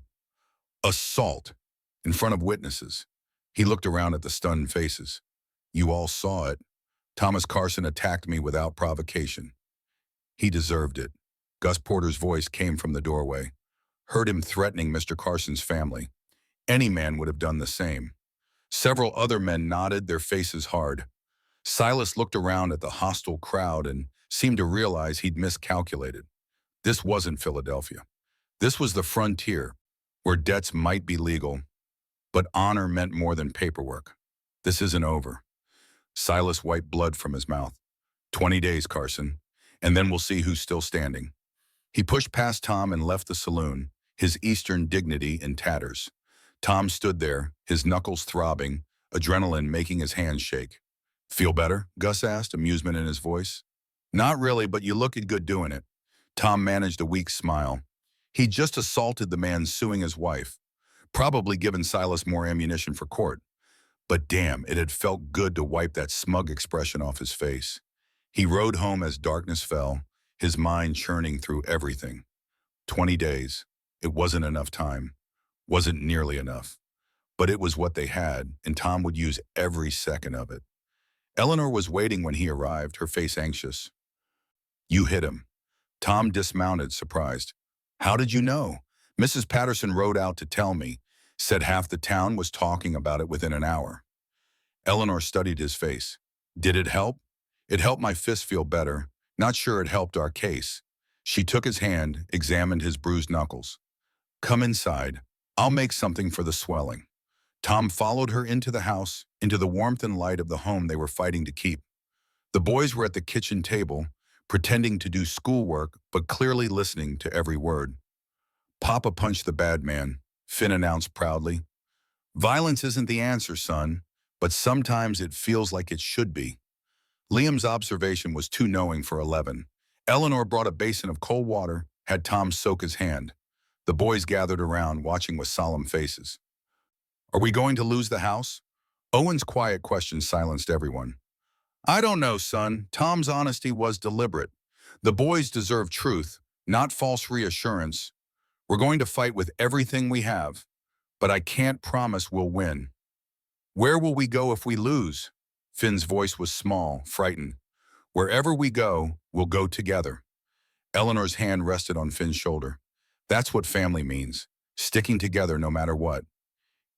Assault! In front of witnesses. He looked around at the stunned faces. You all saw it. Thomas Carson attacked me without provocation. He deserved it. Gus Porter's voice came from the doorway. Heard him threatening Mr. Carson's family. Any man would have done the same. Several other men nodded, their faces hard. Silas looked around at the hostile crowd and seemed to realize he'd miscalculated. This wasn't Philadelphia. This was the frontier, where debts might be legal, but honor meant more than paperwork. This isn't over. Silas wiped blood from his mouth. 20 days, Carson, and then we'll see who's still standing. He pushed past Tom and left the saloon, his Eastern dignity in tatters. Tom stood there, his knuckles throbbing, adrenaline making his hands shake. Feel better? Gus asked, amusement in his voice. Not really, but you look good doing it. Tom managed a weak smile. He'd just assaulted the man suing his wife, probably given Silas more ammunition for court. But damn, it had felt good to wipe that smug expression off his face. He rode home as darkness fell, his mind churning through everything. 20 days. It wasn't enough time. Wasn't nearly enough. But it was what they had, and Tom would use every second of it. Eleanor was waiting when he arrived, her face anxious. You hit him. Tom dismounted, surprised. How did you know? Mrs. Patterson rode out to tell me, said half the town was talking about it within an hour. Eleanor studied his face. Did it help? It helped my fist feel better. Not sure it helped our case. She took his hand, examined his bruised knuckles. Come inside. I'll make something for the swelling. Tom followed her into the house, into the warmth and light of the home they were fighting to keep. The boys were at the kitchen table, pretending to do schoolwork, but clearly listening to every word. Papa punched the bad man, Finn announced proudly. Violence isn't the answer, son, but sometimes it feels like it should be. Liam's observation was too knowing for 11. Eleanor brought a basin of cold water, had Tom soak his hand. The boys gathered around, watching with solemn faces. Are we going to lose the house? Owen's quiet question silenced everyone. I don't know, son. Tom's honesty was deliberate. The boys deserve truth, not false reassurance. We're going to fight with everything we have, but I can't promise we'll win. Where will we go if we lose? Finn's voice was small, frightened. Wherever we go, we'll go together. Eleanor's hand rested on Finn's shoulder. That's what family means, sticking together no matter what.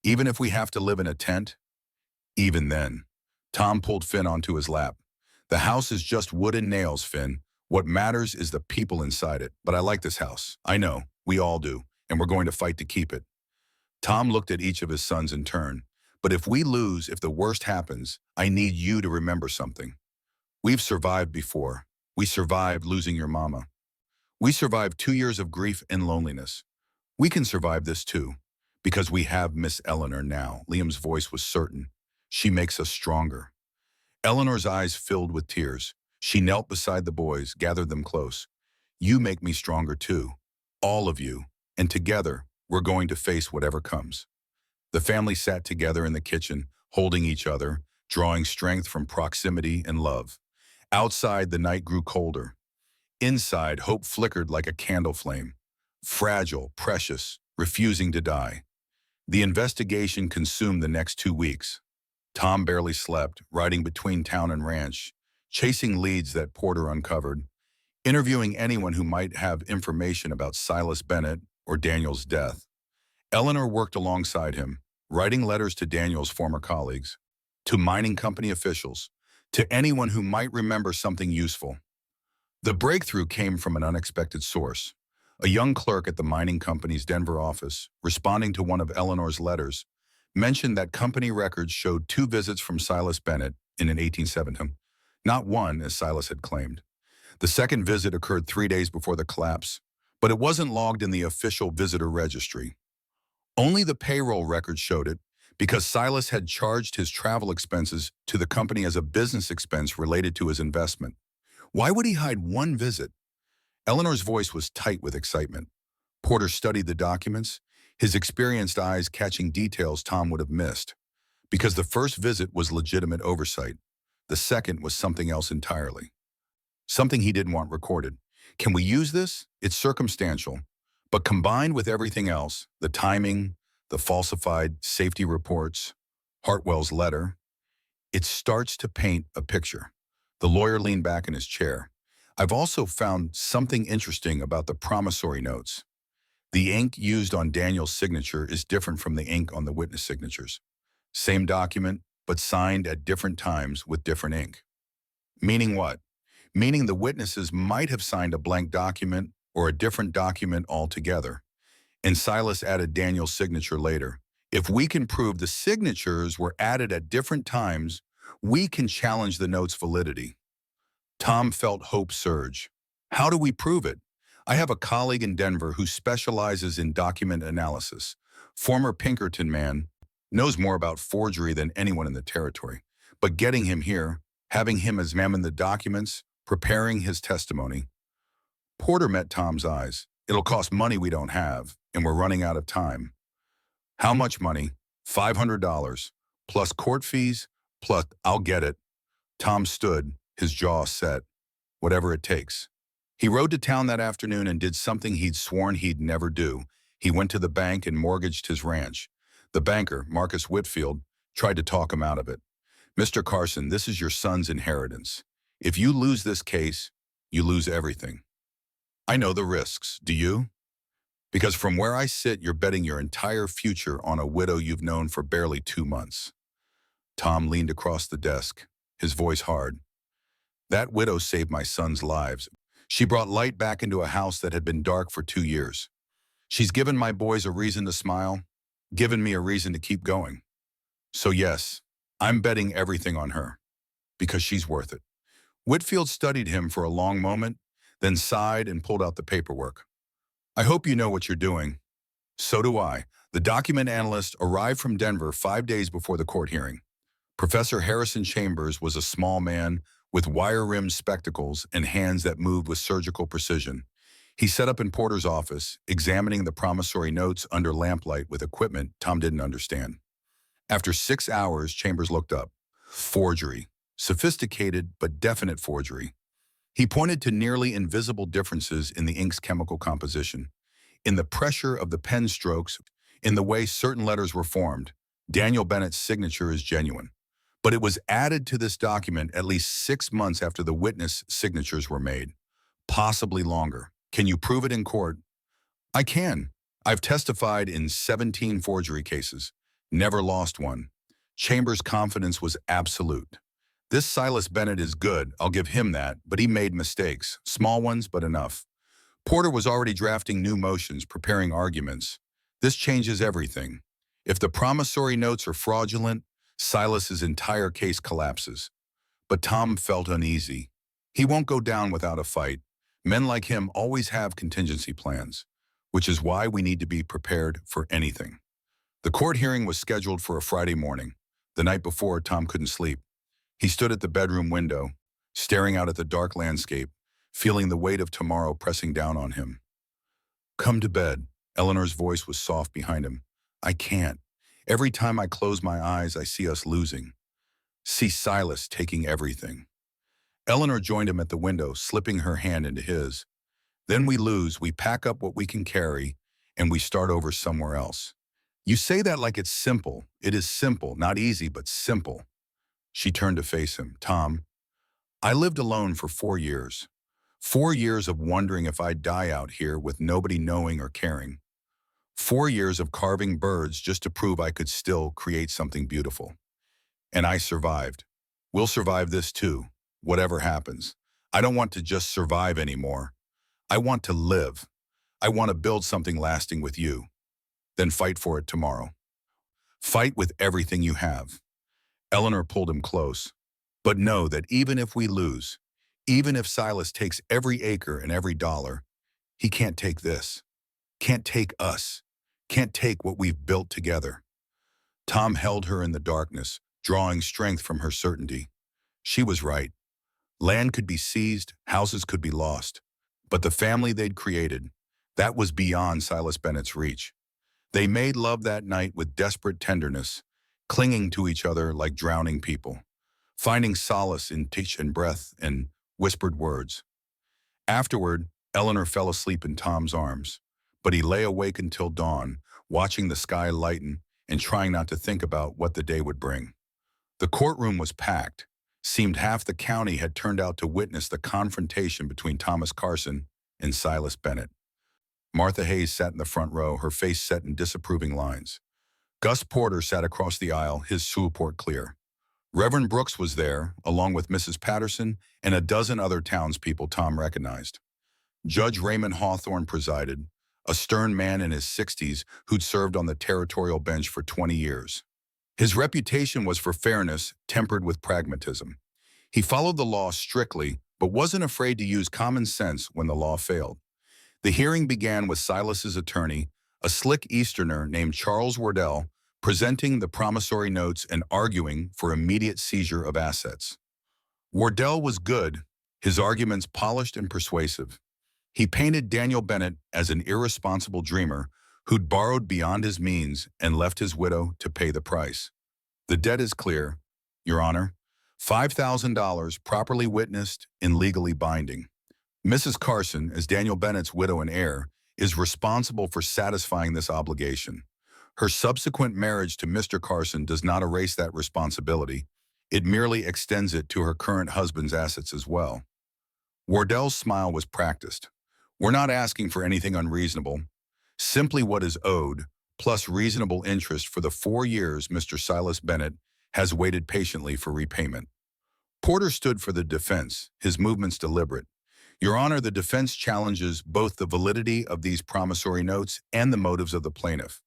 Even if we have to live in a tent? Even then. Tom pulled Finn onto his lap. The house is just wood and nails, Finn. What matters is the people inside it. But I like this house. I know. We all do. And we're going to fight to keep it. Tom looked at each of his sons in turn. But if we lose, if the worst happens, I need you to remember something. We've survived before. We survived losing your mama. We survived 2 years of grief and loneliness. We can survive this too. Because we have Miss Eleanor now. Liam's voice was certain. She makes us stronger. Eleanor's eyes filled with tears. She knelt beside the boys, gathered them close. You make me stronger too. All of you. And together, we're going to face whatever comes. The family sat together in the kitchen, holding each other, drawing strength from proximity and love. Outside, the night grew colder. Inside, hope flickered like a candle flame. Fragile, precious, refusing to die. The investigation consumed the next 2 weeks. Tom barely slept, riding between town and ranch, chasing leads that Porter uncovered, interviewing anyone who might have information about Silas Bennett or Daniel's death. Eleanor worked alongside him, writing letters to Daniel's former colleagues, to mining company officials, to anyone who might remember something useful. The breakthrough came from an unexpected source. A young clerk at the mining company's Denver office, responding to one of Eleanor's letters, mentioned that company records showed 2 visits from Silas Bennett in an 1870. Not one, as Silas had claimed. The second visit occurred 3 days before the collapse, but it wasn't logged in the official visitor registry. Only the payroll record showed it, because Silas had charged his travel expenses to the company as a business expense related to his investment. Why would he hide one visit? Eleanor's voice was tight with excitement. Porter studied the documents, his experienced eyes catching details Tom would have missed. Because the first visit was legitimate oversight. The second was something else entirely. Something he didn't want recorded. Can we use this? It's circumstantial. But combined with everything else, the timing, the falsified safety reports, Hartwell's letter, it starts to paint a picture. The lawyer leaned back in his chair. I've also found something interesting about the promissory notes. The ink used on Daniel's signature is different from the ink on the witness signatures. Same document, but signed at different times with different ink. Meaning what? Meaning the witnesses might have signed a blank document or a different document altogether. And Silas added Daniel's signature later. If we can prove the signatures were added at different times, we can challenge the note's validity. Tom felt hope surge. How do we prove it? I have a colleague in Denver who specializes in document analysis. Former Pinkerton man, knows more about forgery than anyone in the territory. But getting him here, having him examine the documents, preparing his testimony. Porter met Tom's eyes. It'll cost money we don't have, and we're running out of time. How much money? $500, plus court fees, plus I'll get it. Tom stood, his jaw set. Whatever it takes. He rode to town that afternoon and did something he'd sworn he'd never do. He went to the bank and mortgaged his ranch. The banker, Marcus Whitfield, tried to talk him out of it. Mr. Carson, this is your son's inheritance. If you lose this case, you lose everything. I know the risks, do you? Because from where I sit, you're betting your entire future on a widow you've known for barely 2 months. Tom leaned across the desk, his voice hard. That widow saved my son's lives. She brought light back into a house that had been dark for 2 years. She's given my boys a reason to smile, given me a reason to keep going. So yes, I'm betting everything on her, because she's worth it. Whitfield studied him for a long moment, then sighed and pulled out the paperwork. I hope you know what you're doing. So do I. The document analyst arrived from Denver 5 days before the court hearing. Professor Harrison Chambers was a small man with wire-rimmed spectacles and hands that moved with surgical precision. He set up in Porter's office, examining the promissory notes under lamplight with equipment Tom didn't understand. After 6 hours, Chambers looked up. Forgery. Sophisticated but definite forgery. He pointed to nearly invisible differences in the ink's chemical composition, in the pressure of the pen strokes, in the way certain letters were formed. Daniel Bennett's signature is genuine. But it was added to this document at least 6 months after the witness signatures were made, possibly longer. Can you prove it in court? I can. I've testified in 17 forgery cases, never lost one. Chambers' confidence was absolute. This Silas Bennett is good, I'll give him that, but he made mistakes, small ones, but enough. Porter was already drafting new motions, preparing arguments. This changes everything. If the promissory notes are fraudulent, Silas's entire case collapses. But Tom felt uneasy. He won't go down without a fight. Men like him always have contingency plans, which is why we need to be prepared for anything. The court hearing was scheduled for a Friday morning. The night before, Tom couldn't sleep. He stood at the bedroom window, staring out at the dark landscape, feeling the weight of tomorrow pressing down on him. Come to bed. Eleanor's voice was soft behind him. I can't. Every time I close my eyes, I see us losing. See Silas taking everything. Eleanor joined him at the window, slipping her hand into his. Then we lose, we pack up what we can carry, and we start over somewhere else. You say that like it's simple. It is simple, not easy, but simple. She turned to face him. Tom, I lived alone for 4 years. 4 years of wondering if I'd die out here with nobody knowing or caring. 4 years of carving birds just to prove I could still create something beautiful. And I survived. We'll survive this too, whatever happens. I don't want to just survive anymore. I want to live. I want to build something lasting with you. Then fight for it tomorrow. Fight with everything you have. Eleanor pulled him close. But know that even if we lose, even if Silas takes every acre and every dollar, he can't take this, can't take us, can't take what we've built together." Tom held her in the darkness, drawing strength from her certainty. She was right. Land could be seized, houses could be lost. But the family they'd created, that was beyond Silas Bennett's reach. They made love that night with desperate tenderness, clinging to each other like drowning people, finding solace in touch and breath and whispered words. Afterward, Eleanor fell asleep in Tom's arms, but he lay awake until dawn, watching the sky lighten and trying not to think about what the day would bring. The courtroom was packed. Seemed half the county had turned out to witness the confrontation between Thomas Carson and Silas Bennett. Martha Hayes sat in the front row, her face set in disapproving lines. Gus Porter sat across the aisle, his support clear. Reverend Brooks was there, along with Mrs. Patterson and a dozen other townspeople Tom recognized. Judge Raymond Hawthorne presided, a stern man in his 60s who'd served on the territorial bench for 20 years. His reputation was for fairness, tempered with pragmatism. He followed the law strictly, but wasn't afraid to use common sense when the law failed. The hearing began with Silas's attorney, a slick Easterner named Charles Wardell, presenting the promissory notes and arguing for immediate seizure of assets. Wardell was good, his arguments polished and persuasive. He painted Daniel Bennett as an irresponsible dreamer who'd borrowed beyond his means and left his widow to pay the price. "The debt is clear, Your Honor. $5,000 properly witnessed and legally binding. Mrs. Carson, as Daniel Bennett's widow and heir, is responsible for satisfying this obligation. Her subsequent marriage to Mr. Carson does not erase that responsibility. It merely extends it to her current husband's assets as well." Wardell's smile was practiced. "We're not asking for anything unreasonable. Simply what is owed, plus reasonable interest for the 4 years Mr. Silas Bennett has waited patiently for repayment." Porter stood for the defense, his movements deliberate. "Your Honor, the defense challenges both the validity of these promissory notes and the motives of the plaintiff.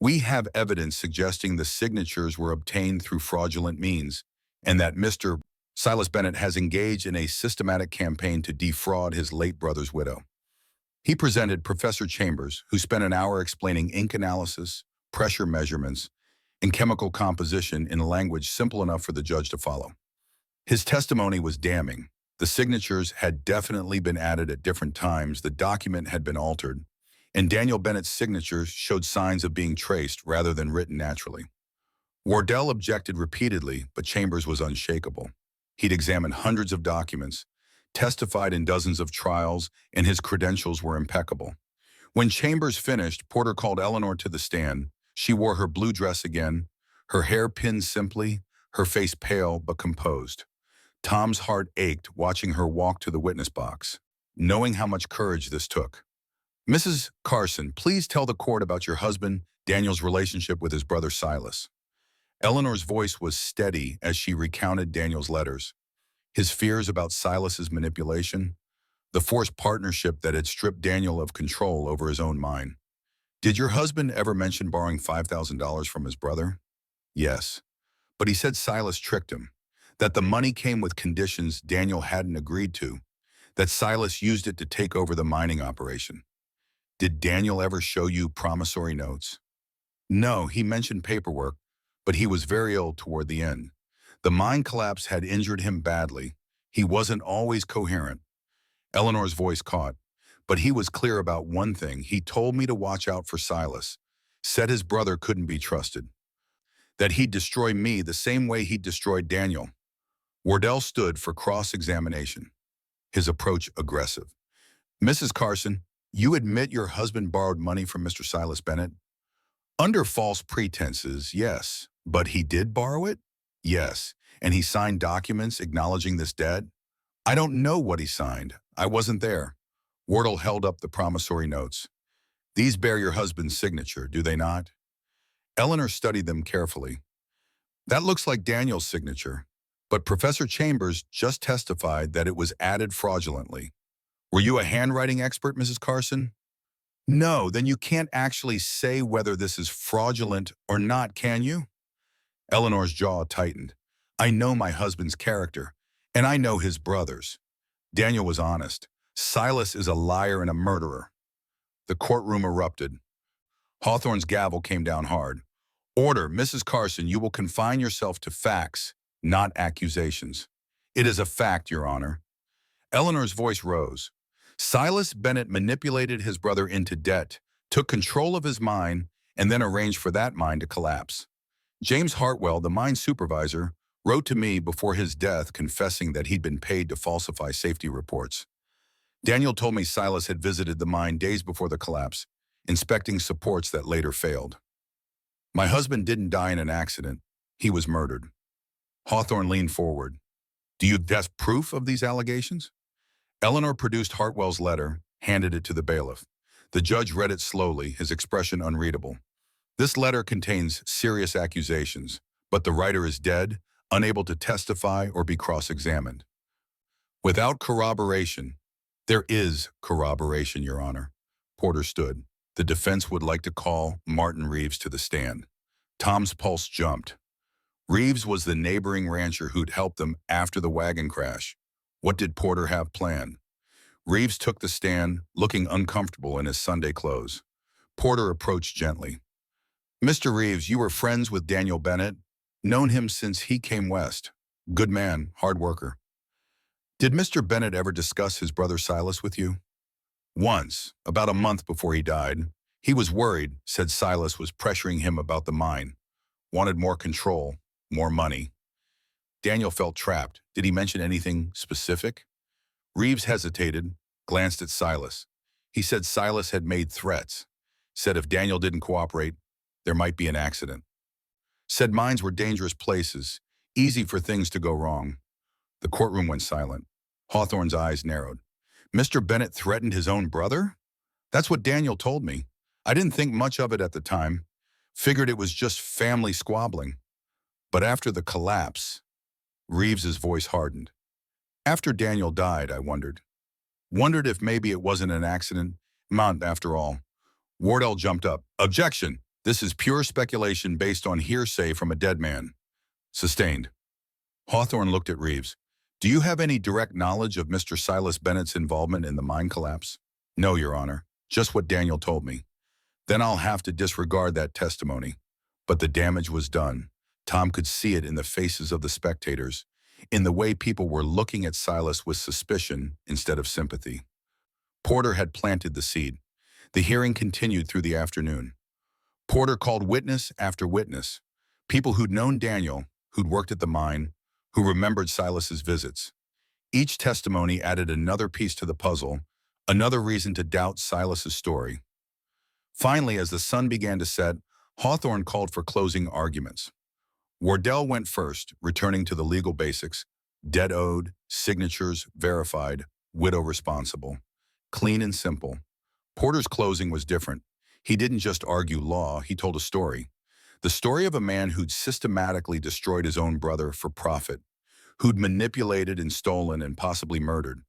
We have evidence suggesting the signatures were obtained through fraudulent means, and that Mr. Silas Bennett has engaged in a systematic campaign to defraud his late brother's widow." He presented Professor Chambers, who spent an hour explaining ink analysis, pressure measurements, and chemical composition in language simple enough for the judge to follow. His testimony was damning. The signatures had definitely been added at different times, the document had been altered, and Daniel Bennett's signatures showed signs of being traced rather than written naturally. Wardell objected repeatedly, but Chambers was unshakable. He'd examined hundreds of documents, testified in dozens of trials, and his credentials were impeccable. When Chambers finished, Porter called Eleanor to the stand. She wore her blue dress again, her hair pinned simply, her face pale but composed. Tom's heart ached watching her walk to the witness box, knowing how much courage this took. "Mrs. Carson, please tell the court about your husband, Daniel's relationship with his brother Silas." Eleanor's voice was steady as she recounted Daniel's letters, his fears about Silas's manipulation, the forced partnership that had stripped Daniel of control over his own mind. "Did your husband ever mention borrowing $5,000 from his brother?" "Yes, but he said Silas tricked him, that the money came with conditions Daniel hadn't agreed to, that Silas used it to take over the mining operation." "Did Daniel ever show you promissory notes?" "No, he mentioned paperwork, but he was very ill toward the end. The mine collapse had injured him badly. He wasn't always coherent." Eleanor's voice caught, but he was clear about one thing. "He told me to watch out for Silas, said his brother couldn't be trusted, that he'd destroy me the same way he'd destroyed Daniel." Wardell stood for cross-examination, his approach aggressive. "Mrs. Carson, you admit your husband borrowed money from Mr. Silas Bennett?" "Under false pretenses, yes. But he did borrow it?" "Yes. And he signed documents acknowledging this debt?" "I don't know what he signed. I wasn't there." Wardell held up the promissory notes. "These bear your husband's signature, do they not?" Eleanor studied them carefully. "That looks like Daniel's signature, but Professor Chambers just testified that it was added fraudulently." "Were you a handwriting expert, Mrs. Carson?" "No, then you can't actually say whether this is fraudulent or not, can you?" Eleanor's jaw tightened. I know my husband's character, and I know his brothers. Daniel was honest. Silas is a liar and a murderer. The courtroom erupted. Hawthorne's gavel came down hard. Order, Mrs. Carson, you will confine yourself to facts, not accusations. It is a fact, Your Honor. Eleanor's voice rose. Silas Bennett manipulated his brother into debt, took control of his mine, and then arranged for that mine to collapse. James Hartwell, the mine supervisor, wrote to me before his death confessing that he'd been paid to falsify safety reports. Daniel told me Silas had visited the mine days before the collapse, inspecting supports that later failed. My husband didn't die in an accident. He was murdered. Hawthorne leaned forward. Do you have proof of these allegations? Eleanor produced Hartwell's letter, handed it to the bailiff. The judge read it slowly, his expression unreadable. This letter contains serious accusations, but the writer is dead, unable to testify or be cross-examined. Without corroboration, there is corroboration, Your Honor. Porter stood. The defense would like to call Martin Reeves to the stand. Tom's pulse jumped. Reeves was the neighboring rancher who'd helped them after the wagon crash. What did Porter have planned? Reeves took the stand, looking uncomfortable in his Sunday clothes. Porter approached gently. Mr. Reeves, you were friends with Daniel Bennett? Known him since he came west. Good man, hard worker. Did Mr. Bennett ever discuss his brother Silas with you? Once, about a month before he died. He was worried, said Silas was pressuring him about the mine. Wanted more control, more money. Daniel felt trapped. Did he mention anything specific? Reeves hesitated, glanced at Silas. He said Silas had made threats. Said if Daniel didn't cooperate, there might be an accident. Said mines were dangerous places, easy for things to go wrong. The courtroom went silent. Hawthorne's eyes narrowed. Mr. Bennett threatened his own brother? That's what Daniel told me. I didn't think much of it at the time. Figured it was just family squabbling. But after the collapse, Reeves's voice hardened. After Daniel died, I wondered. Wondered if maybe it wasn't an accident. After all. Wardell jumped up. Objection! This is pure speculation based on hearsay from a dead man. Sustained. Hawthorne looked at Reeves. Do you have any direct knowledge of Mr. Silas Bennett's involvement in the mine collapse? No, Your Honor. Just what Daniel told me. Then I'll have to disregard that testimony. But the damage was done. Tom could see it in the faces of the spectators, in the way people were looking at Silas with suspicion instead of sympathy. Porter had planted the seed. The hearing continued through the afternoon. Porter called witness after witness, people who'd known Daniel, who'd worked at the mine, who remembered Silas's visits. Each testimony added another piece to the puzzle, another reason to doubt Silas's story. Finally, as the sun began to set, Hawthorne called for closing arguments. Wardell went first, returning to the legal basics: debt owed, signatures verified, widow responsible. Clean and simple. Porter's closing was different. He didn't just argue law, he told a story. The story of a man who'd systematically destroyed his own brother for profit, who'd manipulated and stolen and possibly murdered,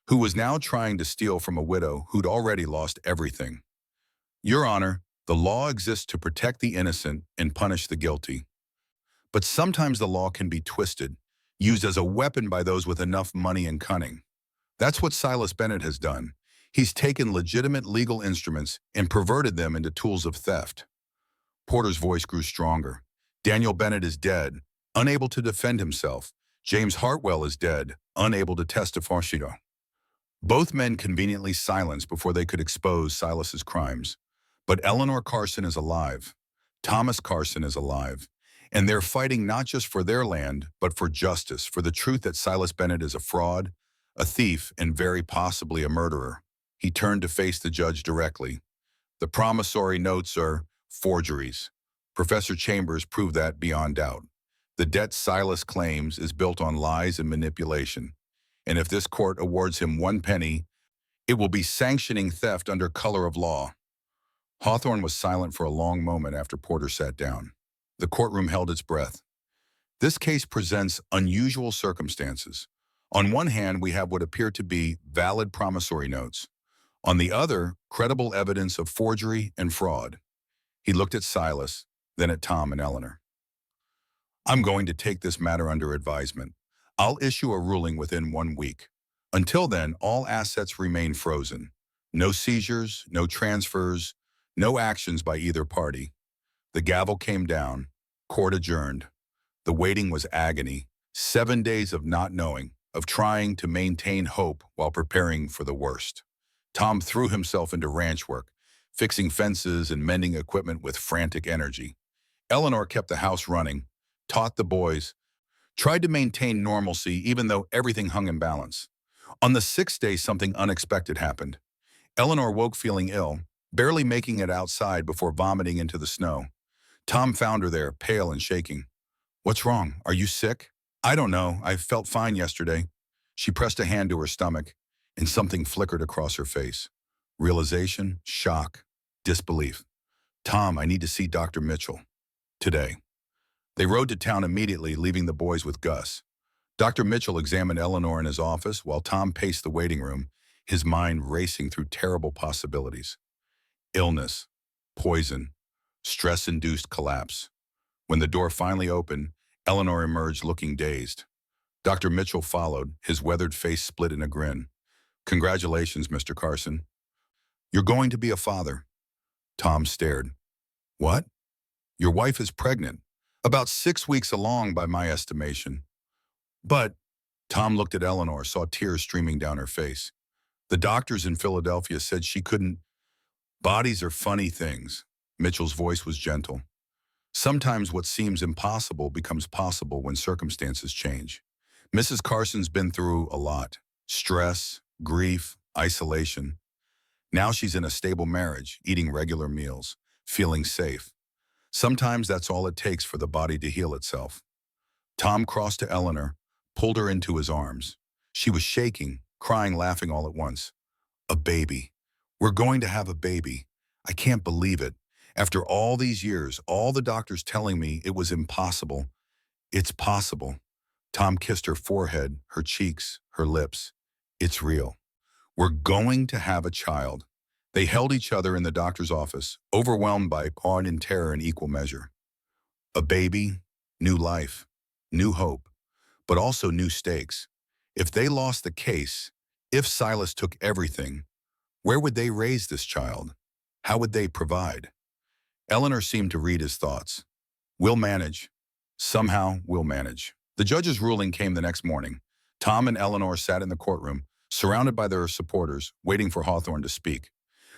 who was now trying to steal from a widow who'd already lost everything. Your Honor, the law exists to protect the innocent and punish the guilty. But sometimes the law can be twisted, used as a weapon by those with enough money and cunning. That's what Silas Bennett has done. He's taken legitimate legal instruments and perverted them into tools of theft. Porter's voice grew stronger. Daniel Bennett is dead, unable to defend himself. James Hartwell is dead, unable to testify. Both men conveniently silenced before they could expose Silas's crimes. But Eleanor Carson is alive. Thomas Carson is alive. And they're fighting not just for their land, but for justice, for the truth that Silas Bennett is a fraud, a thief, and very possibly a murderer. He turned to face the judge directly. The promissory notes are forgeries. Professor Chambers proved that beyond doubt. The debt Silas claims is built on lies and manipulation. And if this court awards him 1 penny, it will be sanctioning theft under color of law. Hawthorne was silent for a long moment after Porter sat down. The courtroom held its breath. This case presents unusual circumstances. On one hand, we have what appear to be valid promissory notes. On the other, credible evidence of forgery and fraud. He looked at Silas, then at Tom and Eleanor. I'm going to take this matter under advisement. I'll issue a ruling within 1 week. Until then, all assets remain frozen. No seizures, no transfers, no actions by either party. The gavel came down. Court adjourned. The waiting was agony. 7 days of not knowing, of trying to maintain hope while preparing for the worst. Tom threw himself into ranch work, fixing fences and mending equipment with frantic energy. Eleanor kept the house running, taught the boys, tried to maintain normalcy even though everything hung in balance. On the 6th day, something unexpected happened. Eleanor woke feeling ill, barely making it outside before vomiting into the snow. Tom found her there, pale and shaking. "What's wrong? Are you sick?" "I don't know. I felt fine yesterday." She pressed a hand to her stomach, and something flickered across her face. Realization, shock, disbelief. "Tom, I need to see Dr. Mitchell. Today." They rode to town immediately, leaving the boys with Gus. Dr. Mitchell examined Eleanor in his office while Tom paced the waiting room, his mind racing through terrible possibilities. Illness, poison, stress-induced collapse. When the door finally opened, Eleanor emerged looking dazed. Dr. Mitchell followed, his weathered face split in a grin. "Congratulations, Mr. Carson. You're going to be a father." Tom stared. "What?" "Your wife is pregnant. About 6 weeks along by my estimation." "But," Tom looked at Eleanor, saw tears streaming down her face. "The doctors in Philadelphia said she couldn't." "Bodies are funny things." Mitchell's voice was gentle. "Sometimes what seems impossible becomes possible when circumstances change. Mrs. Carson's been through a lot. Stress, grief, isolation. Now she's in a stable marriage, eating regular meals, feeling safe. Sometimes that's all it takes for the body to heal itself." Tom crossed to Eleanor, pulled her into his arms. She was shaking, crying, laughing all at once. "A baby. We're going to have a baby. I can't believe it. After all these years, all the doctors telling me it was impossible. It's possible." Tom kissed her forehead, her cheeks, her lips. "It's real. We're going to have a child." They held each other in the doctor's office, overwhelmed by awe and terror in equal measure. A baby, new life, new hope, but also new stakes. If they lost the case, if Silas took everything, where would they raise this child? How would they provide? Eleanor seemed to read his thoughts. "We'll manage. Somehow we'll manage." The judge's ruling came the next morning. Tom and Eleanor sat in the courtroom, surrounded by their supporters, waiting for Hawthorne to speak.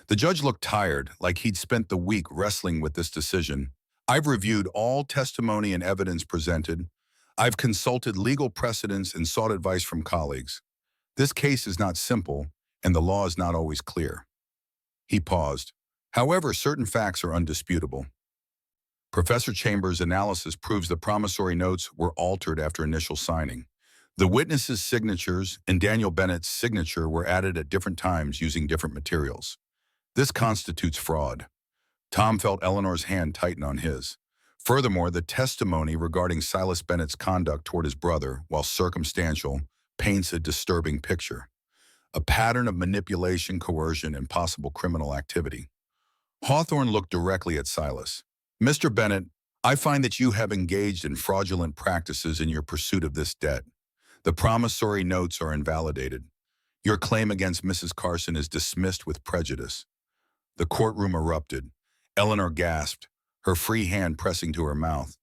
The judge looked tired, like he'd spent the week wrestling with this decision. "I've reviewed all testimony and evidence presented. I've consulted legal precedents and sought advice from colleagues. This case is not simple, and the law is not always clear." He paused. "However, certain facts are undisputable. Professor Chambers' analysis proves the promissory notes were altered after initial signing. The witnesses' signatures and Daniel Bennett's signature were added at different times using different materials. This constitutes fraud." Tom felt Eleanor's hand tighten on his. Furthermore, the testimony regarding Silas Bennett's conduct toward his brother, while circumstantial, paints a disturbing picture. A pattern of manipulation, coercion, and possible criminal activity. Hawthorne looked directly at Silas. "Mr. Bennett, I find that you have engaged in fraudulent practices in your pursuit of this debt. The promissory notes are invalidated. Your claim against Mrs. Carson is dismissed with prejudice." The courtroom erupted. Eleanor gasped, her free hand pressing to her mouth.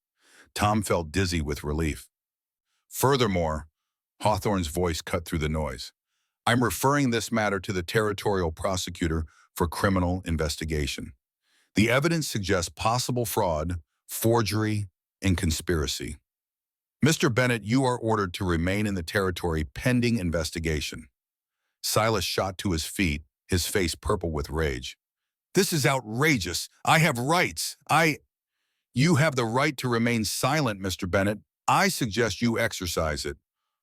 Tom felt dizzy with relief. "Furthermore," Hawthorne's voice cut through the noise, "I'm referring this matter to the territorial prosecutor for criminal investigation. The evidence suggests possible fraud, forgery, and conspiracy. Mr. Bennett, you are ordered to remain in the territory pending investigation." Silas shot to his feet, his face purple with rage. "This is outrageous. I have rights. You have the right to remain silent, Mr. Bennett. I suggest you exercise it."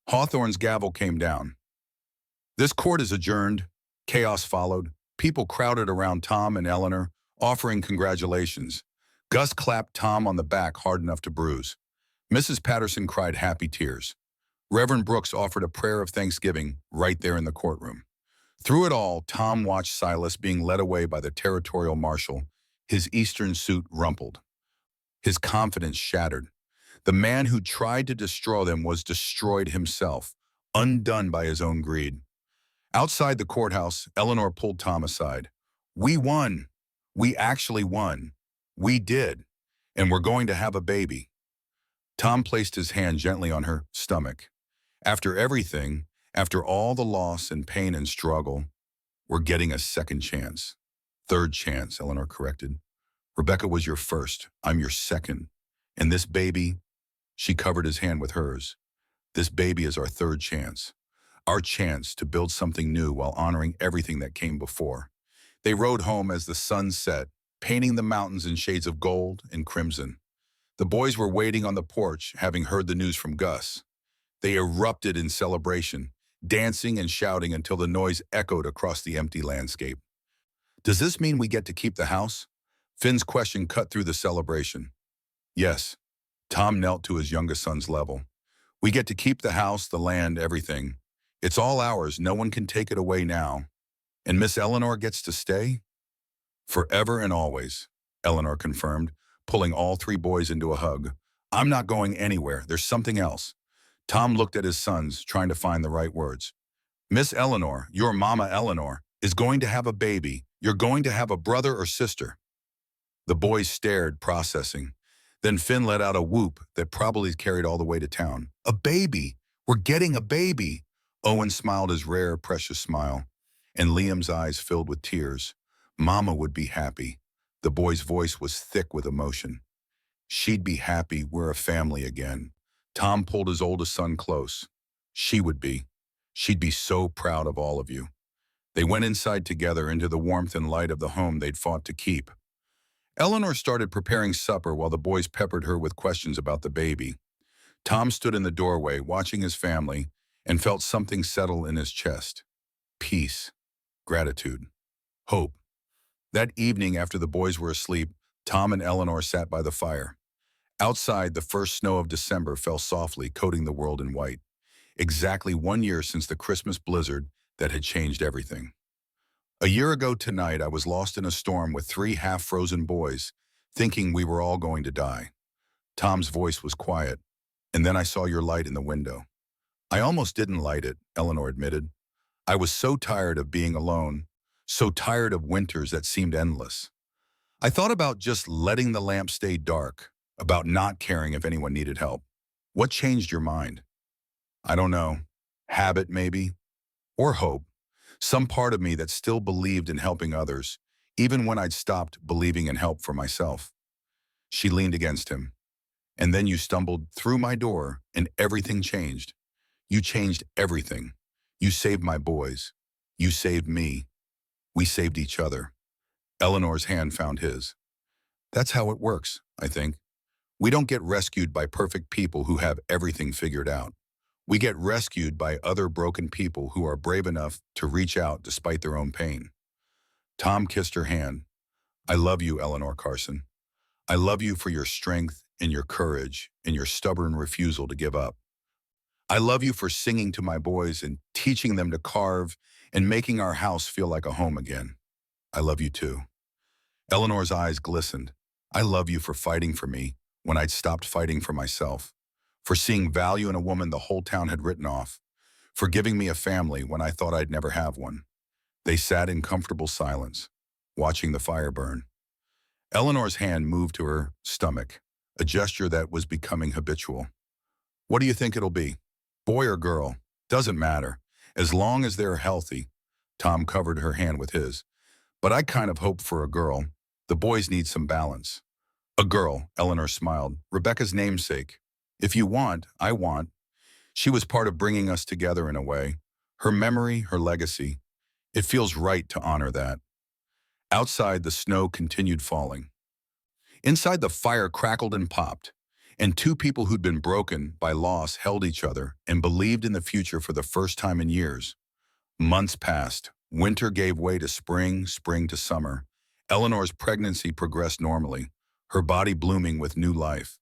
Hawthorne's gavel came down. "This court is adjourned." Chaos followed. People crowded around Tom and Eleanor, offering congratulations. Gus clapped Tom on the back hard enough to bruise. Mrs. Patterson cried happy tears. Reverend Brooks offered a prayer of thanksgiving right there in the courtroom. Through it all, Tom watched Silas being led away by the territorial marshal, his Eastern suit rumpled, his confidence shattered. The man who tried to destroy them was destroyed himself, undone by his own greed. Outside the courthouse, Eleanor pulled Tom aside. We won. We actually won. We did. And we're going to have a baby. Tom placed his hand gently on her stomach. After everything, after all the loss and pain and struggle, we're getting a second chance. Third chance, Eleanor corrected. Rebecca was your first. I'm your second. And this baby, she covered his hand with hers. This baby is our third chance. Our chance to build something new while honoring everything that came before. They rode home as the sun set, painting the mountains in shades of gold and crimson. The boys were waiting on the porch, having heard the news from Gus. They erupted in celebration, dancing and shouting until the noise echoed across the empty landscape. Does this mean we get to keep the house? Finn's question cut through the celebration. Yes. Tom knelt to his youngest son's level. We get to keep the house, the land, everything. It's all ours. No one can take it away now. And Miss Eleanor gets to stay? Forever and always, Eleanor confirmed, pulling all three boys into a hug. I'm not going anywhere. There's something else. Tom looked at his sons, trying to find the right words. Miss Eleanor, your Mama Eleanor, is going to have a baby. You're going to have a brother or sister. The boys stared, processing. Then Finn let out a whoop that probably carried all the way to town. A baby! We're getting a baby! Owen smiled his rare, precious smile, and Liam's eyes filled with tears. Mama would be happy. The boy's voice was thick with emotion. She'd be happy we're a family again. Tom pulled his oldest son close. She would be. She'd be so proud of all of you. They went inside together into the warmth and light of the home they'd fought to keep. Eleanor started preparing supper while the boys peppered her with questions about the baby. Tom stood in the doorway, watching his family, and felt something settle in his chest. Peace, gratitude, hope. That evening, after the boys were asleep, Tom and Eleanor sat by the fire. Outside, the first snow of December fell softly, coating the world in white. Exactly 1 year since the Christmas blizzard that had changed everything. A year ago tonight, I was lost in a storm with 3 half-frozen boys, thinking we were all going to die. Tom's voice was quiet, and then I saw your light in the window. I almost didn't light it, Eleanor admitted. I was so tired of being alone, so tired of winters that seemed endless. I thought about just letting the lamp stay dark, about not caring if anyone needed help. What changed your mind? I don't know. Habit, maybe? Or hope. Some part of me that still believed in helping others, even when I'd stopped believing in help for myself. She leaned against him. And then you stumbled through my door, and everything changed. You changed everything. You saved my boys. You saved me. We saved each other. Eleanor's hand found his. That's how it works, I think. We don't get rescued by perfect people who have everything figured out. We get rescued by other broken people who are brave enough to reach out despite their own pain. Tom kissed her hand. I love you, Eleanor Carson. I love you for your strength and your courage and your stubborn refusal to give up. I love you for singing to my boys and teaching them to carve and making our house feel like a home again. I love you too. Eleanor's eyes glistened. I love you for fighting for me when I'd stopped fighting for myself, for seeing value in a woman the whole town had written off, for giving me a family when I thought I'd never have one. They sat in comfortable silence, watching the fire burn. Eleanor's hand moved to her stomach, a gesture that was becoming habitual. What do you think it'll be? Boy or girl? Doesn't matter. As long as they're healthy. Tom covered her hand with his. But I kind of hope for a girl. The boys need some balance. A girl, Eleanor smiled. Rebecca's namesake. If you want, I want. She was part of bringing us together in a way. Her memory, her legacy. It feels right to honor that. Outside, the snow continued falling. Inside, the fire crackled and popped, and 2 people who'd been broken by loss held each other and believed in the future for the first time in years. Months passed. Winter gave way to spring, spring to summer. Eleanor's pregnancy progressed normally, her body blooming with new life.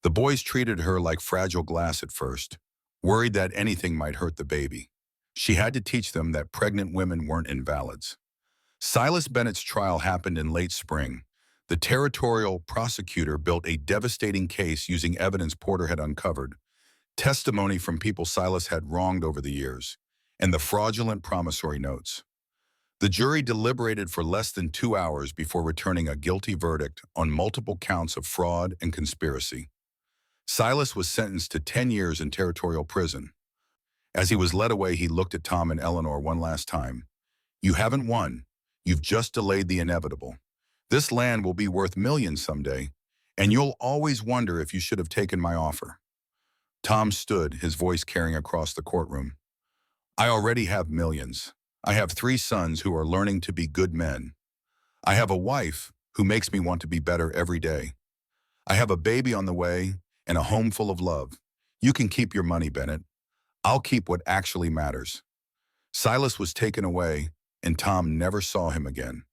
The boys treated her like fragile glass at first, worried that anything might hurt the baby. She had to teach them that pregnant women weren't invalids. Silas Bennett's trial happened in late spring. The territorial prosecutor built a devastating case using evidence Porter had uncovered, testimony from people Silas had wronged over the years, and the fraudulent promissory notes. The jury deliberated for less than 2 hours before returning a guilty verdict on multiple counts of fraud and conspiracy. Silas was sentenced to 10 years in territorial prison. As he was led away, he looked at Tom and Eleanor one last time. "You haven't won. You've just delayed the inevitable. This land will be worth millions someday, and you'll always wonder if you should have taken my offer." Tom stood, his voice carrying across the courtroom. "I already have millions. I have 3 sons who are learning to be good men. I have a wife who makes me want to be better every day. I have a baby on the way and a home full of love. You can keep your money, Bennett. I'll keep what actually matters." Silas was taken away, and Tom never saw him again.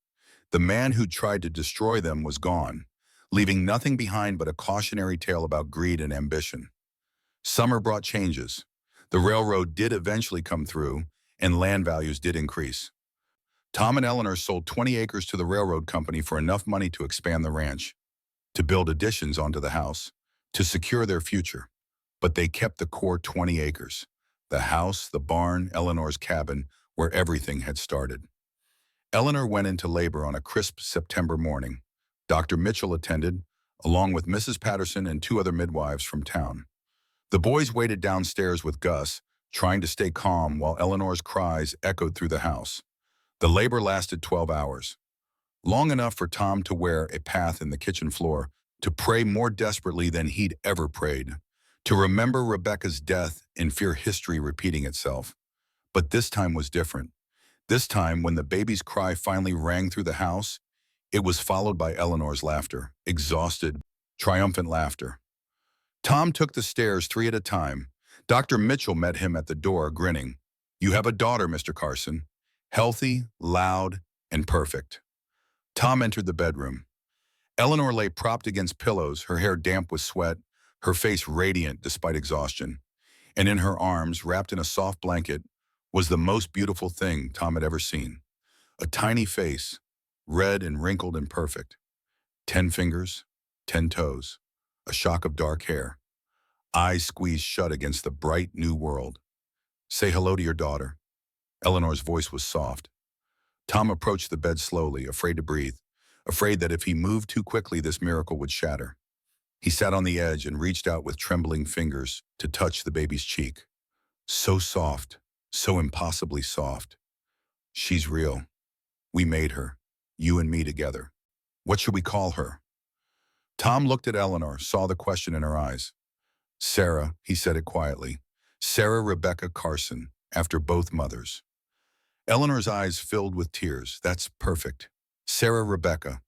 The man who tried to destroy them was gone, leaving nothing behind but a cautionary tale about greed and ambition. Summer brought changes. The railroad did eventually come through, and land values did increase. Tom and Eleanor sold 20 acres to the railroad company for enough money to expand the ranch, to build additions onto the house, to secure their future. But they kept the core 20 acres. The house, the barn, Eleanor's cabin, where everything had started. Eleanor went into labor on a crisp September morning. Dr. Mitchell attended, along with Mrs. Patterson and 2 other midwives from town. The boys waited downstairs with Gus, trying to stay calm while Eleanor's cries echoed through the house. The labor lasted 12 hours. Long enough for Tom to wear a path in the kitchen floor, to pray more desperately than he'd ever prayed, to remember Rebecca's death and fear history repeating itself. But this time was different. This time, when the baby's cry finally rang through the house, it was followed by Eleanor's laughter, exhausted, triumphant laughter. Tom took the stairs 3 at a time. Dr. Mitchell met him at the door, grinning. "You have a daughter, Mr. Carson. Healthy, loud, and perfect." Tom entered the bedroom. Eleanor lay propped against pillows, her hair damp with sweat, her face radiant despite exhaustion. And in her arms, wrapped in a soft blanket, was the most beautiful thing Tom had ever seen. A tiny face, red and wrinkled and perfect. 10 fingers, 10 toes, a shock of dark hair, eyes squeezed shut against the bright new world. "Say hello to your daughter." Eleanor's voice was soft. Tom approached the bed slowly, afraid to breathe, afraid that if he moved too quickly, this miracle would shatter. He sat on the edge and reached out with trembling fingers to touch the baby's cheek. So soft, so impossibly soft. "She's real. We made her, you and me together. What should we call her?" Tom looked at Eleanor, saw the question in her eyes. "Sarah," he said it quietly. "Sarah Rebecca Carson, after both mothers." Eleanor's eyes filled with tears. "That's perfect. Sarah Rebecca."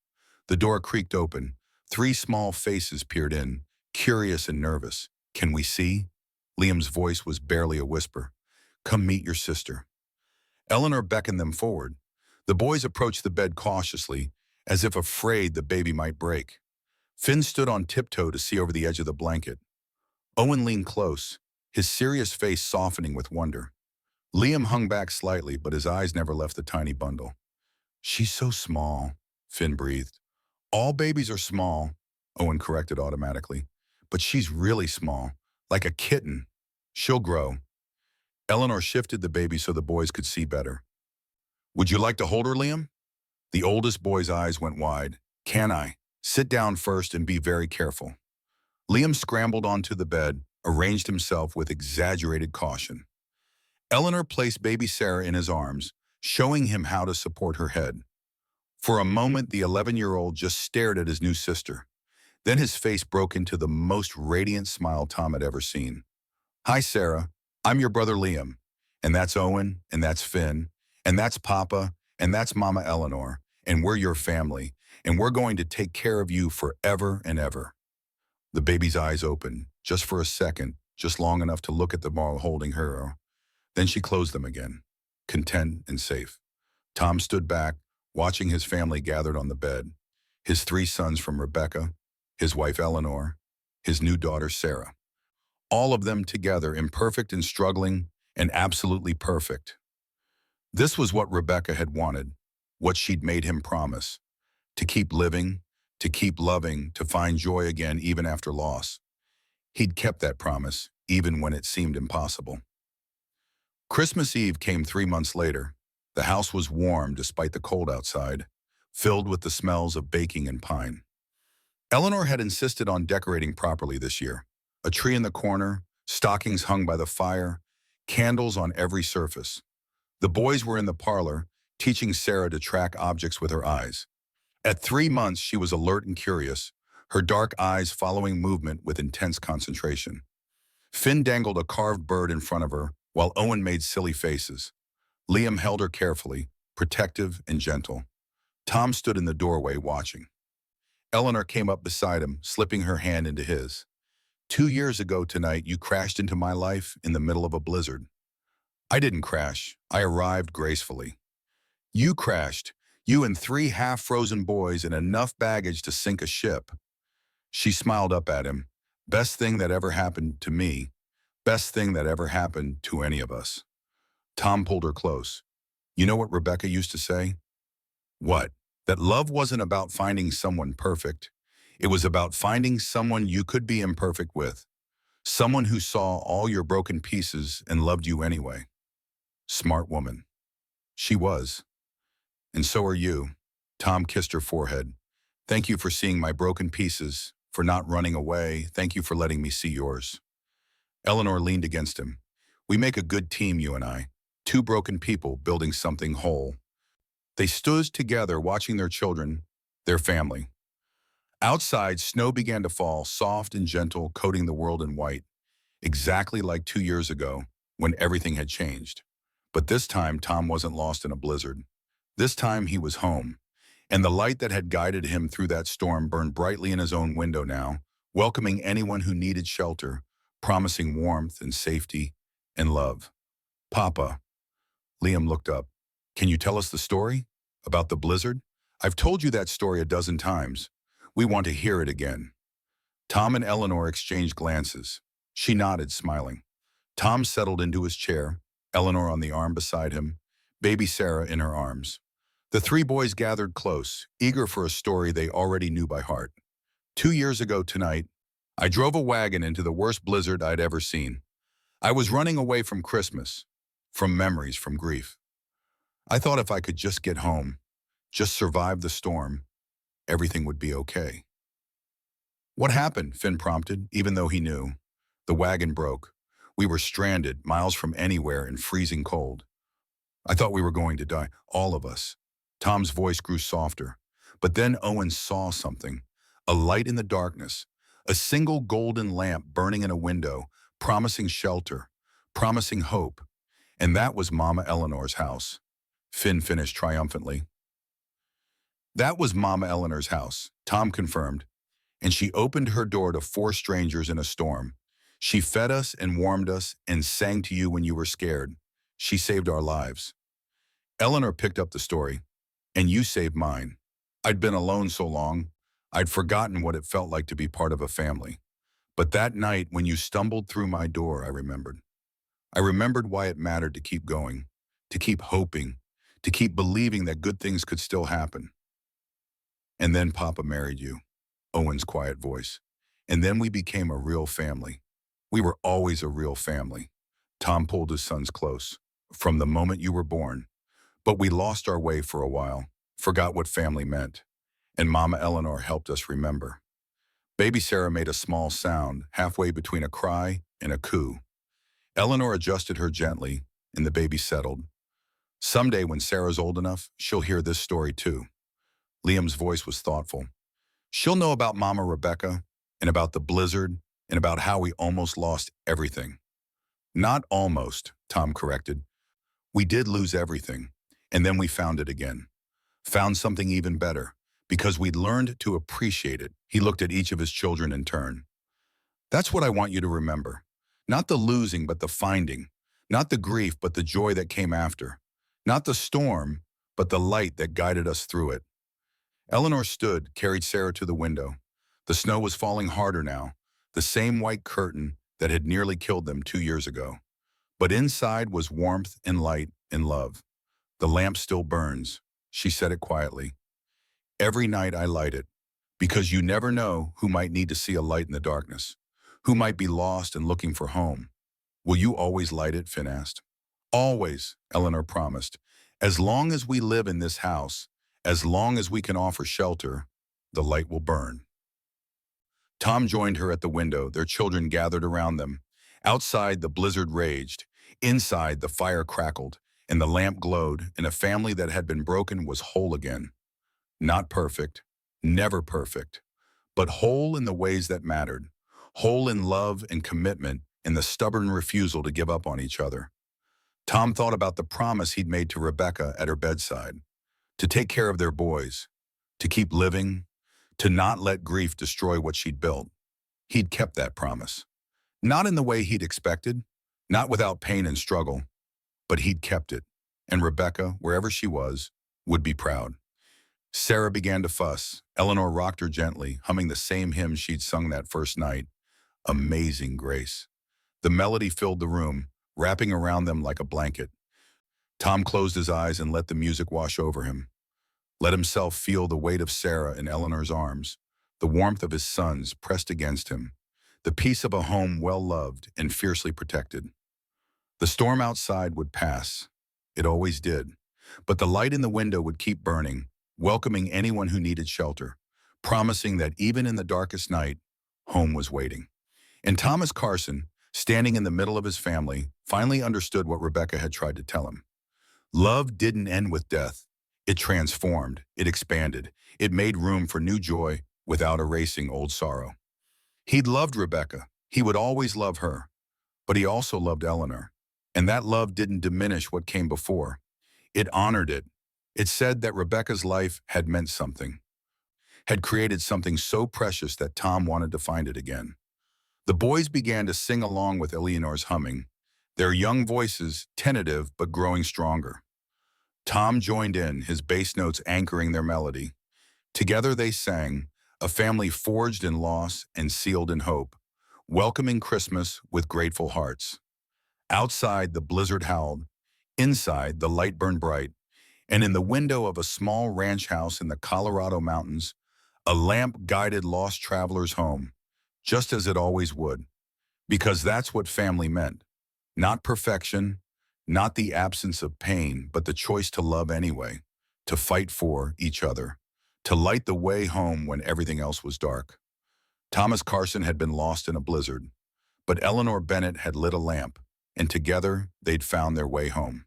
The door creaked open. 3 small faces peered in, curious and nervous. "Can we see?" Liam's voice was barely a whisper. "Come meet your sister." Eleanor beckoned them forward. The boys approached the bed cautiously, as if afraid the baby might break. Finn stood on tiptoe to see over the edge of the blanket. Owen leaned close, his serious face softening with wonder. Liam hung back slightly, but his eyes never left the tiny bundle. "She's so small," Finn breathed. "All babies are small," Owen corrected automatically. "But she's really small, like a kitten. She'll grow." Eleanor shifted the baby so the boys could see better. "Would you like to hold her, Liam?" The oldest boy's eyes went wide. "Can I? Sit down first and be very careful." Liam scrambled onto the bed, arranged himself with exaggerated caution. Eleanor placed baby Sarah in his arms, showing him how to support her head. For a moment, the 11-year-old just stared at his new sister. Then his face broke into the most radiant smile Tom had ever seen. "Hi, Sarah. I'm your brother Liam. And that's Owen, and that's Finn, and that's Papa, and that's Mama Eleanor, and we're your family, and we're going to take care of you forever and ever." The baby's eyes opened, just for a second, just long enough to look at the ball holding her. Then she closed them again, content and safe. Tom stood back, watching his family gathered on the bed, his 3 sons from Rebecca, his wife Eleanor, his new daughter Sarah. All of them together, imperfect and struggling, and absolutely perfect. This was what Rebecca had wanted, what she'd made him promise. To keep living, to keep loving, to find joy again even after loss. He'd kept that promise, even when it seemed impossible. Christmas Eve came 3 months later. The house was warm despite the cold outside, filled with the smells of baking and pine. Eleanor had insisted on decorating properly this year. A tree in the corner, stockings hung by the fire, candles on every surface. The boys were in the parlor, teaching Sarah to track objects with her eyes. At 3 months, she was alert and curious, her dark eyes following movement with intense concentration. Finn dangled a carved bird in front of her, while Owen made silly faces. Liam held her carefully, protective and gentle. Tom stood in the doorway watching. Eleanor came up beside him, slipping her hand into his. 2 years ago tonight, you crashed into my life in the middle of a blizzard. I didn't crash. I arrived gracefully. You crashed. You and 3 half-frozen boys and enough baggage to sink a ship. She smiled up at him. Best thing that ever happened to me. Best thing that ever happened to any of us. Tom pulled her close. You know what Rebecca used to say? What? That love wasn't about finding someone perfect. It was about finding someone you could be imperfect with. Someone who saw all your broken pieces and loved you anyway. Smart woman. She was. And so are you. Tom kissed her forehead. Thank you for seeing my broken pieces, for not running away. Thank you for letting me see yours. Eleanor leaned against him. We make a good team, you and I. 2 broken people building something whole. They stood together watching their children, their family. Outside, snow began to fall, soft and gentle, coating the world in white, exactly like 2 years ago, when everything had changed. But this time, Tom wasn't lost in a blizzard. This time, he was home, and the light that had guided him through that storm burned brightly in his own window now, welcoming anyone who needed shelter, promising warmth and safety and love. Papa. Liam looked up. Can you tell us the story? About the blizzard? I've told you that story a dozen times. We want to hear it again. Tom and Eleanor exchanged glances. She nodded, smiling. Tom settled into his chair, Eleanor on the arm beside him, baby Sarah in her arms. The 3 boys gathered close, eager for a story they already knew by heart. 2 years ago tonight, I drove a wagon into the worst blizzard I'd ever seen. I was running away from Christmas, from memories, from grief. I thought if I could just get home, just survive the storm, everything would be okay. What happened? Finn prompted, even though he knew. The wagon broke. We were stranded, miles from anywhere in freezing cold. I thought we were going to die, all of us. Tom's voice grew softer. But then Owen saw something, a light in the darkness, a single golden lamp burning in a window, promising shelter, promising hope. And that was Mama Eleanor's house. Finn finished triumphantly. That was Mama Eleanor's house, Tom confirmed, and she opened her door to 4 strangers in a storm. She fed us and warmed us and sang to you when you were scared. She saved our lives. Eleanor picked up the story. And you saved mine. I'd been alone so long, I'd forgotten what it felt like to be part of a family. But that night when you stumbled through my door, I remembered. I remembered why it mattered to keep going, to keep hoping, to keep believing that good things could still happen. And then Papa married you, Owen's quiet voice. And then we became a real family. We were always a real family. Tom pulled his sons close. From the moment you were born. But we lost our way for a while, forgot what family meant. And Mama Eleanor helped us remember. Baby Sarah made a small sound, halfway between a cry and a coo. Eleanor adjusted her gently, and the baby settled. Someday when Sarah's old enough, she'll hear this story too. Liam's voice was thoughtful. She'll know about Mama Rebecca, and about the blizzard, and about how we almost lost everything. Not almost, Tom corrected. We did lose everything, and then we found it again. Found something even better, because we'd learned to appreciate it. He looked at each of his children in turn. That's what I want you to remember. Not the losing, but the finding. Not the grief, but the joy that came after. Not the storm, but the light that guided us through it. Eleanor stood, carried Sarah to the window. The snow was falling harder now, the same white curtain that had nearly killed them 2 years ago. But inside was warmth and light and love. The lamp still burns, she said it quietly. Every night I light it, because you never know who might need to see a light in the darkness, who might be lost and looking for home. Will you always light it? Finn asked. Always, Eleanor promised. As long as we live in this house, as long as we can offer shelter, the light will burn. Tom joined her at the window, their children gathered around them. Outside, the blizzard raged. Inside, the fire crackled, and the lamp glowed, and a family that had been broken was whole again. Not perfect, never perfect, but whole in the ways that mattered. Whole in love and commitment and the stubborn refusal to give up on each other. Tom thought about the promise he'd made to Rebecca at her bedside, to take care of their boys, to keep living, to not let grief destroy what she'd built. He'd kept that promise. Not in the way he'd expected, not without pain and struggle, but he'd kept it. And Rebecca, wherever she was, would be proud. Sarah began to fuss. Eleanor rocked her gently, humming the same hymn she'd sung that first night, Amazing Grace. The melody filled the room, wrapping around them like a blanket. Tom closed his eyes and let the music wash over him. Let himself feel the weight of Sarah in Eleanor's arms, the warmth of his sons pressed against him, the peace of a home well-loved and fiercely protected. The storm outside would pass. It always did. But the light in the window would keep burning, welcoming anyone who needed shelter, promising that even in the darkest night, home was waiting. And Thomas Carson, standing in the middle of his family, finally understood what Rebecca had tried to tell him. Love didn't end with death. It transformed, it expanded, it made room for new joy without erasing old sorrow. He'd loved Rebecca. He would always love her. But he also loved Eleanor. And that love didn't diminish what came before. It honored it. It said that Rebecca's life had meant something, had created something so precious that Tom wanted to find it again. The boys began to sing along with Eleanor's humming, their young voices tentative but growing stronger. Tom joined in, his bass notes anchoring their melody. Together they sang, a family forged in loss and sealed in hope, welcoming Christmas with grateful hearts. Outside, the blizzard howled. Inside, the light burned bright. And in the window of a small ranch house in the Colorado mountains, a lamp guided lost travelers home, just as it always would. Because that's what family meant. Not perfection, not the absence of pain, but the choice to love anyway, to fight for each other, to light the way home when everything else was dark. Thomas Carson had been lost in a blizzard, but Eleanor Bennett had lit a lamp, and together they'd found their way home.